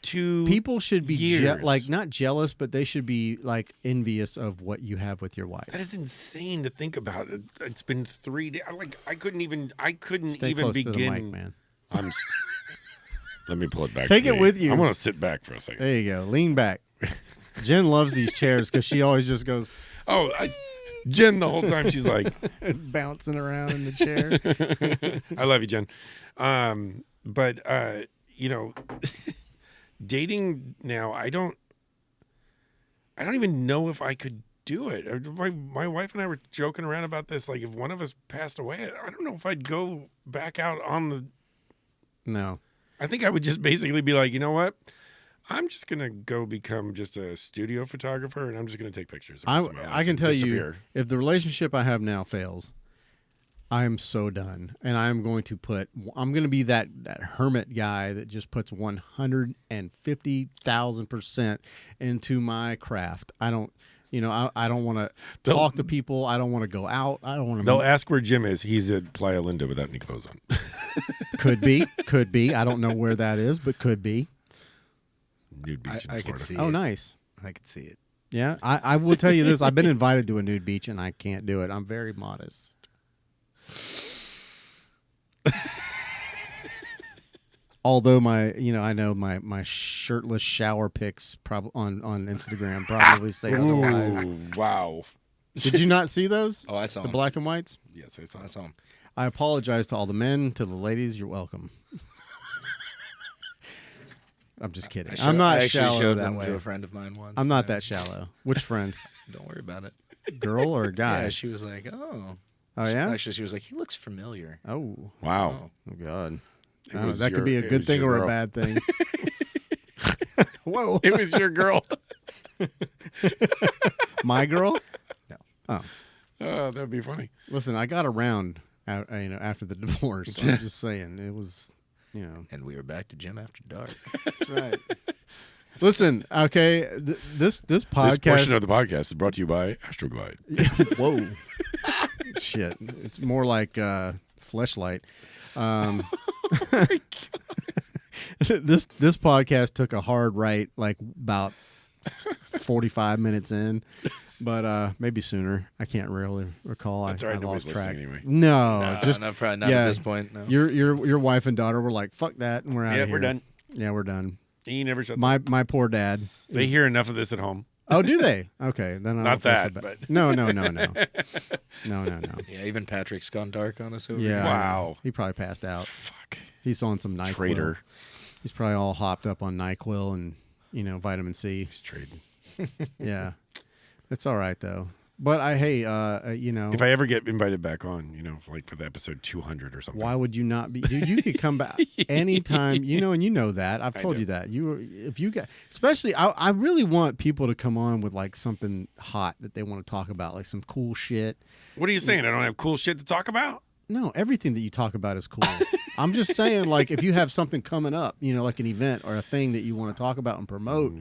32 People should be years. like not jealous, but they should be like envious of what you have with your wife. That is insane to think about. It's been 3 days. I couldn't even Stay close begin. to the mic, man. Let me pull it back. Take to it me. with you. I'm gonna sit back for a second. There you go. Lean back. Jen loves these chairs because she always just goes Oh, Jen, the whole time she's like bouncing around in the chair. I love you, Jen. But dating now, I don't even know if I could do it. My wife and I were joking around about this. Like, if one of us passed away, I don't know if I'd go back out on the. No. I think I would just basically be like, you know what? I'm just gonna go become just a studio photographer, and I'm just gonna take pictures. I can tell you, if the relationship I have now fails, I am so done, and I'm going to be that hermit guy that just puts 150,000% into my craft. I don't want to talk to people. I don't want to go out. I don't want to. They'll ask where Jim is. He's at Playa Linda without any clothes on. Could be. I don't know where that is, but could be. Nude beach in I Florida. could see Oh, it. nice. I could see it. Yeah, I will tell you this. I've been invited to a nude beach, and I can't do it. I'm very modest. Although I know my shirtless shower pics on Instagram probably say otherwise. Ooh, wow. Did you not see those? Oh, I saw The him. black and whites? Yes, I saw. I saw him. I apologize to all the men, to the ladies. You're welcome. I'm just kidding. I'm not I actually shallow showed that them way. to a friend of mine once. I'm not that shallow. Which friend? Don't worry about it. Girl or guy? Yeah, she was like, oh. Oh, yeah? Actually, she was like, he looks familiar. Oh. Wow. Oh, God. It I don't know, was that could be a it good was thing your or a girl. bad thing. Whoa. It was your girl. My girl? No. Oh. That'd be funny. Listen, I got around after the divorce. I'm just saying. It was, And we were back to Jim After Dark. That's right. Listen, okay, this This podcast. portion of the podcast is brought to you by Astroglide. Whoa. Shit. It's more like Fleshlight. This podcast took a hard right, like about 45 minutes in, but maybe sooner. I can't really recall. That's I all right. Nobody's lost track. listening anyway. No, just no, probably not yeah, at this point. No. Your wife and daughter were like, "Fuck that," and we're out. Yeah, of here. we're done. Yeah, we're done. He never shuts My up. my poor dad. They hear enough of this at home. Oh, do they? Okay, then I Not don't feel so that, bad. but- no. No. Yeah, even Patrick's gone dark on us over Yeah. here. I know. Wow. He probably passed out. Fuck. He's on some NyQuil. Traitor. He's probably all hopped up on NyQuil and vitamin C. He's trading. Yeah, it's all right though. But If I ever get invited back on, like for the episode 200 or something. why would you not be? Dude, you could come back anytime. And you know that. I've told do. you that. If you got, especially, I really want people to come on with like something hot that they want to talk about, like some cool shit. What are you saying? I don't have cool shit to talk about? No, everything that you talk about is cool. I'm just saying, like, if you have something coming up, like an event or a thing that you want to talk about and promote,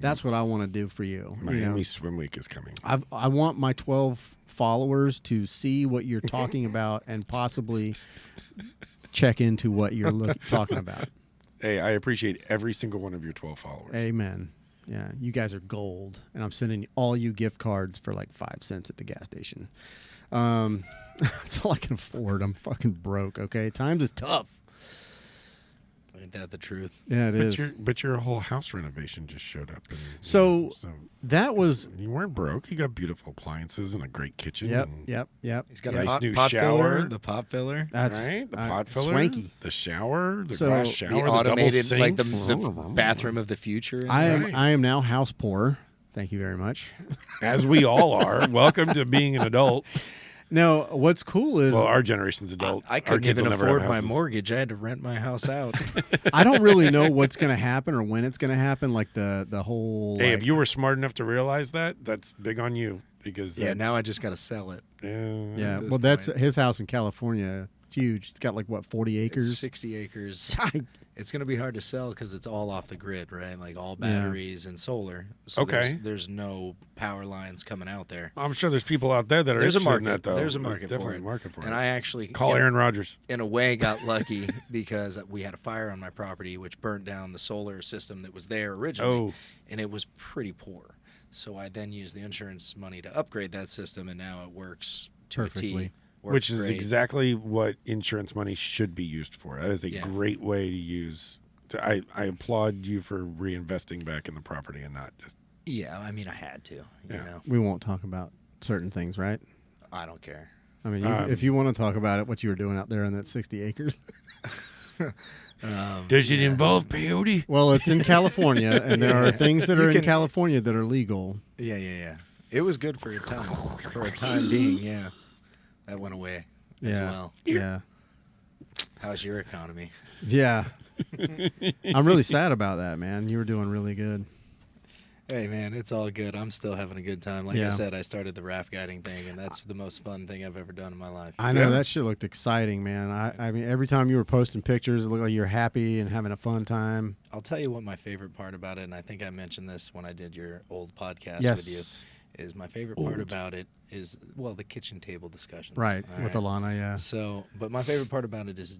that's what I want to do for you. Miami Swim Week is coming. I want my 12 followers to see what you're talking about and possibly check into what you're talking about. Hey, I appreciate every single one of your 12 followers. Amen. Yeah, you guys are gold, and I'm sending all you gift cards for like 5 cents at the gas station. That's all I can afford. I'm fucking broke. Okay, times is tough. Ain't that the truth? Yeah, it is. But your whole house renovation just showed up. And, So that was. you weren't broke. You got beautiful appliances and a great kitchen. Yep. and- Yep. He's got Nice a new pot shower. filler, the pot filler. That's Right? The pot filler. Swanky. The shower. The So- glass The shower. The double automated, sinks. like the bathroom of the future. in I there. am. Right. I am now house poor. Thank you very much. As we all are. Welcome to being an adult. No, what's cool is Well, our generation's adult. I Our couldn't kids even will never have afford my houses. mortgage. I had to rent my house out. I don't really know what's going to happen or when it's going to happen. Like the whole. Hey, like, if you were smart enough to realize that, that's big on you because yeah, that's- now I just got to sell it. Yeah. at this Well, that's point. his house in California. It's huge. It's got like what 40 It's acres. 60 acres. It's going to be hard to sell because it's all off the grid, right? Like all batteries and solar. So Okay. there's no power lines coming out there. I'm sure there's people out there that are There's a interested in market. that, though. There's a market for definitely it. a market for And it. I actually Call Aaron Rodgers. in a way got lucky because we had a fire on my property which burnt down the solar system that was there originally, and it was pretty poor. So I then used the insurance money to upgrade that system, and now it works to a Perfectly. T. Works Which is great. exactly what insurance money should be used for. That is a Yeah. great way to use. I applaud you for reinvesting back in the property and not just. Yeah, I mean I had to. You Yeah. know, We won't talk about certain things, right? I don't care. I mean, if you want to talk about it, what you were doing out there in that 60 acres. Does it involve peyote? Well, it's in California, and there are things that You are in can- California that are legal. Yeah. It was good for a time being. Yeah, that went away as Yeah. well. Yeah. How's your economy? Yeah. I'm really sad about that, man. You were doing really good. Hey man, it's all good. I'm still having a good time. Like Yeah. I said, I started the raft guiding thing, and that's the most fun thing I've ever done in my life. I know Yeah. that shit looked exciting, man. I mean, every time you were posting pictures, it looked like you were happy and having a fun time. I'll tell you what my favorite part about it, and I think I mentioned this when I did your old podcast Yes. with you, is my favorite part about it is, well, the kitchen table discussions. Right, all with Alana, yeah. So, but my favorite part about it is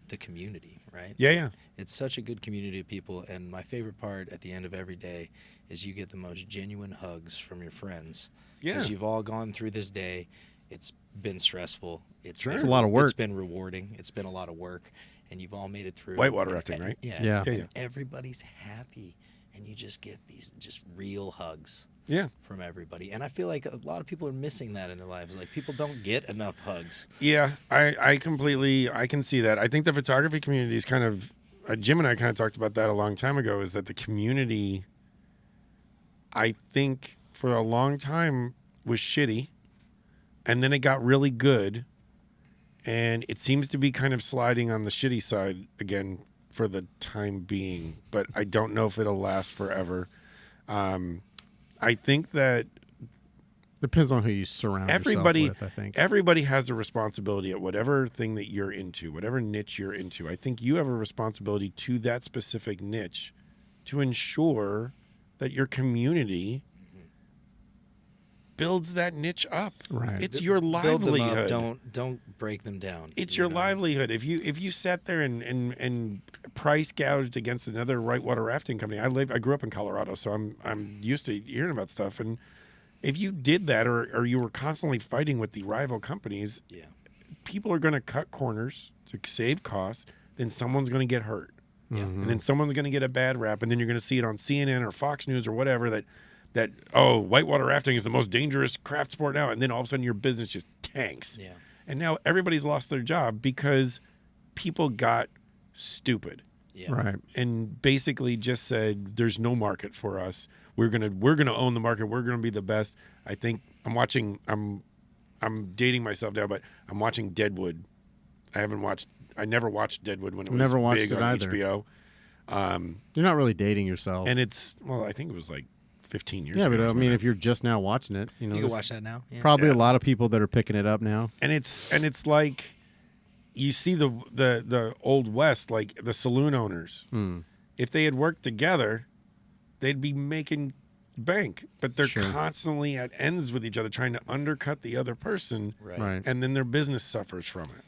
the community, right? Yeah. It's such a good community of people, and my favorite part at the end of every day is you get the most genuine hugs from your friends. Yeah. Because you've all gone through this day. It's been stressful. Sure. been- It's a lot of work. It's been rewarding. It's been a lot of work, and you've all made it through. Whitewater And- rafting, right? Yeah. Yeah. And Yeah. everybody's happy, and you just get these just real hugs Yeah. from everybody. And I feel like a lot of people are missing that in their lives. Like people don't get enough hugs. Yeah, I can see that. I think the photography community is kind of, Jim and I kind of talked about that a long time ago, is that the community, I think for a long time was shitty, and then it got really good, and it seems to be kind of sliding on the shitty side again for the time being, but I don't know if it'll last forever. I think that Depends on who you surround everybody yourself with, I think. everybody has a responsibility at whatever thing that you're into, whatever niche you're into. I think you have a responsibility to that specific niche to ensure that your community builds that niche up. Right. It's your Build them livelihood. up. Don't break them down. It's you your know? livelihood. If you sat there and price gouged against another whitewater rafting company, I grew up in Colorado, so I'm used to hearing about stuff. And if you did that, or you were constantly fighting with the rival companies, Yeah. people are going to cut corners to save costs. Then someone's going to get hurt, and then someone's going to get a bad rap, and then you're going to see it on CNN or Fox News or whatever that whitewater rafting is the most dangerous craft sport now, and then all of a sudden your business just tanks. Yeah. And now everybody's lost their job because people got stupid Yeah. Right. and basically just said, "There's no market for us. We're gonna own the market. We're gonna be the best." I think I'm dating myself now, but I'm watching Deadwood. I never watched Deadwood when it was Never watched big it on either. HBO. You're not really dating yourself. And I think it was like 15 years yeah, ago. but or I something. mean, if you're just now watching it, you know, You can there's watch that now. Yeah. probably Yeah. a lot of people that are picking it up now. and it's like you see the old west, like the saloon owners. If they had worked together, they'd be making bank, but they're Sure. constantly at ends with each other, trying to undercut the other person, Right. Right. and then their business suffers from it.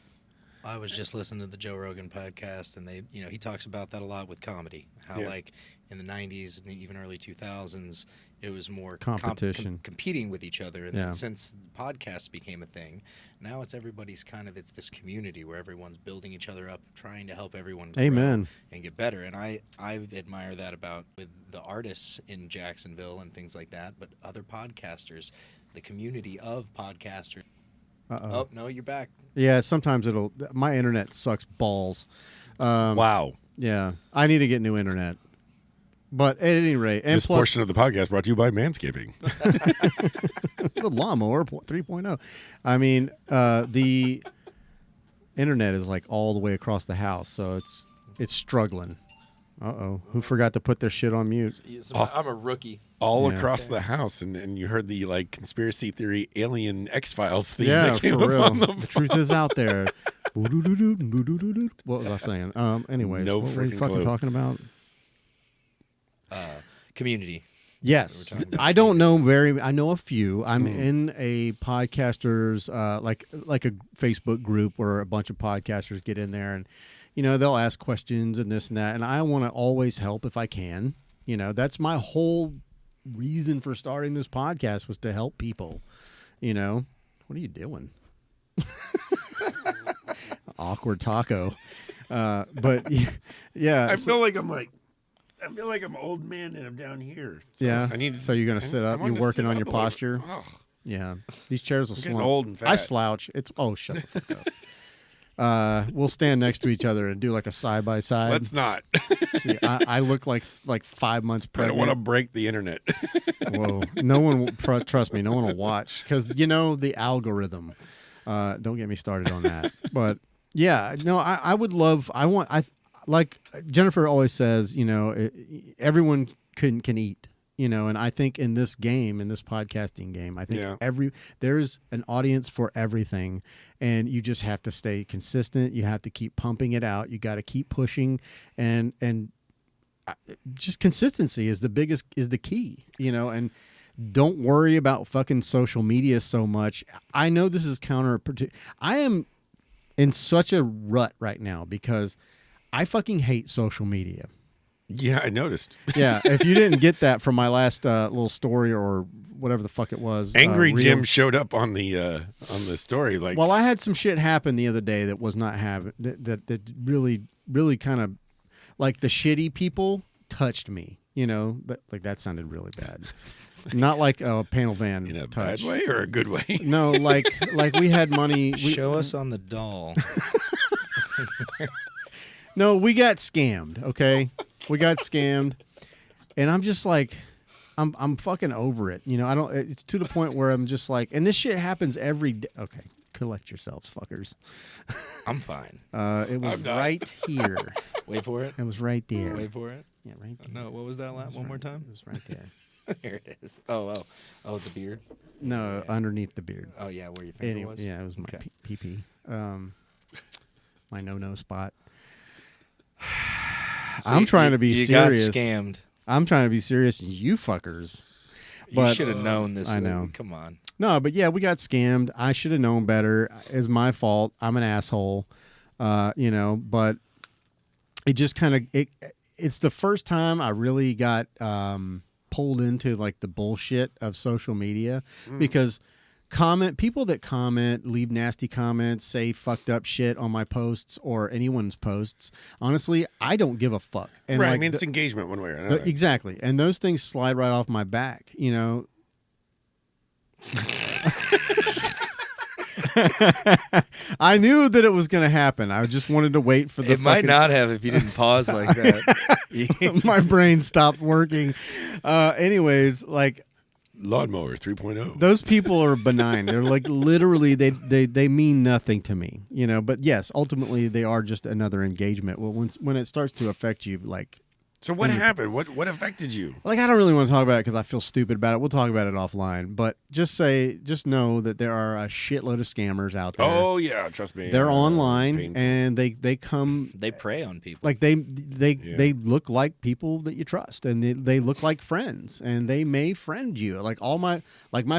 I was just listening to the Joe Rogan podcast, and he talks about that a lot with comedy. How Yeah. like in the '90s and even early 2000s, it was more Competition. competing with each other. And Yeah. then since podcasts became a thing, now it's it's this community where everyone's building each other up, trying to help everyone grow Amen. and get better. And I admire that about with the artists in Jacksonville and things like that, but other podcasters, the community of podcasters. Uh-oh. Oh no, you're back. Yeah, sometimes my internet sucks balls. Wow. Yeah, I need to get new internet. But at any rate, and This plus portion of the podcast brought to you by Manscaping. the lawnmower 3.0. I mean, the internet is like all the way across the house, so it's struggling. Uh-oh. Who forgot to put their shit on mute? I'm a rookie. All Yeah. across the house, and you heard the conspiracy theory alien X-Files theme Yeah, that came for up real. on The truth is out there. What was I saying? Anyways, No what were we freaking fucking clue. talking about? Community. Yes, We're talking about I don't know very. I know a few. I'm Mm. in a podcasters like a Facebook group where a bunch of podcasters get in there, and they'll ask questions and this and that, and I want to always help if I can. That's my whole reason for starting this podcast was to help people. What are you doing? Awkward taco. But yeah, I feel like I'm old man and I'm down here. So yeah. I need. So you're gonna sit up. I wanted You're to working sit on up your a little bit. posture. Oh, Yeah, these chairs will I'm getting slump. old and I fat. slouch. Shut the fuck up. We'll stand next to each other and do like a side by side. let's not. See, I look like 5 months I don't pregnant. want to break the internet. Whoa, no one will trust me. No one will watch because the algorithm. Don't get me started on that. But yeah, no, I would love. Like Jennifer always says. Everyone can eat. And I think in this game, in this podcasting game, I think Yeah. there's an audience for everything, and you just have to stay consistent. You have to keep pumping it out. You got to keep pushing, and just consistency is the key. And don't worry about fucking social media so much. I know this is counterproductive. I am in such a rut right now because I fucking hate social media. Yeah, I noticed. Yeah, if you didn't get that from my last little story or whatever the fuck it was, Angry reel- Jim showed up on the story. Like, Well, I had some shit happen the other day that was not having that really kind of like the shitty people touched me. That sounded really bad. Not like a panel van in a touch. bad way or a good way? No, like we had money. Show us on the doll. No, we got scammed. Okay, we got scammed, and I'm just like, I'm fucking over it. I don't. It's to the point where I'm just like, and this shit happens every day. Okay, collect yourselves, fuckers. I'm fine. It was I'm not. right here. Wait for it. It was right there. Wait for it. Yeah, right there. No, what was that last? One more time. It was right there. There it is. Oh, the beard. No, underneath the beard. Oh yeah, where your finger Anyway, was. yeah, it was my Okay. pee. My no spot. So I'm trying to be you serious. got scammed. I'm trying to be serious. You fuckers. You But- should have known this. I know. Come on. No, but yeah, we got scammed. I should have known better. It's my fault. I'm an asshole. But it just kind of it's the first time I really got pulled into like the bullshit of social media because people that comment, leave nasty comments, say fucked up shit on my posts or anyone's posts. Honestly, I don't give a fuck. And Right. I like mean, it's engagement one way or another. exactly. And those things slide right off my back, I knew that it was going to happen. I just wanted to wait for the It might fucking- not have if you didn't pause like that. my brain stopped working. Anyways, like Lawnmower 3.0. those people are benign. They're like literally they mean nothing to me, but yes, ultimately they are just another engagement. Well, when it starts to affect you, like So what happened? What affected you? I don't really want to talk about it because I feel stupid about it. We'll talk about it offline. But just know that there are a shitload of scammers out there. Oh yeah, trust me. They're online painful. and they come They prey on people. like they look like people that you trust, and they look like friends, and they may friend you. Like my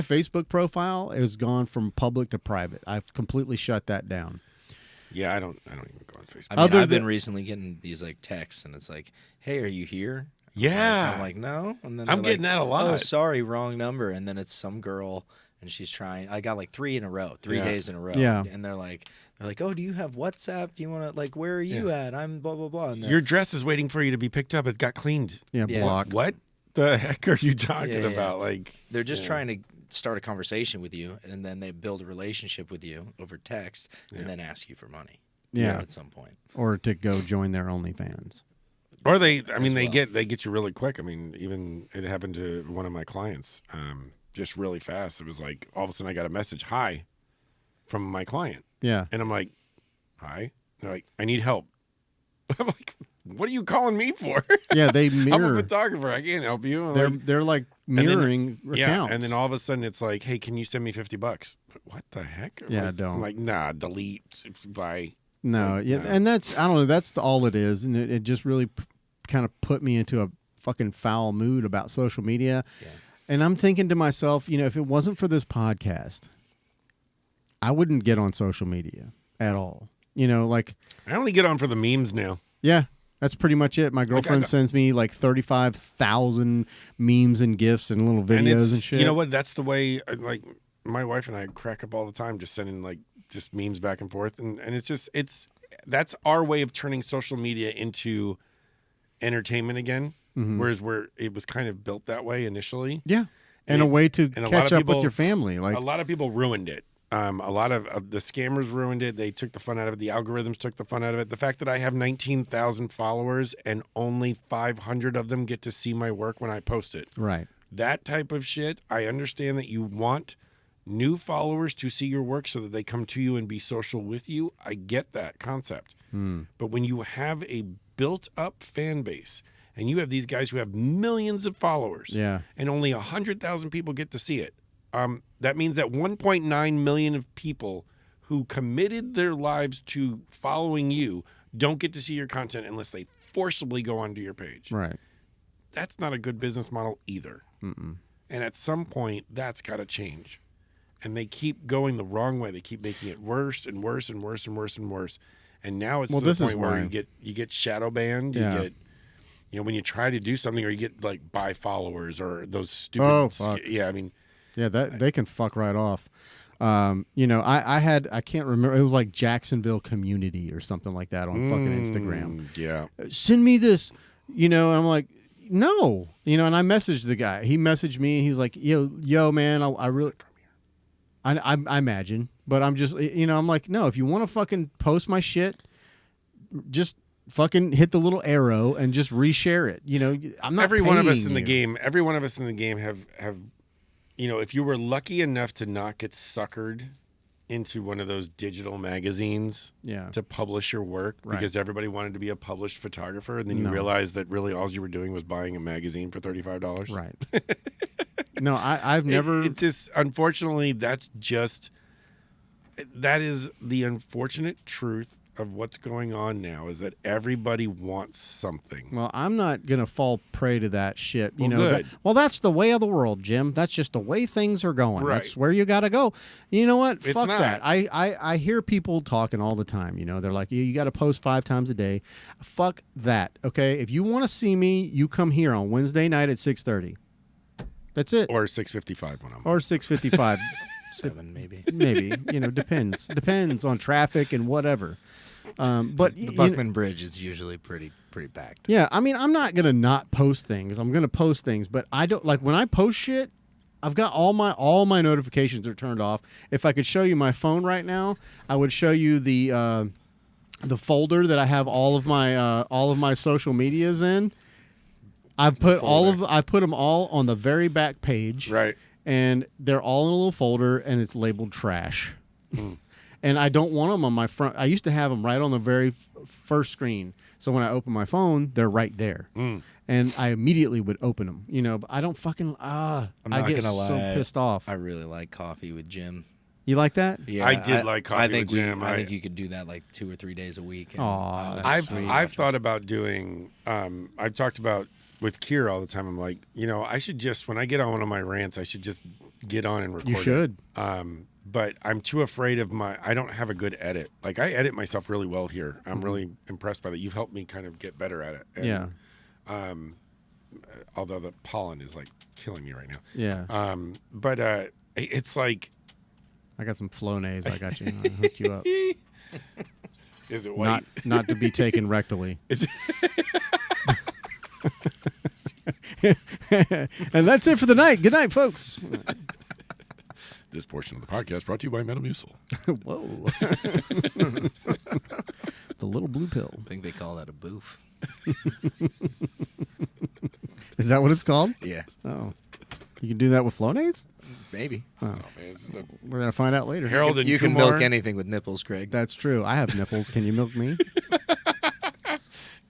Facebook profile is gone from public to private. I've completely shut that down. Yeah, I don't even go on Facebook. I mean, Other I've been than- recently getting these like texts, and it's like, "Hey, are you here?" Yeah. I'm like, "No," and then I'm they're getting like, that a lot. Oh, sorry, wrong number. And then it's some girl, and she's trying. I got like 3 in a row, 3 Yeah. days in a row. Yeah. And they're like, "Oh, do you have WhatsApp? Do you want to where are you at? I'm blah blah blah." And Your dress is waiting for you to be picked up. It got cleaned. Yeah, Yeah. block. What the heck are you talking Yeah, yeah. about? Like they're just trying to start a conversation with you, and then they build a relationship with you over text, and then ask you for money. Yeah. At some point. Or to go join their OnlyFans. Or they well. get you really quick. I mean, even it happened to one of my clients, just really fast. It was like all of a sudden I got a message, "Hi," from my client, Yeah. and I'm like, "Hi." They're like, "I need help." I'm like, "What are you calling me for?" Yeah, they I'm mirror. a photographer. I can't help you. I'm They're like, like mirroring yeah, accounts. and then all of a sudden it's like, "Hey, can you send me $50?" What the heck? Yeah, Like, don't. I'm like, nah, delete, bye. No, Like, yeah, no. and that's I don't know. That's all it is, and it just really kind of put me into a fucking foul mood about social media. Yeah. And I'm thinking to myself, if it wasn't for this podcast, I wouldn't get on social media at all. Like, I only get on for the memes now. yeah, that's pretty much it. My girlfriend sends me like 35,000 memes and gifs and little videos and shit. You know what? That's the way. Like my wife and I crack up all the time, just sending like just memes back and forth, and that's our way of turning social media into entertainment again. Whereas where it was kind of built that way initially. Yeah, and a way to and a lot catch of up people- with your family. Like, A lot of people ruined it. A lot of the scammers ruined it. They took the fun out of it. The algorithms took the fun out of it. The fact that I have 19,000 followers and only 500 of them get to see my work when I post it. right. That type of shit, I understand that you want new followers to see your work so that they come to you and be social with you. I get that concept. But when you have a built-up fan base and you have these guys who have millions of followers Yeah. and only 100,000 people get to see it, that means that 1.9 million of people who committed their lives to following you don't get to see your content unless they forcibly go onto your page. Right. That's not a good business model either. And at some point, that's got to change. And they keep going the wrong way. They keep making it worse and worse and worse and worse and worse. And now it's Well, to the this is point where why- you get shadow banned. Yeah. You get, when you try to do something, or you get like buy followers or those stupid. Oh, fuck. Yeah, I mean, Yeah, that they can fuck right off. I can't remember. It was like Jacksonville Community or something like that on fucking Instagram. Yeah. Send me this, and I'm like, no, and I messaged the guy. He messaged me and he was like, yo, man, I really, I imagine, but I'm just, I'm like, no, if you want to fucking post my shit, just fucking hit the little arrow and just reshare it. I'm not. Every one of us paying in the you. game. Every one of us in the game have. If you were lucky enough to not get suckered into one of those digital magazines Yeah. to publish your work Right. because everybody wanted to be a published photographer, and then you No. realized that really all you were doing was buying a magazine for $35. Right. No, I've never. It's just, unfortunately, that is the unfortunate truth of what's going on now, is that everybody wants something. Well, I'm not gonna fall prey to that shit. Well, good. That's the way of the world, Jim. That's just the way things are going. Right. That's where you got to go. You know what? It's Fuck not. that. I hear people talking all the time. They're like, you got to post 5 times a day. Fuck that. Okay. If you want to see me, you come here on Wednesday night at 6:30. That's it. Or 6:55 when I'm Or 6:55. 7 maybe. Maybe. Depends on traffic and whatever. But The Buckman Bridge is usually pretty packed. yeah, I mean, I'm not gonna not post things. I'm gonna post things, but I don't like when I post shit. I've got all my notifications are turned off. If I could show you my phone right now, I would show you the folder that I have all of my social medias in. I've put I put them all on the very back page, right. and they're all in a little folder, and it's labeled trash. And I don't want them on my front. I used to have them right on the very first screen. So when I open my phone, they're right there. And I immediately would open them, but I don't fucking, I'm I not get gonna so lie. pissed off. I really like coffee with Jim. You like that? Yeah, I did like coffee I think with Jim. I think you could do that like 2 or 3 days a week. and Aw, I would that's sweet. I've thought about doing. I've talked about with Kier all the time. I'm like, I should just, when I get on one of my rants, I should just get on and record. You should. It. But I'm too afraid of I don't have a good edit. Like, I edit myself really well here. I'm really impressed by that. You've helped me kind of get better at it. And, Yeah. Although the pollen is like killing me right now. Yeah. But it's like, I got some Flonase. I got you. I'll hook you up. is it white? Not to be taken rectally. Is it? And that's it for the night. Good night, folks. This portion of the podcast brought to you by Metamucil. Whoa. The little blue pill. I think they call that a boof. Is that what it's called? Yeah, Oh. You can do that with Flonase? maybe. Oh, man, this is a We're going to find out later. Harold and You can Kumar. milk anything with nipples, Craig. That's true. I have nipples. Can you milk me?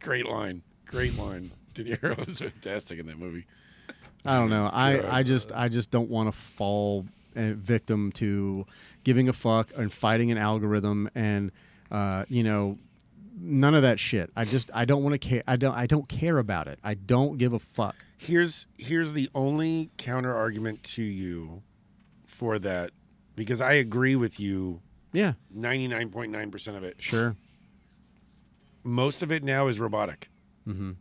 Great line. Great line. De Niro was fantastic in that movie. I don't know. I just don't want to fall victim to giving a fuck and fighting an algorithm and You know, none of that shit. I don't want to care. I don't care about it. I don't give a fuck. Here's the only counter argument to you for that, because I agree with you Yeah, 99.9% of it. sure. Most of it now is robotic. Mm-hmm.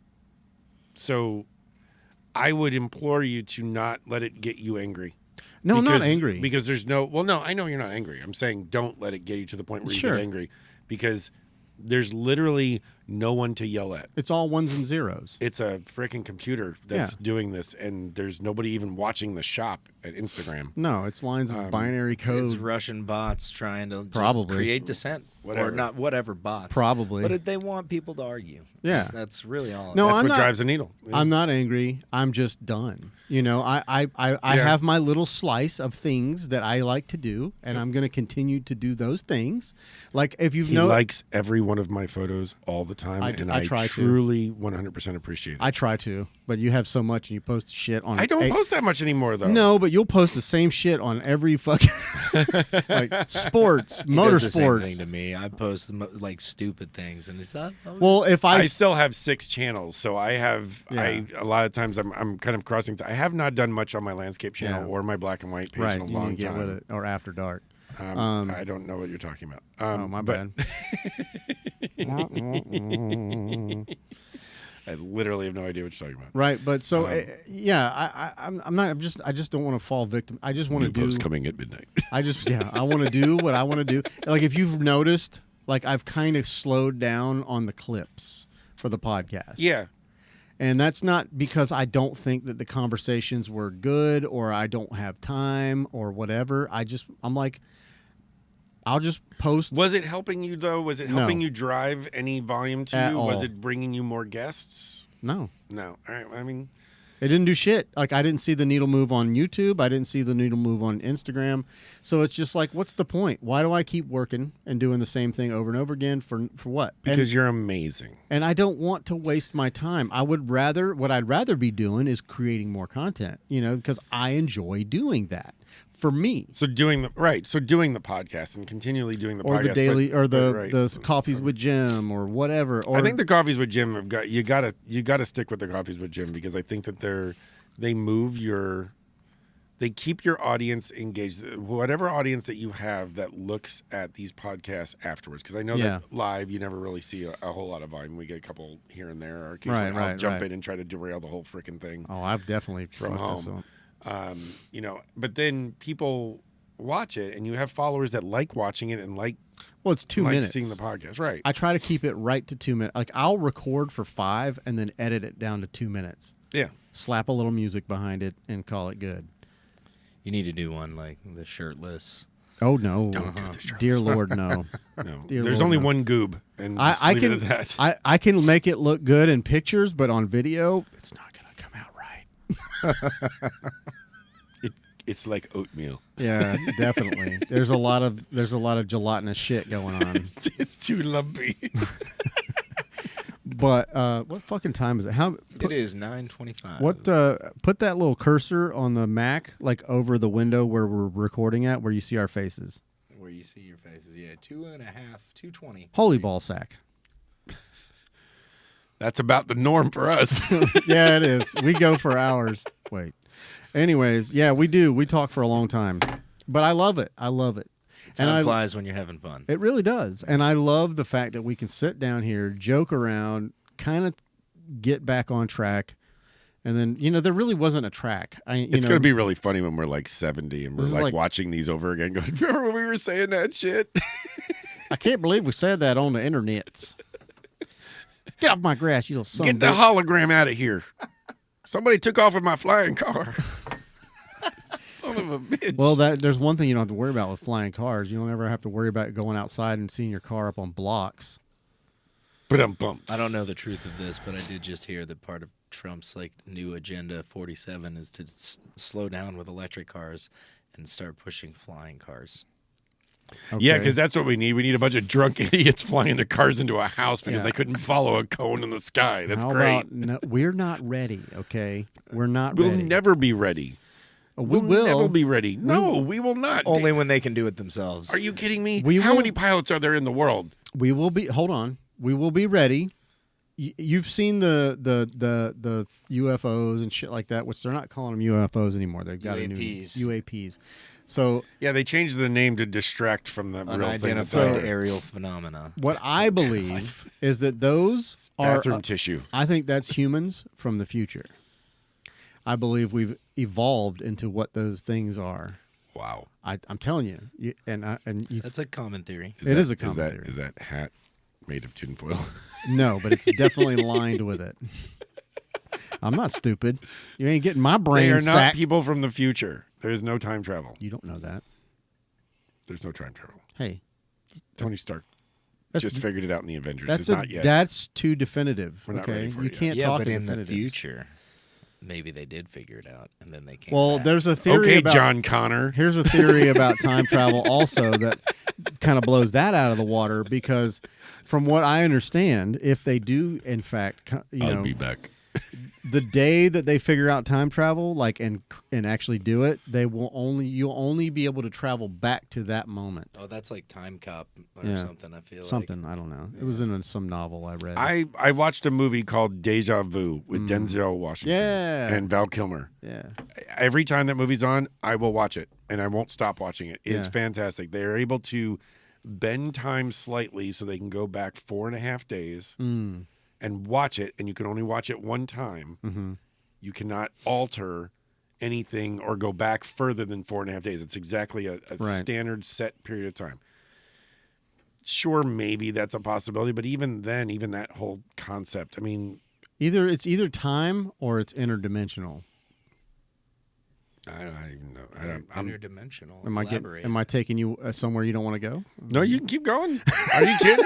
So I would implore you to not let it get you angry. No, I'm not Because- angry. Because there's no, I know you're not angry. I'm saying don't let it get you to the point where you Sure. get angry, because there's literally no one to yell at. It's all ones and zeros. It's a freaking computer that's doing this, and there's nobody even watching the shop at Instagram. No, it's lines of binary code. It's Russian bots trying to just Probably. create dissent. Whatever. Or not whatever bots. Probably. But they want people to argue. Yeah. That's really all. No, That's I'm what not- drives the needle. I'm not angry. I'm just done. You know, I have my little slice of things that I like to do, and I'm going to continue to do those things. Like if you've He noticed, likes every one of my photos all the time, and I I try to. truly 100% appreciate it. I try to, but you have so much and you post shit on. I don't post that much anymore, though. No, but you'll post the same shit on every fucking like sports, He does the same motorsports. thing to me. I post like stupid things, and it's not. Well, if I still have 6 channels, so I have. Yeah. A lot of times I'm kind of crossing. I have not done much on my landscape channel Yeah. or my black and white page right, in a you long need to get time. with it or after dark. I don't know what you're talking about. Oh, my but bad. I literally have no idea what you're talking about. Right, but so I'm not. I just don't want to fall victim. I just want to New do. post coming at midnight. I want to do what I want to do. Like if you've noticed, like I've kind of slowed down on the clips for the podcast. Yeah. And that's not because I don't think that the conversations were good or I don't have time or whatever. I'm like, I'll just post. Was it helping you though? Was it No. helping you drive any volume to At you? Was all. it bringing you more guests? No, No. All right. I mean, it didn't do shit. Like I didn't see the needle move on YouTube. I didn't see the needle move on Instagram. So it's just like, what's the point? Why do I keep working and doing the same thing over and over again for what? because you're amazing. And I don't want to waste my time. What I'd rather be doing is creating more content, you know, because I enjoy doing that for me. So doing the podcast and continually doing the Or podcast, the daily, or right. the coffees with Jim, or whatever. Or I think the coffees with Jim have got you gotta stick with the coffees with Jim, because I think that they keep your audience engaged. Whatever audience that you have that looks at these podcasts afterwards, because I know Yeah. that live you never really see a whole lot of volume. We get a couple here and there, or occasionally I'll Right, jump right. in and try to derail the whole freaking thing. oh, I've definitely From fucked this home. up. You know, but then people watch it, and you have followers that like watching it and like Well, it's 2 minutes. seeing the podcast, right? I try to keep it right to 2 minutes. Like I'll record for 5 and then edit it down to 2 minutes. Yeah. Slap a little music behind it and call it good. You need to do one like the shirtless. Oh no, Don't do the shirtless. dear Lord, no. No, Dear there's Lord, only no. one goob, and just I leave can it at that. I can make it look good in pictures, but on video, it's not gonna come out right. It's like oatmeal. Yeah, definitely. There's a lot of gelatinous shit going on. It's too lumpy. But what fucking time is it? How? It is 9:25. What? Put that little cursor on the Mac, like over the window where we're recording at, where you see our faces. Where you see your faces? Yeah, 2:30, 2:20. Holy ball sack. That's about the norm for us. Yeah, it is. We go for hours. Wait. Anyways, yeah, we do. We talk for a long time, but I love it. I love it. Time flies when you're having fun. It really does. And I love the fact that we can sit down here, joke around, kind of get back on track. And then, you know, there really wasn't a track. It's going to be really funny when we're like 70 and we're This is like like- watching these over again going, remember when we were saying that shit? I can't believe we said that on the internets. Get off my grass, you little son Get of the a bitch. hologram out of here. Somebody took off with my flying car. Son of a bitch. Well, there's one thing you don't have to worry about with flying cars. You don't ever have to worry about going outside and seeing your car up on blocks. But I don't know the truth of this, but I did just hear that part of Trump's like new agenda 47 is to slow down with electric cars and start pushing flying cars. Yeah, Okay. because that's what we need. We need a bunch of drunk idiots flying their cars into a house because Yeah. they couldn't follow a cone in the sky. That's How great. about no, we're not ready, okay? We're not We'll ready. never be ready. We We'll will. never be ready. No, we will not. Only when they can do it themselves. Are you kidding me? We How will- many pilots are there in the world? We will be. Hold on. We will be ready. You've seen the UFOs and shit like that, which they're not calling them UFOs anymore. They've got a new UAPs. So Yeah, they changed the name to distract from the real thing. Unidentified aerial phenomena. what I believe is that those are Bathroom tissue. I think that's humans from the future. I believe we've evolved into what those things are. Wow. I'm telling you, That's a common theory. It is a common theory. Is that hat made of tinfoil? No, but it's definitely lined with it. I'm not stupid. You ain't getting my brain They are not sacked. people from the future. There is no time travel. You don't know that. There's no time travel. Hey, Tony Stark that's just figured it out in the Avengers. that's It's not yet. that's too definitive. We're not okay, ready for you it yet. can't Yeah, talk but in the definitives. future, maybe they did figure it out, and then they came. Well, back. there's a theory Okay, about John Connor. Here's a theory about time travel also that kind of blows that out of the water because from what I understand, if they do in fact, I'll be back. the day that they figure out time travel, like and actually do it, you'll only be able to travel back to that moment. Oh, that's like Time Cop or Yeah. something. I feel Something I don't know. It was in some novel I read. I watched a movie called Deja Vu with Denzel Washington Yeah. and Val Kilmer. yeah, Every time that movie's on, I will watch it, and I won't stop watching it. It's Yeah. fantastic. They are able to bend time slightly so they can go back 4.5 days and watch it, and you can only watch it one time. Mm-hmm. You cannot alter anything or go back further than 4.5 days. It's exactly a Right. standard set period of time. Sure, maybe that's a possibility, but even then, even that whole concept, I mean, it's either time or it's interdimensional. I don't even know. interdimensional. Am I taking you somewhere you don't want to go? No, you can keep going. Are you kidding?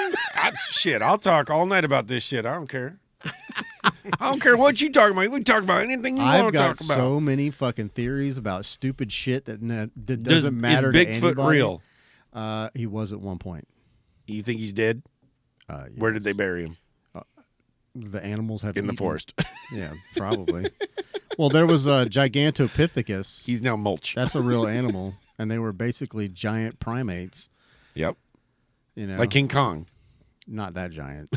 Shit, I'll talk all night about this shit. I don't care. I don't care what you talking about. We can talk about anything you I've want to got talk about. so many fucking theories about stupid shit that doesn't matter Is to Bigfoot anybody. real? He was at one point. You think he's dead? Where did they bury him? The animals have In the eaten- forest. Yeah, probably. Well, there was a Gigantopithecus. He's now mulch. That's a real animal, and they were basically giant primates. Yep. You know, Like King Kong. not that giant.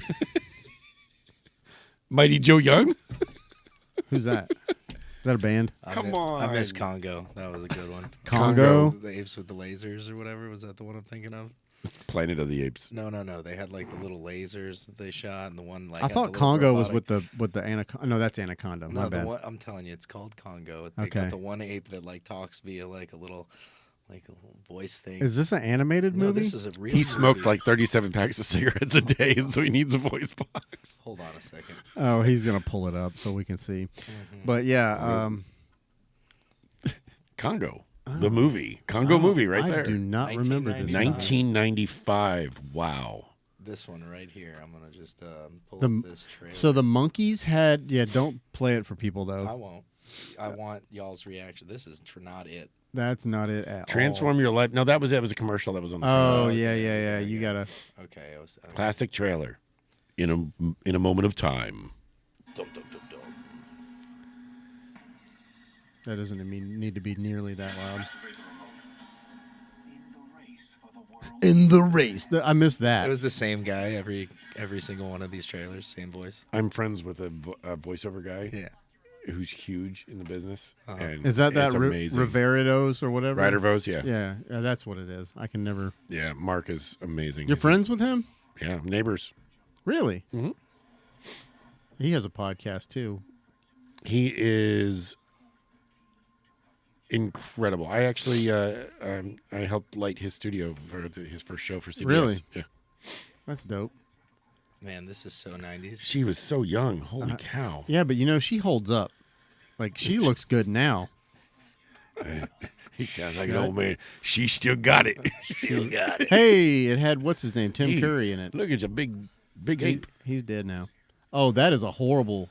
Mighty Joe Young? Who's that? Is that a band? Come on. I miss Congo. That was a good one. Congo. The apes with the lasers or whatever. Was that the one I'm thinking of? Planet of the Apes. No. They had like the little lasers that they shot, and the one like. I had thought the little Congo was robotic- with the anaconda. No, that's anaconda. My No, bad. the one, I'm telling you, it's called Congo. They Okay. got the one ape that like talks via like a little voice thing. Is this an animated no, movie? this is a real. He smoked movie. like 37 packs of cigarettes a day, and so he needs a voice box. Hold on a second. Oh, he's gonna pull it up so we can see. But yeah, Congo. The movie. Congo movie right there. I do not remember this. 1995. Wow. This one right here. I'm gonna just pull The- up this trailer. So the monkeys had. Yeah, don't play it for people I though. won't. I want y'all's reaction. This is not it. That's not it at Transform your life. No, that was a commercial that was on the all. Oh front. yeah. You gotta. Okay. Classic trailer. In a moment of time. Dum, dum, dum, dum. That doesn't need to be nearly that loud. In the race, I missed that. It was the same guy every single one of these trailers. Same voice. I'm friends with a voiceover guy Yeah. who's huge in the business. And Is that it's Ri- amazing. Riveritos or whatever? Ryder Vos, yeah. Yeah, that's what it is. I can never. Yeah, Mark is amazing. You're friends with him? Yeah, neighbors. Really? Mhm. He has a podcast too. He is incredible. I actually I helped light his studio for his first show for CBS. Really? Yeah. That's dope. Man, this is so 90s. She was so young. Holy cow. Yeah, but she holds up. Like she looks good now. He sounds like an old man. She still got it. Still got it. Hey, it had what's his name, Tim Hey, Curry in it. Look, it's a big ape. He's dead now. Oh, that is a horrible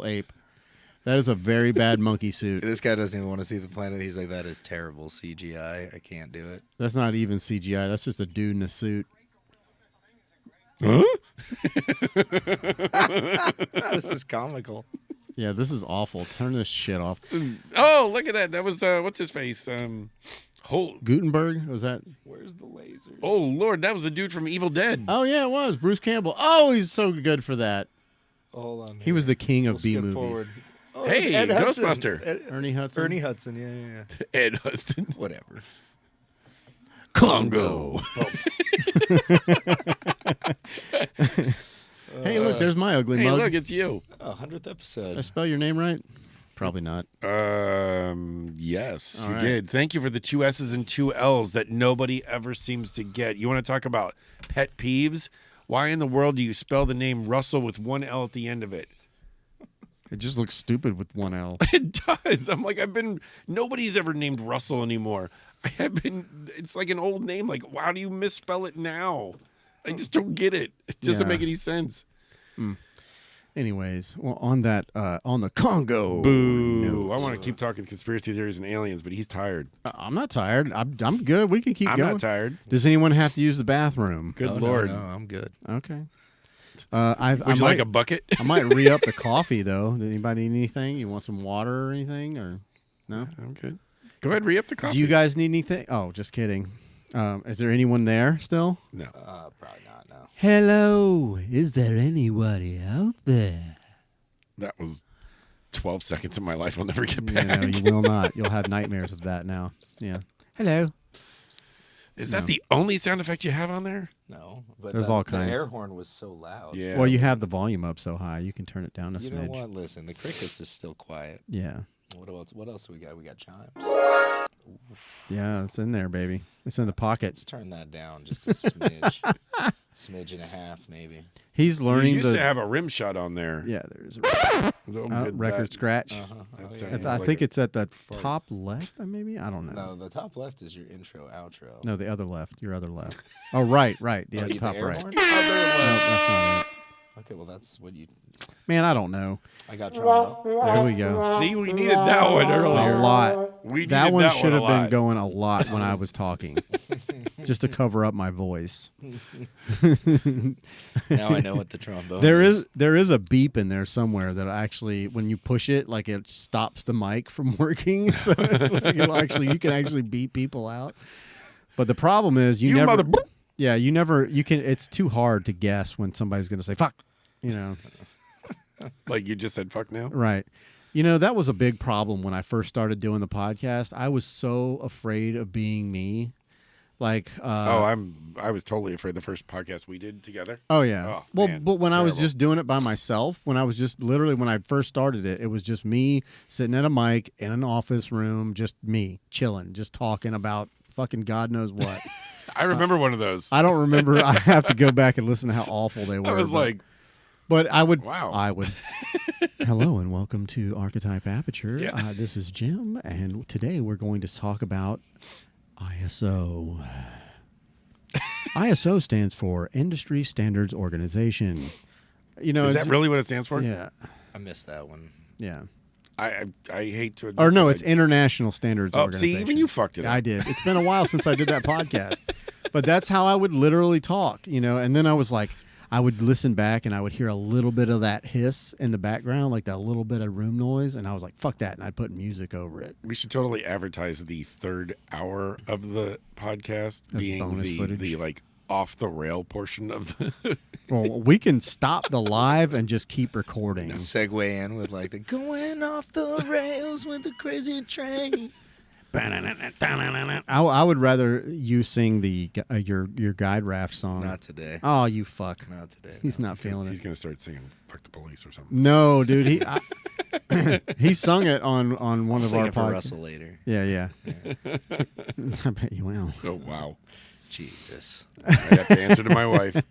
ape. That is a very bad monkey suit. This guy doesn't even want to see the planet. He's like, that is terrible CGI. I can't do it. That's not even CGI. That's just a dude in a suit. Huh? This is comical. Yeah, this is awful. Turn this shit off. Oh, look at that. That was what's his face? Gutenberg, was that? Where Where's the lasers? Oh Lord, that was the dude from Evil Dead. Oh yeah, it was Bruce Campbell. Oh, he's so good for that. Hold on. He was the king of We'll B skip movies. forward. Oh, Hey, it's Ed Hudson. Ghostbuster. Ernie Hudson. Ernie Hudson. Yeah. Ed Huston. Whatever. Congo. Hey, look, there's my ugly Hey, mug. look, it's you. Oh, 100th Did I episode. spell your name right? Probably not. Yes, All you right. did. Thank you for the 2 S's and 2 L's that nobody ever seems to get. You want to talk about pet peeves? Why in the world do you spell the name Russell with 1 L at the end of it? It just looks stupid with 1 L. It does. I'm like, nobody's ever named Russell anymore. It's like an old name. Like, why do you misspell it now? I just don't get it. It doesn't Yeah. make any sense. Anyways, well, on the Congo. Boo. note. I want to keep talking conspiracy theories and aliens, but he's tired. I'm not tired. I'm good. We can keep I'm going. not tired. Does anyone have to use the bathroom? Good Oh, Lord. No, I'm good. Okay. I Would you might, like a bucket? I might re-up the coffee though. Did anybody need anything? You want some water or anything? Or no? I'm good. Go ahead, re-up the coffee. Do you guys need anything? Oh, just kidding. Is there anyone there still? No. Probably not. No. Hello. Is there anybody out there? That was 12 seconds of my life I'll never get Yeah, back. no, you will not. You'll have nightmares of that now. Yeah. Hello. Is that the only sound effect you have on there? No. But There's all the kinds. air horn was so loud. Yeah. Well, you have the volume up so high, you can turn it down a You smidge. know what? Listen, the crickets is still quiet. Yeah. What else we got? We got chimes. Yeah, it's in there, baby. It's in the pocket. Let's turn that down just a smidge. Smidge and a half, maybe. He's You learning used the. to have a rim shot on there. Yeah, there's a record scratch. That's, yeah, I think it's at the fart. top left, maybe. I don't know. No, the top left is your intro, outro. No, the other left. Your other left. Oh, right. The Oh, the top air right. horn? No, that's not it. Okay, well that's what you. Man, I don't know. I got trombone. There we go. See, we needed that one A earlier. lot. We needed That one that should have a been lot. going a lot when I was talking, just to cover up my voice. Now I know what the trombone. There is a beep in there somewhere that actually, when you push it, like it stops the mic from working. So it's like you can actually beep people out. But the problem is you never. mother. Yeah, you never. You can. It's too hard to guess when somebody's going to say "fuck." You know, Like you just said, fuck now. right? You know that was a big problem when I first started doing the podcast. I was so afraid of being me. Like, I was totally afraid the first podcast we did together. oh yeah. Oh, Well, man, but when I was terrible. just doing it by myself, when I was just literally when I first started it, it was just me sitting at a mic in an office room, just me chilling, just talking about fucking God knows what. I remember one of those. I don't remember. I have to go back and listen to how awful they were. I was but- like, but I would. Wow. I would. Hello and welcome to Archetype Aperture. Yeah. This is Jim, and today we're going to talk about ISO. ISO stands for Industry Standards Organization. You know, is it's- that really what it stands for? Yeah, I missed that one. yeah. I hate to admit Or no, that it's International Standards Oh, Organization. see, even you fucked it up. I did. It's been a while since I did that podcast, but that's how I would literally talk. You know, and then I was like, I would listen back and I would hear a little bit of that hiss in the background, like that little bit of room noise, and I was like, fuck that, and I'd put music over it. We should totally advertise the third hour of the podcast As being bonus footage. the like off the rail portion of the. Well, we can stop the live and just keep recording. Segue in with like the going off the rails with the crazy train. I would rather you sing the your guide raft song. Not today. Oh, you fuck. Not today. He's not feeling He's it. gonna start singing "fuck the police" or something. No, dude. He sung it on one I'll of sing our it for podcasts. Russell later. Yeah. I bet you will. Oh wow! Jesus. I have to answer to my wife.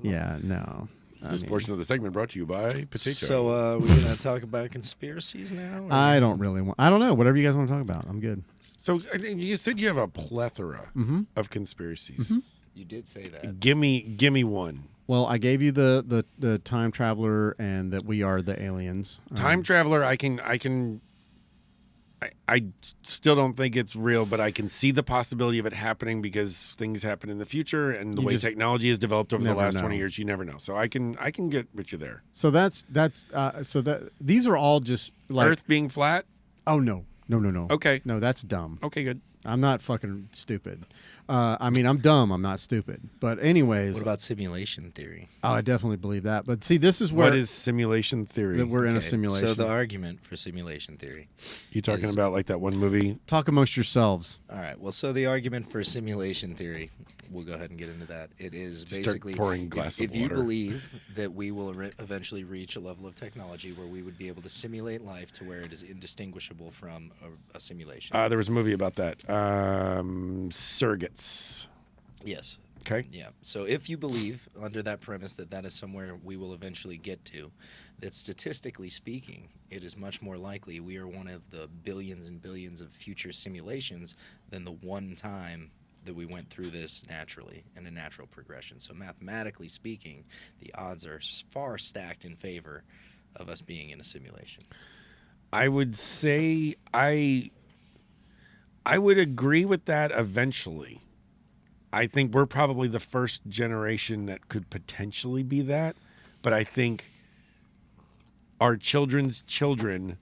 Yeah, no. This portion of the segment brought to you by Potato. So we're gonna talk about conspiracies now. or- I don't really want. I don't know. Whatever you guys want to talk about, I'm good. So I think you said you have a plethora of conspiracies. You did say that. Give me one. Well, I gave you the time traveler and that we are the aliens. Time traveler. I still don't think it's real, but I can see the possibility of it happening because things happen in the future, and the You way just technology has developed over the never last know. 20 years, you never know. So I can get with you there. So that's so that these are all just like. Earth being flat. Oh no. Okay. No, that's dumb. Okay, good. I'm not fucking stupid. I mean, I'm dumb. I'm not stupid. But anyways, What about simulation theory? oh, I definitely believe that. But see, this is where What is simulation theory? that we're in a Okay, simulation. So the argument for simulation theory. You talking is- about like that one movie? Talk amongst yourselves. All right. Well, so the argument for simulation theory, we'll go ahead and get into that. It is Start basically pouring if- glass if of you water. believe that we will eventually reach a level of technology where we would be able to simulate life to where it is indistinguishable from a simulation. There was a movie about that. Surrogates. Yes. Okay. Yeah. So if you believe under that premise that that is somewhere we will eventually get to, that statistically speaking, it is much more likely we are one of the billions and billions of future simulations than the one time that we went through this naturally in a natural progression. So mathematically speaking, the odds are far stacked in favor of us being in a simulation. I would say I would agree with that eventually. I think we're probably the first generation that could potentially be that, but I think our children's children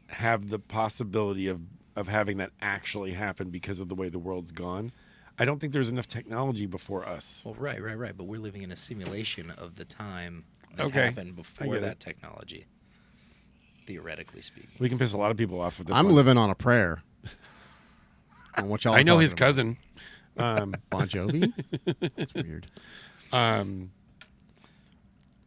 have the possibility of having that actually happen because of the way the world's gone. I don't think there's enough technology before us. Well, right. But we're living in a simulation of the time that Okay. happened I before get that it. technology, theoretically speaking. We can piss a lot of people off with this I'm one. living on a prayer. On what y'all I know talking his about. cousin. Bon Jovi. That's weird.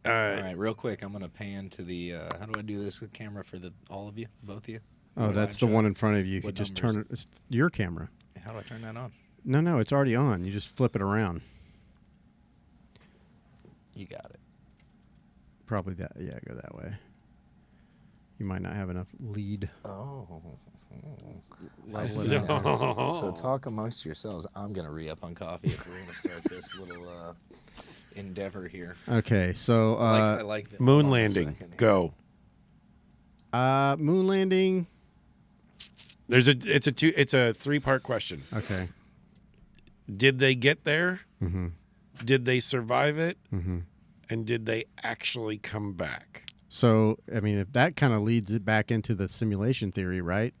All right, real quick, I'm gonna pan to the. How do I do this with camera for all of you, both of you? Oh, What that's line the shot? one in front of you. You What could just numbers? turn it. It's your camera. How do I turn that on? No, it's already on. You just flip it around. You got it. Probably that. Yeah, go that way. You might not have enough lead. Oh. I see. see. So talk amongst yourselves. I'm gonna re-up on coffee if we're gonna start this little endeavor here. Okay, so I like that. Moon Hold on a landing. second. Go. moon landing. It's a 3-part question. Okay. Did they get there? Mm-hmm. Did they survive it? Mm-hmm. And did they actually come back? So, I mean, if that kind of leads it back into the simulation theory, right?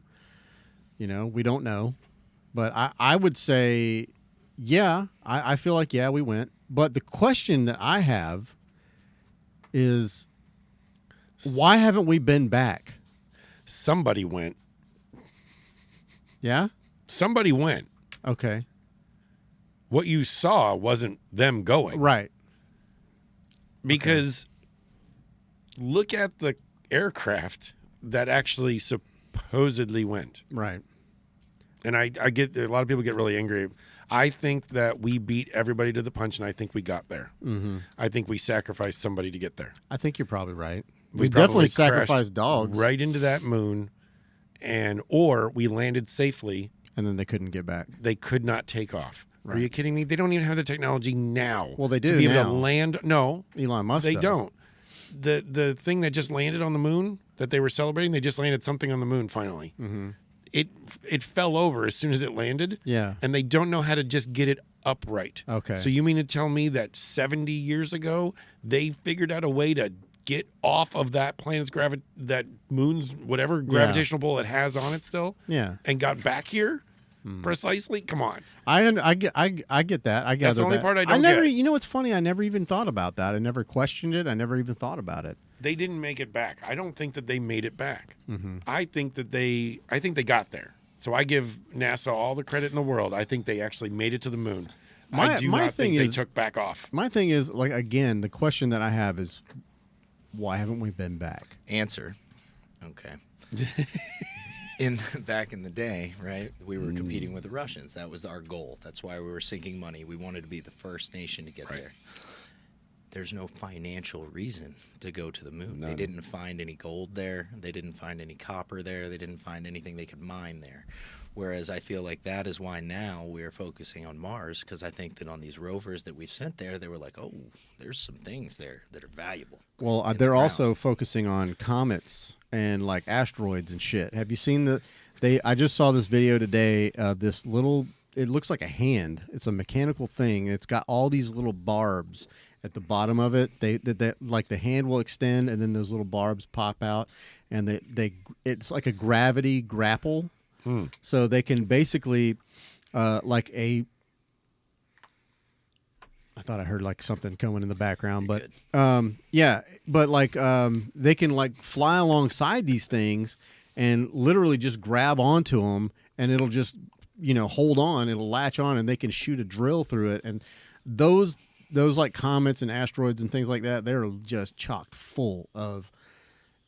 You know, we don't know. But I would say, yeah, I feel like, yeah, we went. But the question that I have is, why haven't we been back? Somebody went. Yeah? Somebody went. Okay. What you saw wasn't them going. Right. Because look at the aircraft that actually supposedly went. Right. And I get a lot of people get really angry. I think that we beat everybody to the punch, and I think we got there. Mm-hmm. I think we sacrificed somebody to get there. I think you're probably right. We We probably definitely crashed sacrificed dogs. right into that moon, or we landed safely. And then they couldn't get back. They could not take off. Are Right. you kidding me? They don't even have the technology now. Well, they to do be able now. to land. No, Elon Musk they does. don't. The thing that just landed on the moon that they were celebrating, they just landed something on the moon finally. Mm-hmm. It fell over as soon as it landed. Yeah. And they don't know how to just get it upright. Okay. So you mean to tell me that 70 years ago they figured out a way to get off of that planet's that moon's whatever gravitational pull it has on it still, Yeah. and got back here? Precisely. Come on. I get that. I gather the only that. part I don't never. get. You know what's funny? I never even thought about that. I never questioned it. I never even thought about it. They didn't make it back. I don't think that they made it back. Mm-hmm. I think they got there. So I give NASA all the credit in the world. I think they actually made it to the moon. I do my not thing think they is- took back off. My thing is, like, again, the question that I have is, why haven't we been back? Answer. Okay. Back in the day, right? We were competing with the Russians. That was our goal. That's why we were sinking money. We wanted to be the first nation to get Right. there. There's no financial reason to go to the moon. They None. didn't find any gold there. They didn't find any copper there. They didn't find anything they could mine there. Whereas I feel like that is why now we're focusing on Mars, because I think that on these rovers that we've sent there, they were like, oh, there's some things there that are valuable. Well, in the they're ground. also focusing on comets and like asteroids and shit. Have you seen I just saw this video today of this little. It looks like a hand. It's a mechanical thing. It's got all these little barbs at the bottom of it. They like the hand will extend and then those little barbs pop out, and it's like a gravity grapple. So they can basically, like a. I thought I heard like something coming in the background, but yeah, but like they can like fly alongside these things and literally just grab onto them, and it'll just hold on, it'll latch on, and they can shoot a drill through it. And those like comets and asteroids and things like that, they're just chocked full of.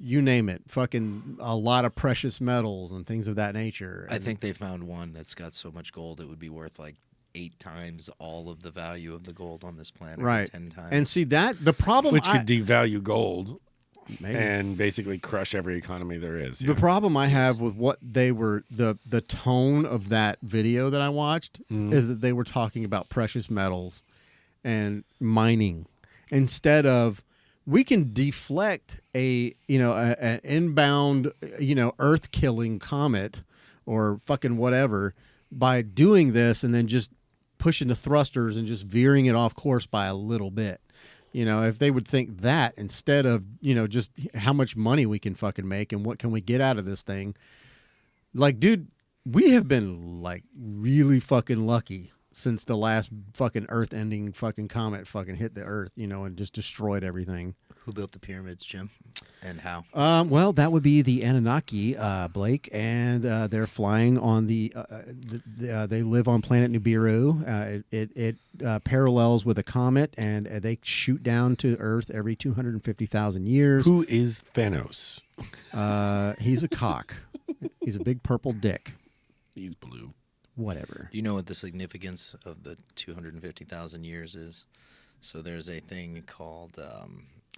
You name it, fucking a lot of precious metals and things of that nature. I think they found one that's got so much gold it would be worth like 8 times all of the value of the gold on this planet. Right. 10 times. And see that the problem, Which could devalue gold maybe. and basically crush every economy there is. The problem I have with what they were the tone of that video that I watched is that they were talking about precious metals and mining instead of. We can deflect an inbound earth killing comet or fucking whatever by doing this and then just pushing the thrusters and just veering it off course by a little bit. If they would think that instead of just how much money we can fucking make and what can we get out of this thing. Like, dude, we have been like really fucking lucky since the last fucking earth-ending fucking comet fucking hit the earth, and just destroyed everything. Who built the pyramids, Jim? And how? Well, that would be the Anunnaki, Blake, and they're flying on they live on planet Nibiru. It parallels with a comet, and they shoot down to Earth every 250,000 years. Who is Thanos? He's a cock. He's a big purple dick. He's blue. Whatever. Do you know what the significance of the 250,000 years is? So there's a thing called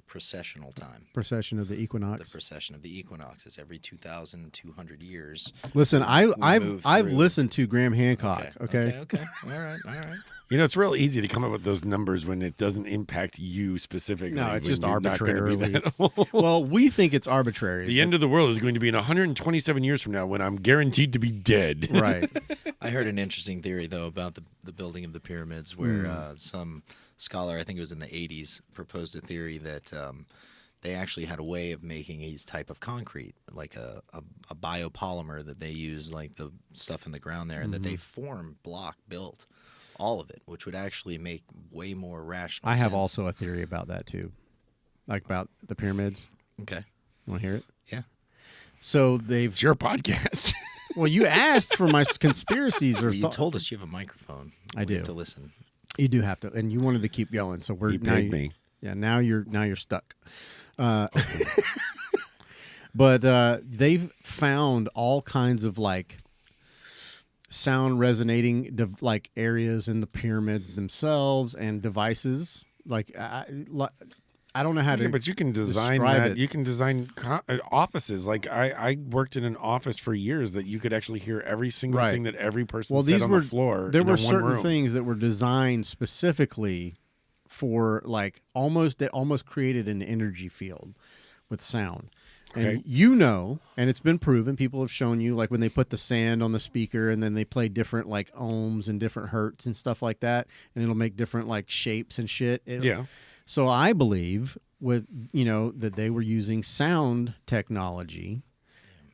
precessional time. Precession of the The equinox. precession of the equinox is every 2,200 years. Listen, I've move through. listened to Graham Hancock. Okay. Okay. All right. It's real easy to come up with those numbers when it doesn't impact you specifically. No, it's when just you're not gonna be arbitrarily. that old. Well, we think it's arbitrary. The end of the world is going to be in 127 years from now when I'm guaranteed to be dead. Right. I heard an interesting theory, though, about the building of the pyramids where some scholar, I think it was in the 80s, proposed a theory that they actually had a way of making these type of concrete, like a biopolymer that they use, like the stuff in the ground there, and that they form block built, all of it, which would actually make way more rational sense. I have also a theory about that too, like about the pyramids. Okay. Want to hear it? Yeah. So they've. It's your podcast. Well, you asked for my conspiracies or. Well, you told us you have a microphone. I We do. have to listen. You do have to, and you wanted to keep going, so we're He now. paid me. Yeah, now you're stuck. But they've found all kinds of like sound resonating like areas in the pyramids themselves and devices. Like I don't know how to. Yeah, but you can design describe that. it. You can design offices. Like I worked in an office for years that you could actually hear every single Right. thing that every person Well, said these on were the floor. there in were a one certain room. things that were designed specifically for like almost created an energy field with sound. Okay. And and it's been proven, people have shown you, like when they put the sand on the speaker and then they play different like ohms and different hertz and stuff like that, and it'll make different like shapes and shit. Yeah. So I believe with that they were using sound technology.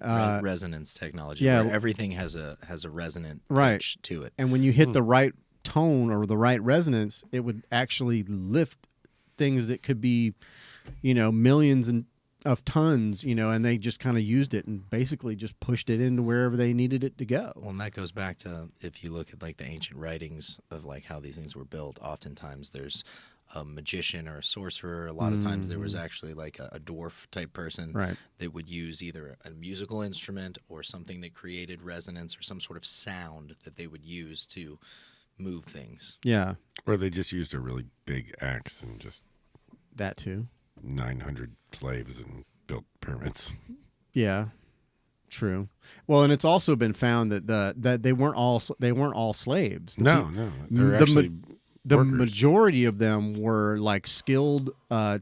Resonance technology. yeah. Where everything has a resonant Right. pitch to it. And when you hit the right tone or the right resonance, it would actually lift things that could be, millions of tons, and they just kind of used it and basically just pushed it into wherever they needed it to go. Well, and that goes back to, if you look at like the ancient writings of like how these things were built, oftentimes there's a magician or a sorcerer. A lot of times there was actually like a dwarf type person Right. that would use either a musical instrument or something that created resonance or some sort of sound that they would use to move things. Yeah, Or they just used a really big axe and just that too. 900 slaves and built pyramids. Yeah, true. Well, and it's also been found that they weren't all slaves. No, they're the actually The workers. majority of them were like skilled workers,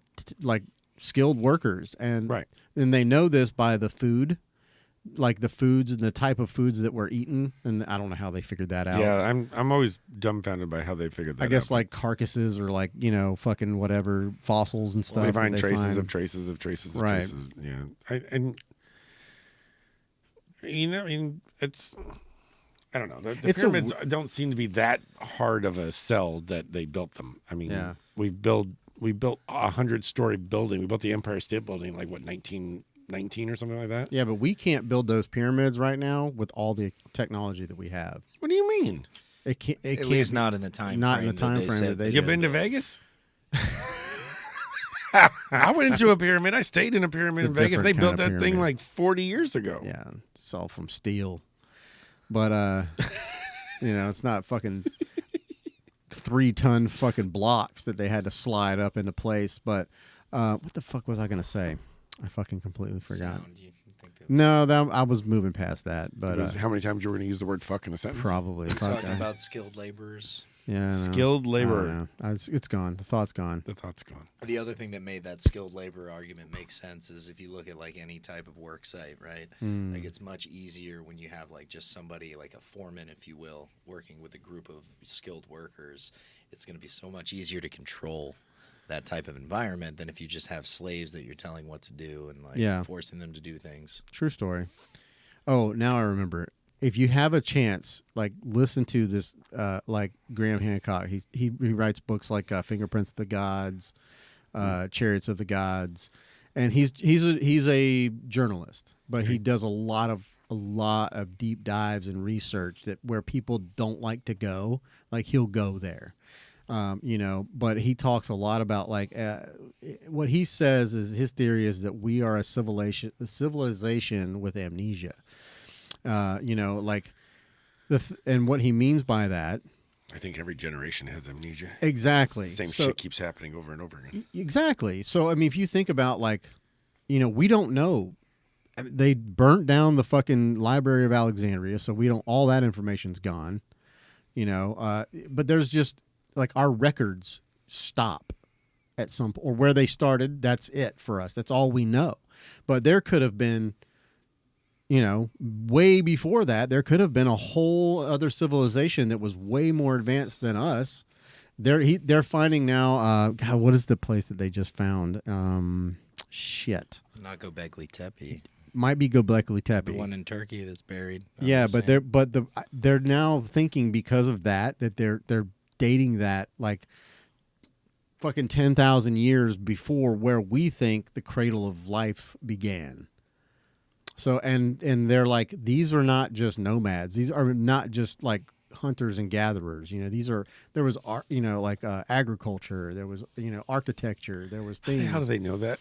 and Right. and they know this by the food, like the foods and the type of foods that were eaten. And I don't know how they figured that out. Yeah, I'm always dumbfounded by how they figured that out. I guess like carcasses or like fucking whatever fossils and stuff. Well, they that find traces find. of traces of traces of Right. traces. Yeah, and You know, I mean, I don't know. The It's a pyramids don't seem to be that hard of a sell that they built them. I mean, Yeah. we built a 100-story building. We built the Empire State Building in, like, what, 1919 or something like that? Yeah, but we can't build those pyramids right now with all the technology that we have. What do you mean? It can't. It At can't least be- not in the time not frame in the time that they frame said that they You did. been to Vegas? I went into a pyramid. I stayed in a pyramid It's in a Vegas. They different built kind that of thing pyramid. like 40 years ago. Yeah, it's all from steel. But it's not fucking 3-ton fucking blocks that they had to slide up into place. But what the fuck was I gonna say? I fucking completely forgot. Sound, you think that No, I was moving past that. But How many times you were going to use the word fuck in a sentence? probably. Fuck, talking about skilled laborers. yeah, I don't know. Skilled I don't laborer. know. It's gone. The thought's gone. The thought's gone. The other thing that made that skilled labor argument make sense is if you look at like any type of work site, right? Hmm. Like it's much easier when you have like just somebody like a foreman, if you will, working with a group of skilled workers. It's going to be so much easier to control that type of environment than if you just have slaves that you're telling what to do and like Yeah. forcing them to do things. True story. Oh, now I remember. If you have a chance, like listen to this, like Graham Hancock. He writes books like Fingerprints of the Gods, Chariots of the Gods, and he's a journalist, but he does a lot of deep dives and research that where people don't like to go. Like he'll go there. But he talks a lot about like what he says is his theory is that we are a civilization with amnesia. And what he means by that. I think every generation has amnesia. Exactly. Same So- shit keeps happening over and over again. Exactly. So, I mean, if you think about like, we don't know. I mean, they burnt down the fucking Library of Alexandria, so we don't. All that information's gone. But there's just like our records stop at some point, or where they started. That's it for us. That's all we know. But there could have been, way before that, there could have been a whole other civilization that was way more advanced than us. They're finding now. God, what is the place that they just found? Shit, Not Göbekli Tepe, might be Göbekli Tepe. the one in Turkey that's buried. Yeah, I'm but saying. they're now thinking because of that they're dating that like fucking 10,000 years before where we think the cradle of life began. So and they're like, these are not just nomads. These are not just like hunters and gatherers. There was art, agriculture. There was architecture. There was things. How do they know that?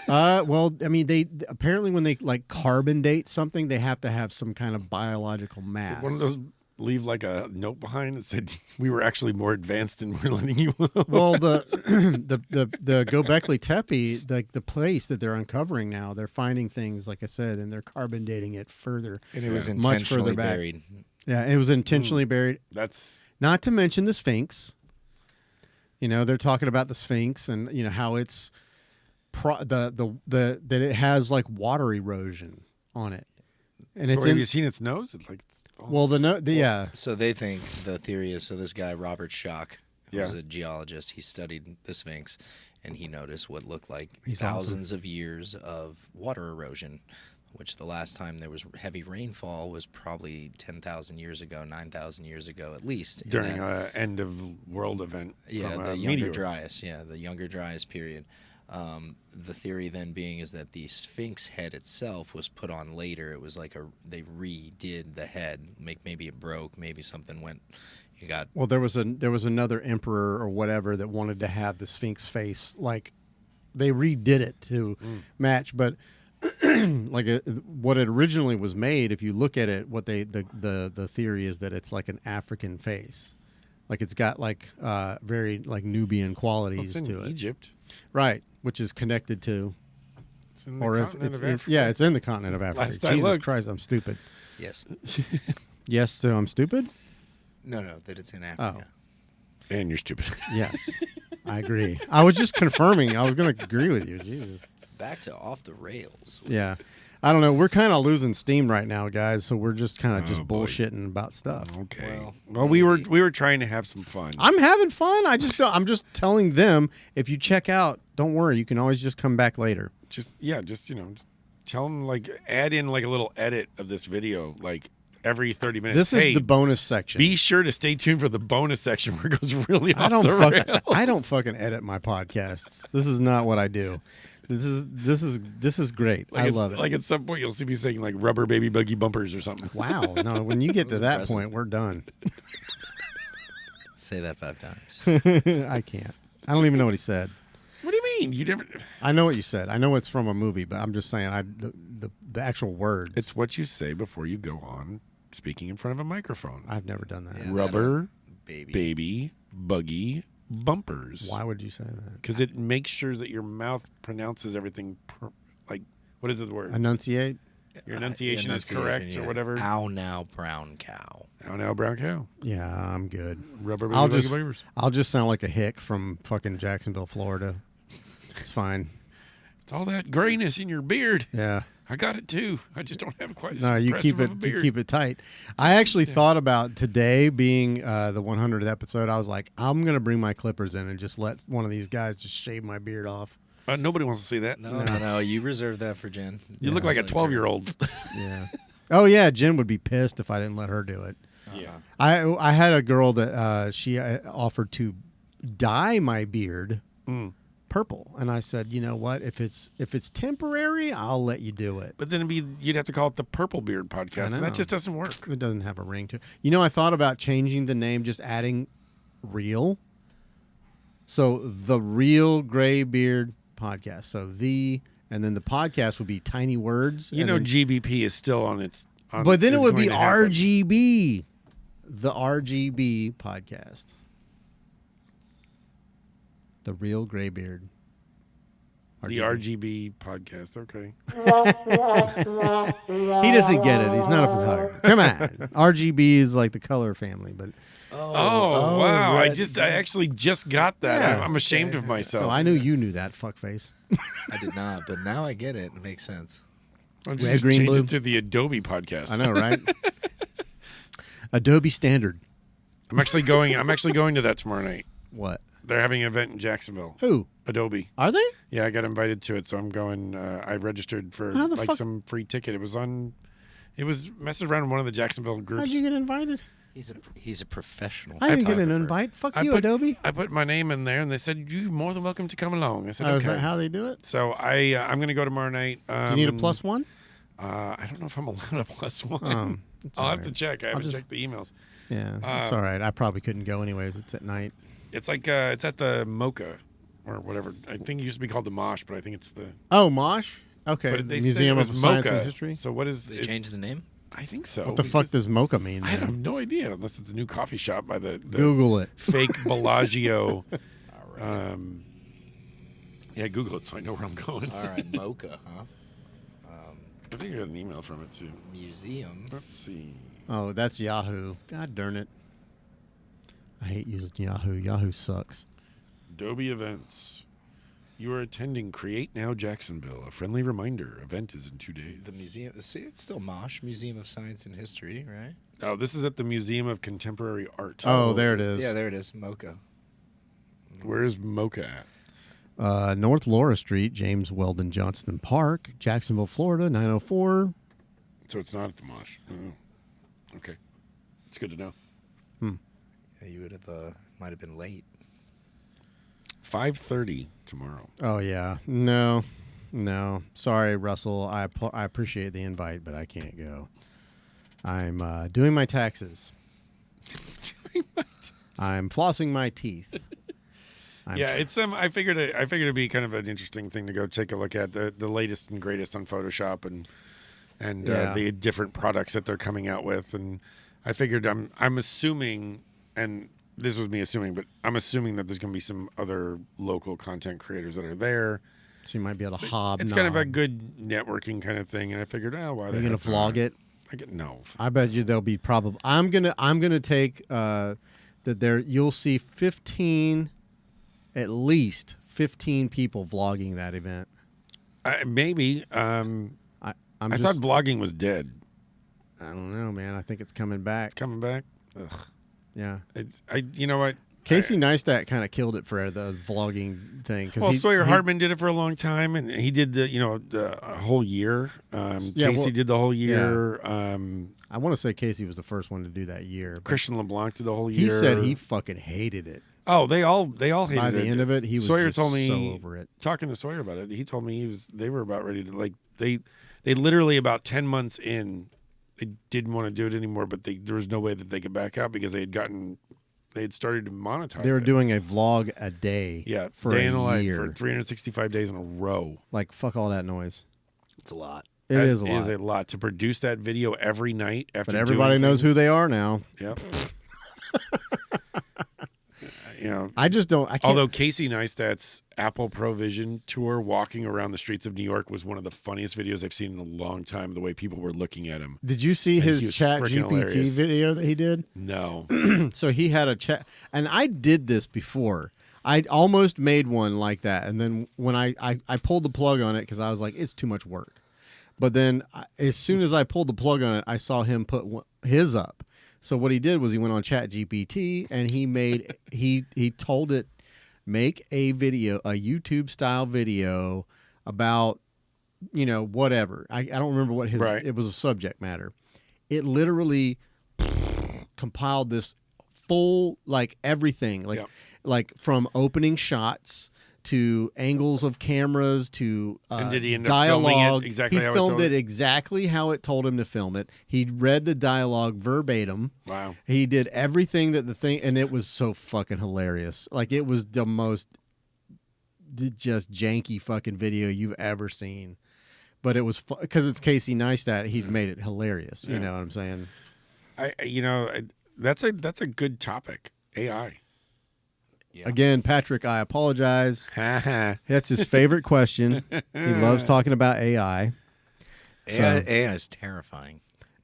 Well, I mean, they apparently when they like carbon date something, they have to have some kind of biological mass. One of those leave like a note behind that said we were actually more advanced than we're letting you. Well, the Göbekli Tepe, like the place that they're uncovering now, they're finding things like I said, and they're carbon dating it further. And it was much further intentionally back. buried. Yeah, it was intentionally buried. That's Not to mention the Sphinx. They're talking about the Sphinx and how it's that it has like water erosion on it, and it's have you seen its nose? It's like yeah. So they think the theory is, so this guy, Robert Schoch, who's Yeah. a geologist, he studied the Sphinx and he noticed what looked like He's thousands of years of water erosion, which the last time there was heavy rainfall was probably 10,000 years ago, 9,000 years ago at least. And during that- a end of world event. yeah, from the a Younger meteor. Dryas. Yeah, the Younger Dryas period. The theory then being is that the Sphinx head itself was put on later. It was like they redid the head. Maybe it broke. Maybe something went. You got Well, there was another emperor or whatever that wanted to have the Sphinx face. Like they redid it to match, but like what it originally was made. If you look at it, what the theory is that it's like an African face, like it's got like very like Nubian Well, qualities it's in to it, Egypt. right? Which is connected to, It's in the or if continent it's of Africa. yeah, it's in the continent of Africa. Last I Jesus looked. Christ, I'm stupid. yes, Yes, so I'm stupid. no, that it's in Africa. And you're stupid. Yes, I agree. I was just confirming. I was going to agree with you. Jesus. Back to off the rails. Yeah. I don't know. We're kind of losing steam right now, guys. So we're just kind of just Oh, boy. bullshitting about stuff. Okay. Well, Well, we were trying to have some fun. I'm having fun. I'm just telling them if you check out, don't worry. You can always just come back later. just Tell them like add in like a little edit of this video like every 30 minutes. This is Hey, the bonus section. be sure to stay tuned for the bonus section where it goes really I off don't the rails. I don't fucking edit my podcasts. This is not what I do. This is great. Like I it's- love it. Like at some point you'll see me saying like rubber baby buggy bumpers or something. Wow. No, when you get to that impressive. point, we're done. Say that 5 times. I can't. I don't even know what he said. What do you mean? You never. I know what you said. I know it's from a movie, but I'm just saying the actual words. It's what you say before you go on speaking in front of a microphone. I've never done that. Yeah. Rubber Baby. baby buggy bumpers. Why would you say that? Because it makes sure that your mouth pronounces everything like what is the word? Enunciate. Your enunciation is correct or whatever. Ow now, brown cow. Ow now, brown cow. Yeah, I'm good. Rubber baby I'll buggy just bumpers. I'll just sound like a hick from fucking Jacksonville, Florida. It's fine. It's all that grayness in your beard. Yeah. I got it too. I just don't have quite as No, you impressive keep of it a you beard. keep it tight. I actually thought about today being the 100th episode. I was like, I'm gonna bring my clippers in and just let one of these guys just shave my beard off. Nobody wants to see that. No. You reserve that for Jen. You look like a 12-year-old. Yeah. Oh yeah, Jen would be pissed if I didn't let her do it. Yeah. I had a girl that she offered to dye my beard purple, and I said, you know what? If it's temporary, I'll let you do it. But then you'd have to call it the Purple Beard Podcast, and know. that just doesn't work. It doesn't have a ring to it. You know, I thought about changing the name, just adding real. So the Real Gray Beard Podcast. So and then the podcast would be tiny words. You and know, then- GBP is still on its. but then it is would be going to happen. RGB, the RGB Podcast. The Real Graybeard. The RGB Podcast. Okay. He doesn't get it. He's not a photographer. Come on. RGB is like the color family, but Oh, wow! right. I actually just got that. Yeah. I'm ashamed of myself. I knew you knew that, fuckface. I did not, but now I get it. It makes sense. I'll Red, just green, change blue. it to the Adobe Podcast. I know, right? Adobe Standard. I'm actually going to that tomorrow night. What? They're having an event in Jacksonville. Who? Adobe. Are they? Yeah, I got invited to it, so I'm going. I registered for How the like fuck- some free ticket. It was messing around in one of the Jacksonville groups. How'd you get invited? He's a professional. I didn't get an photographer. invite. Fuck I you, put- Adobe. I put my name in there, and they said you're more than welcome to come along. I said Oh, is okay. that how they do it? So I'm going to go tomorrow night. You need a plus one? I don't know if I'm allowed a plus one. It's I'll all have right. to check. I haven't just- checked the emails. Yeah, it's all right. I probably couldn't go anyways. It's at night. It's like it's at the Mocha or whatever. I think it used to be called the Mosh, but I think it's the. Oh, Mosh? Okay. But they Museum said it of was Science Mocha. and History. So what is? They changed the name. I think so. What the fuck because does mocha mean? I then? have no idea unless it's a new coffee shop by the Google it. fake Bellagio. All right. Yeah, Google it so I know where I'm going. All right, Mocha, huh? I think I got an email from it too. Museum. Let's see. Oh, that's Yahoo. God darn it. I hate using Yahoo. Yahoo sucks. Adobe Events. You are attending Create Now Jacksonville. A friendly reminder. Event is in 2 days. The museum. See, it's still Mosh, Museum of Science and History, right? Oh, this is at the Museum of Contemporary Art. Oh, there it is. Yeah, there it is. Mocha. Where is Mocha at? North Laura Street, James Weldon Johnston Park, Jacksonville, Florida, 904. So it's not at the Mosh. Oh. Okay. It's good to know. Yeah, you would have might have been late. 5:30 tomorrow. Oh, yeah. No. Sorry, Russell. I appreciate the invite, but I can't go. I'm doing my taxes. I'm flossing my teeth. Yeah, it's I figured it'd be kind of an interesting thing to go take a look at the latest and greatest on Photoshop and Yeah. the different products that they're coming out with, and I figured I'm assuming, and this was me assuming, but I'm assuming that there's going to be some other local content creators that are there. So you might be able to hobnob. It's kind of a good networking kind of thing, and I figured, why? Are you going to vlog it? No. I bet you there'll be probably. I'm gonna take that there. You'll see 15, at least 15 people vlogging that event. Maybe. I'm I just, thought vlogging was dead. I don't know, man. I think it's coming back. It's coming back. Ugh. Yeah. You know what? Casey Neistat kind of killed it for the vlogging thing. Well, Sawyer Hartman did it for a long time, and he did the whole year. Casey did the whole year. I want to say Casey was the first one to do that year. Christian LeBlanc did the whole year. He said he fucking hated it. Oh, they all hated it. By the end of it, he was Sawyer just told me, so over it. Talking to Sawyer about it, he told me they were about ready to they literally about 10 months in, they didn't want to do it anymore, but there was no way that they could back out because they had started to monetize. They were it. doing a vlog a day. Yeah, for day in the life year. for 365 days in a row. Like fuck all that noise. It's a lot. It is a lot. It is a lot to produce that video every night after. But everybody knows who they are now. Yep. I just don't. I can't. Although Casey Neistat's Apple Provision tour, walking around the streets of New York, was one of the funniest videos I've seen in a long time. The way people were looking at him. Did you see And he his was Chat freaking GPT hilarious. video that he did? No. So he had a chat, and I did this before. I almost made one like that, and then when I pulled the plug on it because I was like, it's too much work. But then as soon as I pulled the plug on it, I saw him put his up. So what he did was he went on Chat GPT and he made he told it make a video, a YouTube style video about whatever. I don't remember what it was a subject matter. It literally compiled this full everything like from opening shots to angles of cameras to And did he end up dialogue. filming it exactly he how it filmed told it exactly how it told him to film it. He read the dialogue verbatim. Wow. He did everything that the thing, and it was so fucking hilarious. Like it was the most just janky fucking video you've ever seen. But it was because it's Casey Neistat. He made it hilarious. You know what I'm saying? That's a good topic. AI. Yeah. Again, Patrick, I apologize. AI That's his favorite question. He loves talking about AI. AI is terrifying.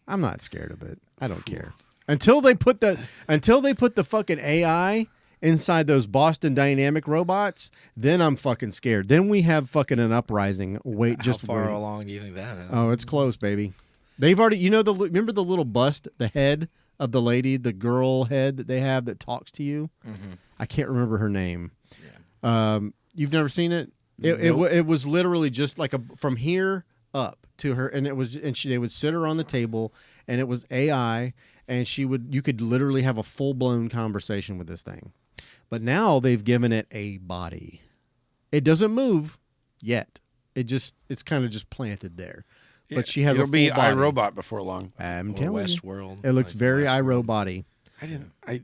I'm not scared of it. I don't care. Until they put the fucking AI inside those Boston Dynamic robots, then I'm fucking scared. Then we have fucking an uprising. Wait, How far along do you think that is? Oh, it's close, baby. They've already, remember the little bust, the head of the lady, the girl head that they have that talks to you? Mm-hmm. I can't remember her name. Yeah. You've never seen it? It was literally just like from here up to her, and they would sit her on the table, and it was AI, and you could literally have a full blown conversation with this thing. But now they've given it a body. It doesn't move yet. It's kind of just planted there. But she has It'll a full be body. iRobot before long. I'm Or telling you. Westworld. It looks very Westworld. iRobot-y.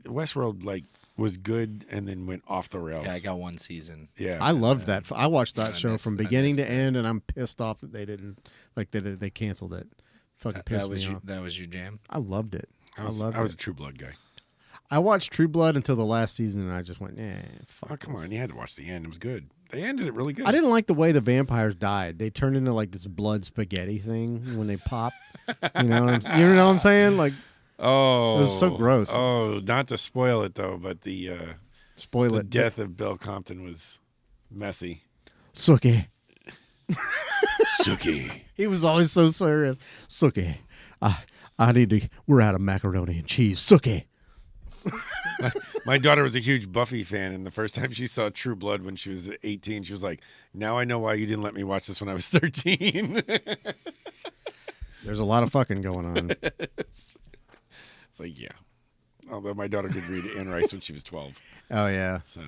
Westworld was good and then went off the rails. Yeah, I got one season. Yeah. I loved that. I watched that I show missed- from I beginning to missed it. end, and I'm pissed off that they didn't they canceled it. Fucking pissed me off. That was your jam. I loved it. I was loved a it. True Blood guy. I watched True Blood until the last season, and I just went, fuck. Oh, come this. on. You had to watch the end. It was good. They ended it really good. I didn't like the way the vampires died. They turned into like this blood spaghetti thing when they pop. You know what I'm saying? Like, Oh. it was so gross. Oh, not to spoil it, though, but the Spoil it. death of Bill Compton was messy. Sookie. Suki. He was always so serious. Sookie. We're out of macaroni and cheese. Sookie. My daughter was a huge Buffy fan, and the first time she saw True Blood when she was 18, she was like, now I know why you didn't let me watch this when I was 13. There's a lot of fucking going on. It's like, yeah. Although my daughter did read Anne Rice when she was 12. Oh, yeah. So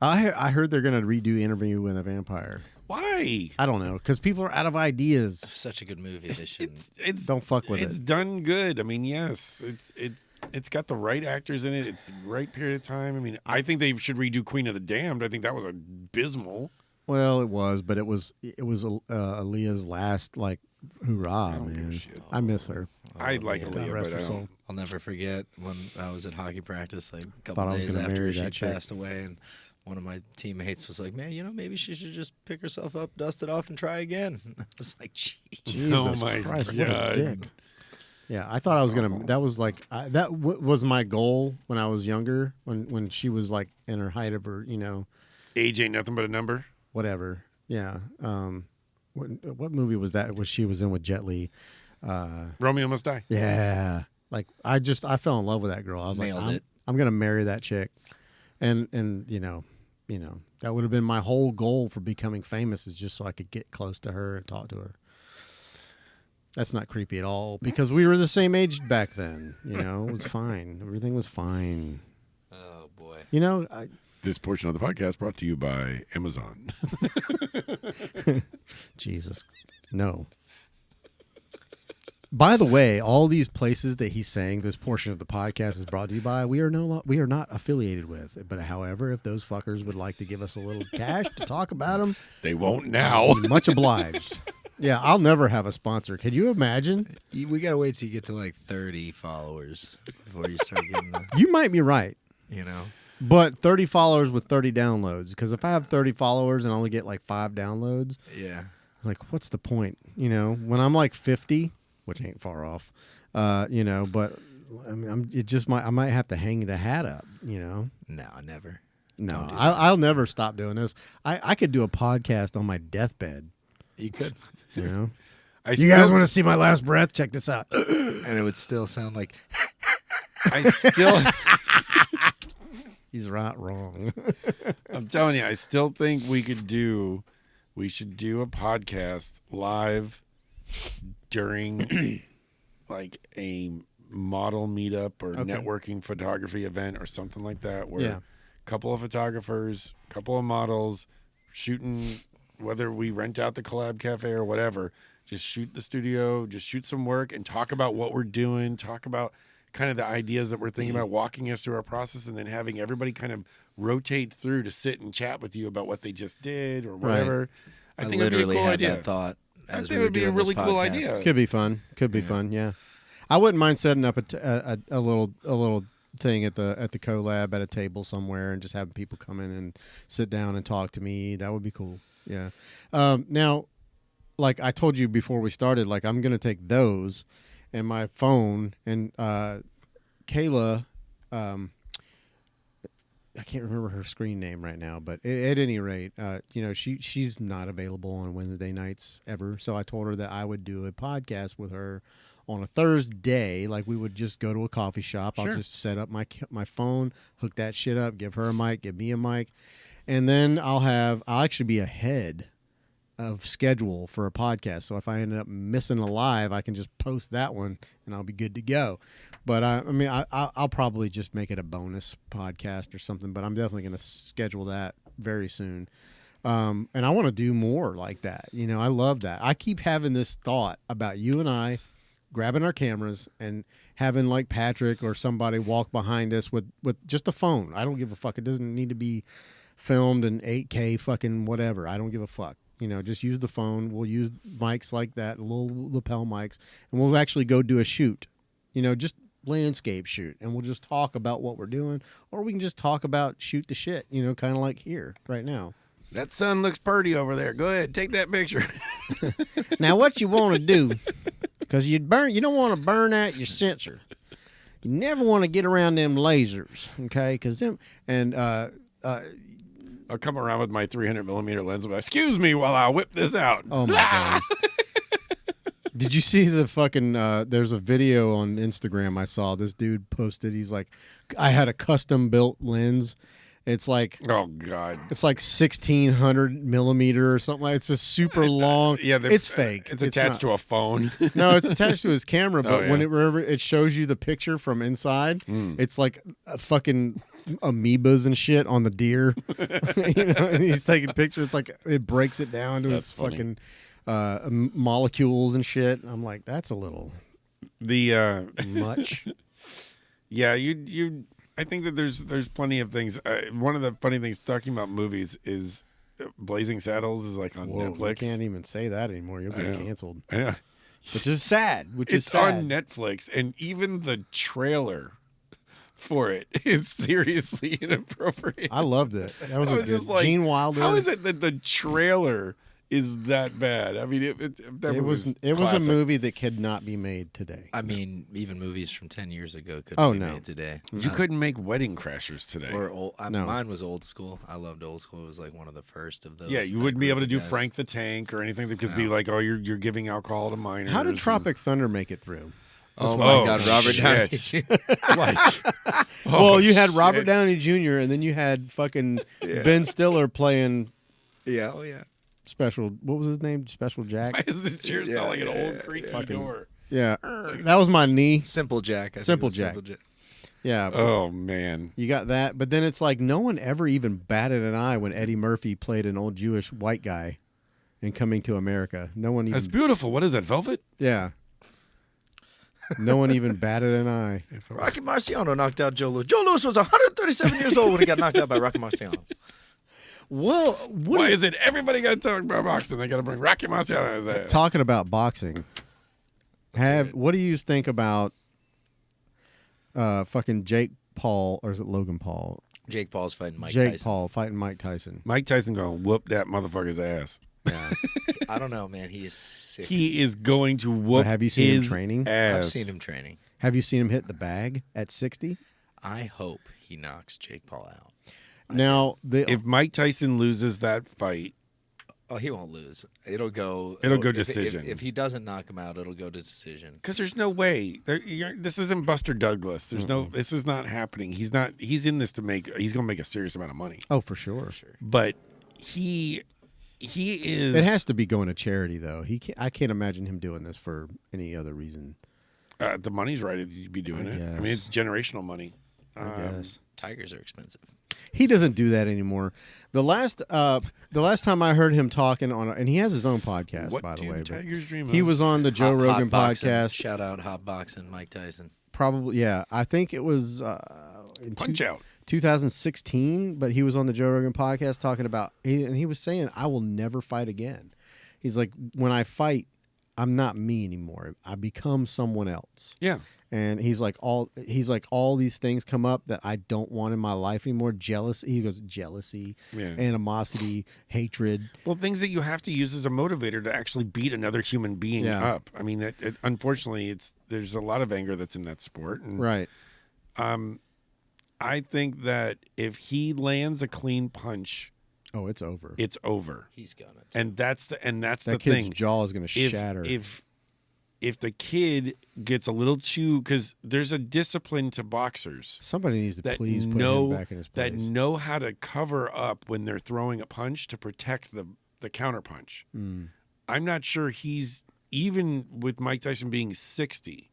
I heard they're going to redo Interview with a Vampire. why? I don't know, because people are out of ideas. Such a good movie. They should. It's Don't fuck with it's it. done good. I mean, yes, it's got the right actors in it. It's the right period of time. I mean, I think they should redo Queen of the Damned. I think that was abysmal. Well, it was, but it was Aaliyah's last hoorah, don't give a man. shit. I miss her. I like yeah. God Aaliyah, rest but her I soul. don't. I'll never forget when I was at hockey practice, like a Thought couple I was days gonna after marry she that chick. passed away, and one of my teammates was like, "Man, maybe she should just pick herself up, dust it off, and try again." I was like, "Jeez." Oh Jesus my Christ, what a God. dick. Yeah, I thought I was gonna. That was was my goal when I was younger. When she was like in her height of her, Age ain't nothing but a number. whatever. Yeah. What movie was that? Was she was in with Jet Li? Romeo Must Die. Yeah. Like I fell in love with that girl. I was Nailed like, it. I'm gonna marry that chick. and that would have been my whole goal for becoming famous, is just so I could get close to her and talk to her. That's not creepy at all because we were the same age back then. It was fine. Everything was fine. Oh boy. This portion of the podcast brought to you by Amazon. Jesus, no. By the way, all these places that he's saying this portion of the podcast is brought to you by, we are not affiliated with. But however, if those fuckers would like to give us a little cash to talk about them, They won't now. much obliged. Yeah, I'll never have a sponsor. Can you imagine? We gotta wait till you get to like 30 followers before you start getting the, You might be right. But 30 followers with 30 downloads. Because if I have 30 followers and I only get like 5 downloads, Yeah. like, what's the point? When I'm like 50, which ain't far off, but I mean, I might have to hang the hat up, No, never. No, Don't do that. I'll never stop doing this. I could do a podcast on my deathbed, You could. You still, guys want to see my last breath? Check this out. And it would still sound like I still He's not wrong. I'm telling you, I still think we should do a podcast live during like a model meetup or networking photography event or something like that, where a couple of photographers, a couple of models shooting, whether we rent out the collab cafe or whatever, just shoot the studio, just shoot some work and talk about what we're doing, talk about kind of the ideas that we're thinking about, walking us through our process, and then having everybody kind of rotate through to sit and chat with you about what they just did or whatever. I think it'd be a literally cool had idea. that thought I as think we it were would be a doing really this cool podcast. idea. Could be fun. Could be fun. Yeah, I wouldn't mind setting up a little thing at the collab at a table somewhere and just having people come in and sit down and talk to me. That would be cool. Yeah. Now, like I told you before we started, like I'm gonna take those and my phone and Kayla. I can't remember her screen name right now, but at any rate, she's not available on Wednesday nights ever. So I told her that I would do a podcast with her on a Thursday. Like we would just go to a coffee shop. Sure. I'll just set up my phone, hook that shit up, give her a mic, give me a mic, and then I'll actually be ahead of schedule for a podcast. So if I ended up missing a live, I can just post that one and I'll be good to go. But I'll probably just make it a bonus podcast or something, but I'm definitely going to schedule that very soon. And I want to do more like that. I love that. I keep having this thought about you and I grabbing our cameras and having like Patrick or somebody walk behind us with just a phone. I don't give a fuck. It doesn't need to be filmed in 8K fucking whatever. I don't give a fuck. Just use the phone. We'll use mics like that, little lapel mics, and we'll actually go do a shoot. Just landscape shoot, and we'll just talk about what we're doing, or we can just talk about shoot the shit. Kind of like here right now. That sun looks pretty over there. Go ahead, take that picture. Now, what you want to do, because you don't want to burn out your sensor. You never want to get around them lasers, okay? Because them and I'll come around with my 300 millimeter lens. And be like, excuse me while I whip this out. oh my god. Did you see the fucking? There's a video on Instagram I saw. This dude posted. He's like, I had a custom built lens. It's like, Oh God. it's like 1600 millimeter or something. It's a super long. Yeah, it's fake. It's attached to a phone. No, it's attached to his camera. But Oh, when yeah. whenever it shows you the picture from inside, it's like a fucking amoebas and shit on the deer. And he's taking pictures. It's like it breaks it down to That's its funny. fucking molecules and shit. I'm like, that's a little much. Yeah, I think that there's plenty of things. One of the funny things talking about movies is Blazing Saddles is like on Whoa, Netflix. you can't even say that anymore. You'll I get know. canceled. Yeah. Which is sad. It's on Netflix, and even the trailer for it is seriously inappropriate. I loved it. That was I a was good just like, Gene Wilder. How is it that the trailer is that bad? I mean, that It was a classic. movie that could not be made today. I mean, even movies from 10 years ago couldn't Oh, be no. made today. You couldn't make Wedding Crashers today. Or old, No. Mine was old school. I loved old school. It was like one of the first of those. Yeah, you that wouldn't be group able to of do guys. Frank the Tank or anything that could be No. like, oh, you're giving alcohol to minors. How did and- Tropic Thunder make it through? Oh what my I- God, Oh, Robert Downey shit. Jr. Like, Well, you had Robert shit. Downey Jr. and then you had fucking Ben Stiller playing Yeah, oh yeah. Special. What was his name? Special Jack. Why does this chair sound like an Yeah, old creaky Fucking- door? Yeah, that was my knee. Simple Jack. I think Simple it was Jack. Simple Jack. Yeah, Oh man. you got that. But then it's like no one ever even batted an eye when Eddie Murphy played an old Jewish white guy in Coming to America. No one even. That's beautiful. What is that, velvet? Yeah. No one even batted an eye. Rocky Marciano knocked out Joe Louis. Joe Louis was 137 years old when he got knocked out by Rocky Marciano. Well, Why is it everybody got to talk about boxing? They got to bring Rocky Marciano as ass. talking about boxing? What do you think about fucking Jake Paul, or is it Logan Paul? Jake Paul's fighting Mike Jake Tyson. Paul fighting Mike Tyson. Mike Tyson gonna whoop that motherfucker's ass. Yeah. I don't know, man. He is sick. He is going to whoop But have you seen him his training? ass. I've seen him training. Have you seen him hit the bag at 60? I hope he knocks Jake Paul out. Now, If Mike Tyson loses that fight, Oh, he won't lose. It'll go if- decision. If he doesn't knock him out, it'll go to decision. because there's no way. This isn't Buster Douglas. There's no. This is not happening. He's not. He's in this to make. He's gonna make a serious amount of money. oh, for sure. But he is. It has to be going to charity, though. I can't imagine him doing this for any other reason. The money's right to be doing I it. I guess. mean, it's generational money. I guess Tigers are expensive. he doesn't do that anymore. The last time I heard him talking on, and he has his own podcast, What by the do way. but Tigers dream he of? was on the Joe Rogan Boxing. podcast. Shout out Hot Boxing, Mike Tyson. Probably, yeah. I think it was in Punch Out. 2016, but he was on the Joe Rogan podcast talking about, and he was saying, I will never fight again. He's like, when I fight, I'm not me anymore. I become someone else. Yeah. And he's like, all these things come up that I don't want in my life anymore. Jealousy. He goes, jealousy, Yeah. animosity, hatred. Well, things that you have to use as a motivator to actually beat another human being Yeah. up. I mean, unfortunately, there's a lot of anger that's in that sport. And, Right. I think that if he lands a clean punch, Oh, it's over. it's over. He's gonna. And that's the that the kid's thing. jaw is going to If, shatter. if the kid gets a little too, because there's a discipline to boxers Somebody needs to that please put know him back in his place. that know how to cover up when they're throwing a punch to protect the counter punch. Mm. I'm not sure he's even with Mike Tyson being 60.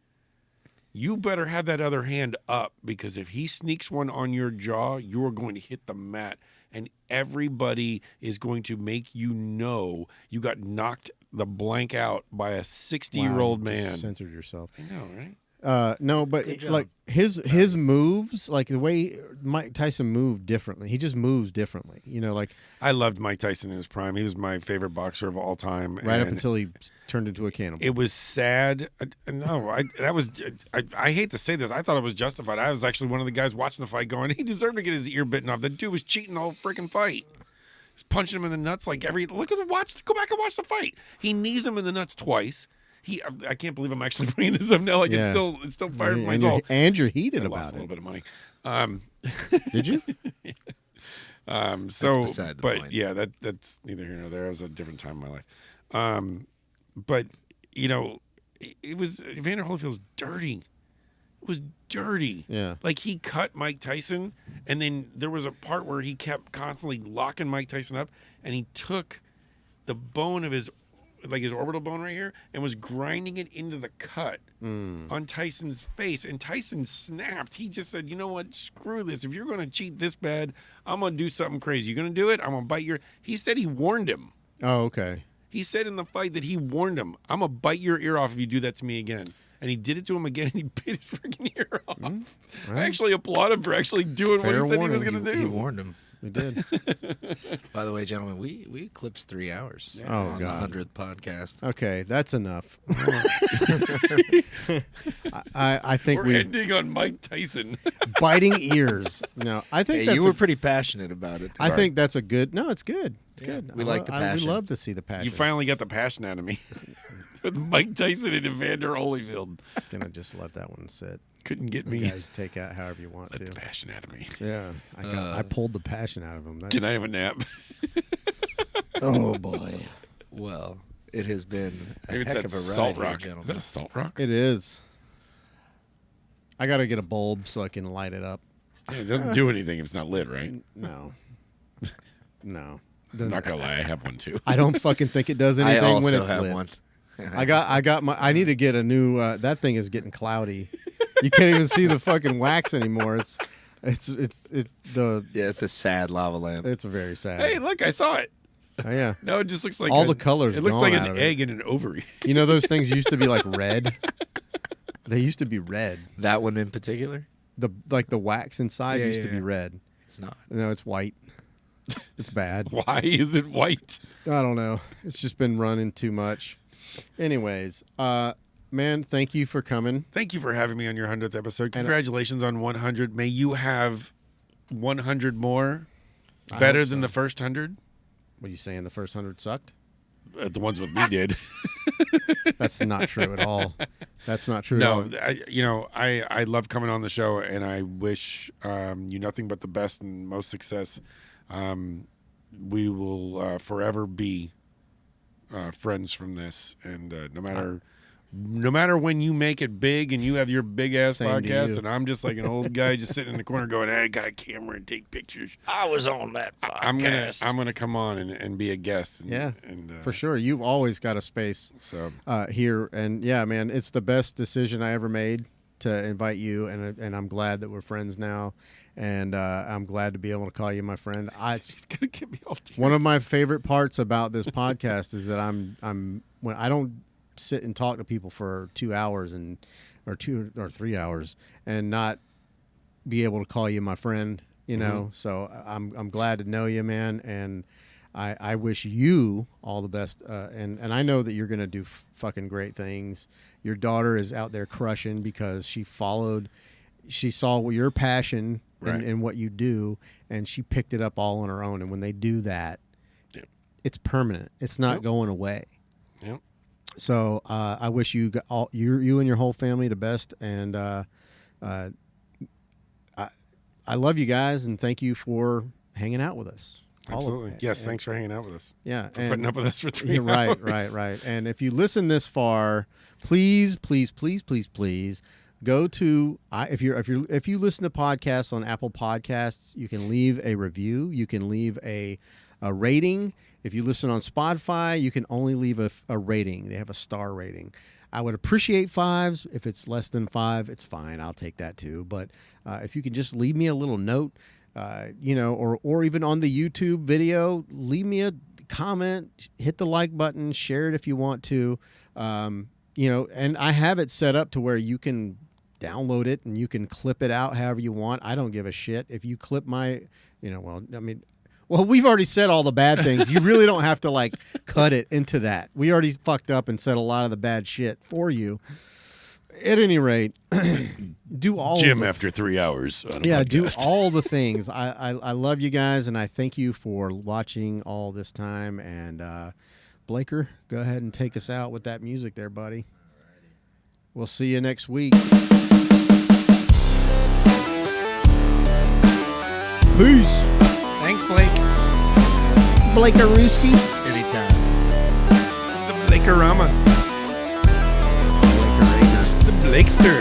You better have that other hand up, because if he sneaks one on your jaw, you are going to hit the mat, and everybody is going to make you know you got knocked the blank out by a 60-year-old Wow, you just man. censored yourself. I know, right? No, but Good job. like his moves, like the way Mike Tyson moved differently. He just moves differently. You know, like I loved Mike Tyson in his prime. He was my favorite boxer of all time. right up and until he turned into a cannibal. it was sad. I hate to say this. I thought it was justified. I was actually one of the guys watching the fight going, he deserved to get his ear bitten off. The dude was cheating the whole freaking fight. He's punching him in the nuts like go back and watch the fight. He knees him in the nuts twice. I can't believe I'm actually bringing this up now. Like Yeah. it's still firing my and soul. you're heated I lost about a little it. bit of money. Did you? So, beside the but point. yeah, that's neither here nor there. It was a different time in my life. But you know, it was Evander Holyfield was dirty. It was dirty. Yeah. Like he cut Mike Tyson, and then there was a part where he kept constantly locking Mike Tyson up, and he took the bone of his orbital bone right here and was grinding it into the cut on Tyson's face. And Tyson snapped. He just said, you know what? Screw this. If you're going to cheat this bad, I'm going to do something crazy. You're going to do it? I'm going to bite your... He said he warned him. Oh, okay. He said in the fight that he warned him, I'm going to bite your ear off if you do that to me again. And he did it to him again, and he bit his freaking ear off. I actually applaud him for actually doing what he Fair said he was warning. going to do. He warned him. We did. By the way, gentlemen, we eclipsed 3 hours Oh, on God. the 100th podcast. Okay, that's enough. I think We're we ending on Mike Tyson. biting ears. No, I think Hey, that's you were pretty passionate about it. I think that's a good. No, it's good. It's good. we like the We passion. love to see the passion. You finally got the passion out of me. With Mike Tyson and Evander Holyfield. Gonna just let that one sit. Couldn't get You me. guys take out however you want Let to. the passion out of me. Yeah, I pulled the passion out of him. That's, Can I have a nap? oh boy, Well, it has been a Maybe it's heck that of a salt ride here, rock. gentlemen. Is that a salt rock? it is. I got to get a bulb so I can light it up. It doesn't do anything if it's not lit, right? No. No. I'm not gonna lie, I have one too. I don't fucking think it does I anything also when it's have lit. one. I got my. I need to get a new. That thing is getting cloudy. You can't even see the fucking wax anymore. It's the. Yeah, it's a sad lava lamp. It's very sad. Hey, look, I saw it. Oh, yeah. No, it just looks like All the colors It looks gone like out an of it. egg and an ovary. You know those things used to be like red. They used to be red. That one in particular? The wax inside Yeah, used to yeah. be red. It's not. No, it's white. It's bad. Why is it white? I don't know. It's just been running too much. Anyways, man, thank you for coming. Thank you for having me on your 100th episode. Congratulations on 100. May you have 100 more. I Better hope than so. the first 100. What are you saying? The first 100 sucked? The ones with me did. That's not true at all. That's not true. No, at all. I love coming on the show, and I wish you nothing but the best and most success. We will forever be friends from this, and no matter when you make it big and you have your big ass Same to podcast, you. and I'm just like an old guy just sitting in the corner going, "Hey, I got a camera and take pictures." I was on that podcast. I'm gonna come on and be a guest. And, Yeah, and for sure. You've always got a space So here, and yeah, man, it's the best decision I ever made to invite you, and I'm glad that we're friends now, and I'm glad to be able to call you my friend. he's gonna get me all teary. One of my favorite parts about this podcast is that I'm when I don't sit and talk to people for 2 hours or 2 or 3 hours and not be able to call you my friend, you know. So I'm glad to know you, man, and I wish you all the best, and I know that you're gonna do fucking great things. Your daughter is out there crushing because she saw your passion Right. in what you do, and she picked it up all on her own. And when they do that, Yep. it's permanent. It's not Yep. going away. Yep. So I wish you you and your whole family the best, and I love you guys, and thank you for hanging out with us. All of Absolutely. it. Yes. And- Thanks for hanging out with us. Yeah, For putting up with us for 3 yeah, hours. right. And if you listen this far, please go to if you listen to podcasts on Apple Podcasts, you can leave a review. You can leave a rating. If you listen on Spotify, you can only leave a rating. They have a star rating. I would appreciate 5s. If it's less than 5, it's fine. I'll take that too. But if you can just leave me a little note, or even on the YouTube video, leave me a comment, hit the like button, share it if you want to. And I have it set up to where you can download it and you can clip it out however you want. I don't give a shit. If you clip well, we've already said all the bad things. You really don't have to like cut it into that. We already fucked up and said a lot of the bad shit for you. At any rate, do all Jim of after 3 hours. On a yeah, do podcast. all the things. I love you guys, and I thank you for watching all this time. And Blaker, go ahead and take us out with that music there, buddy. We'll see you next week. Peace. Thanks, Blake. Blakerooski. Anytime. The Blakerama. Blaker. The Blakester.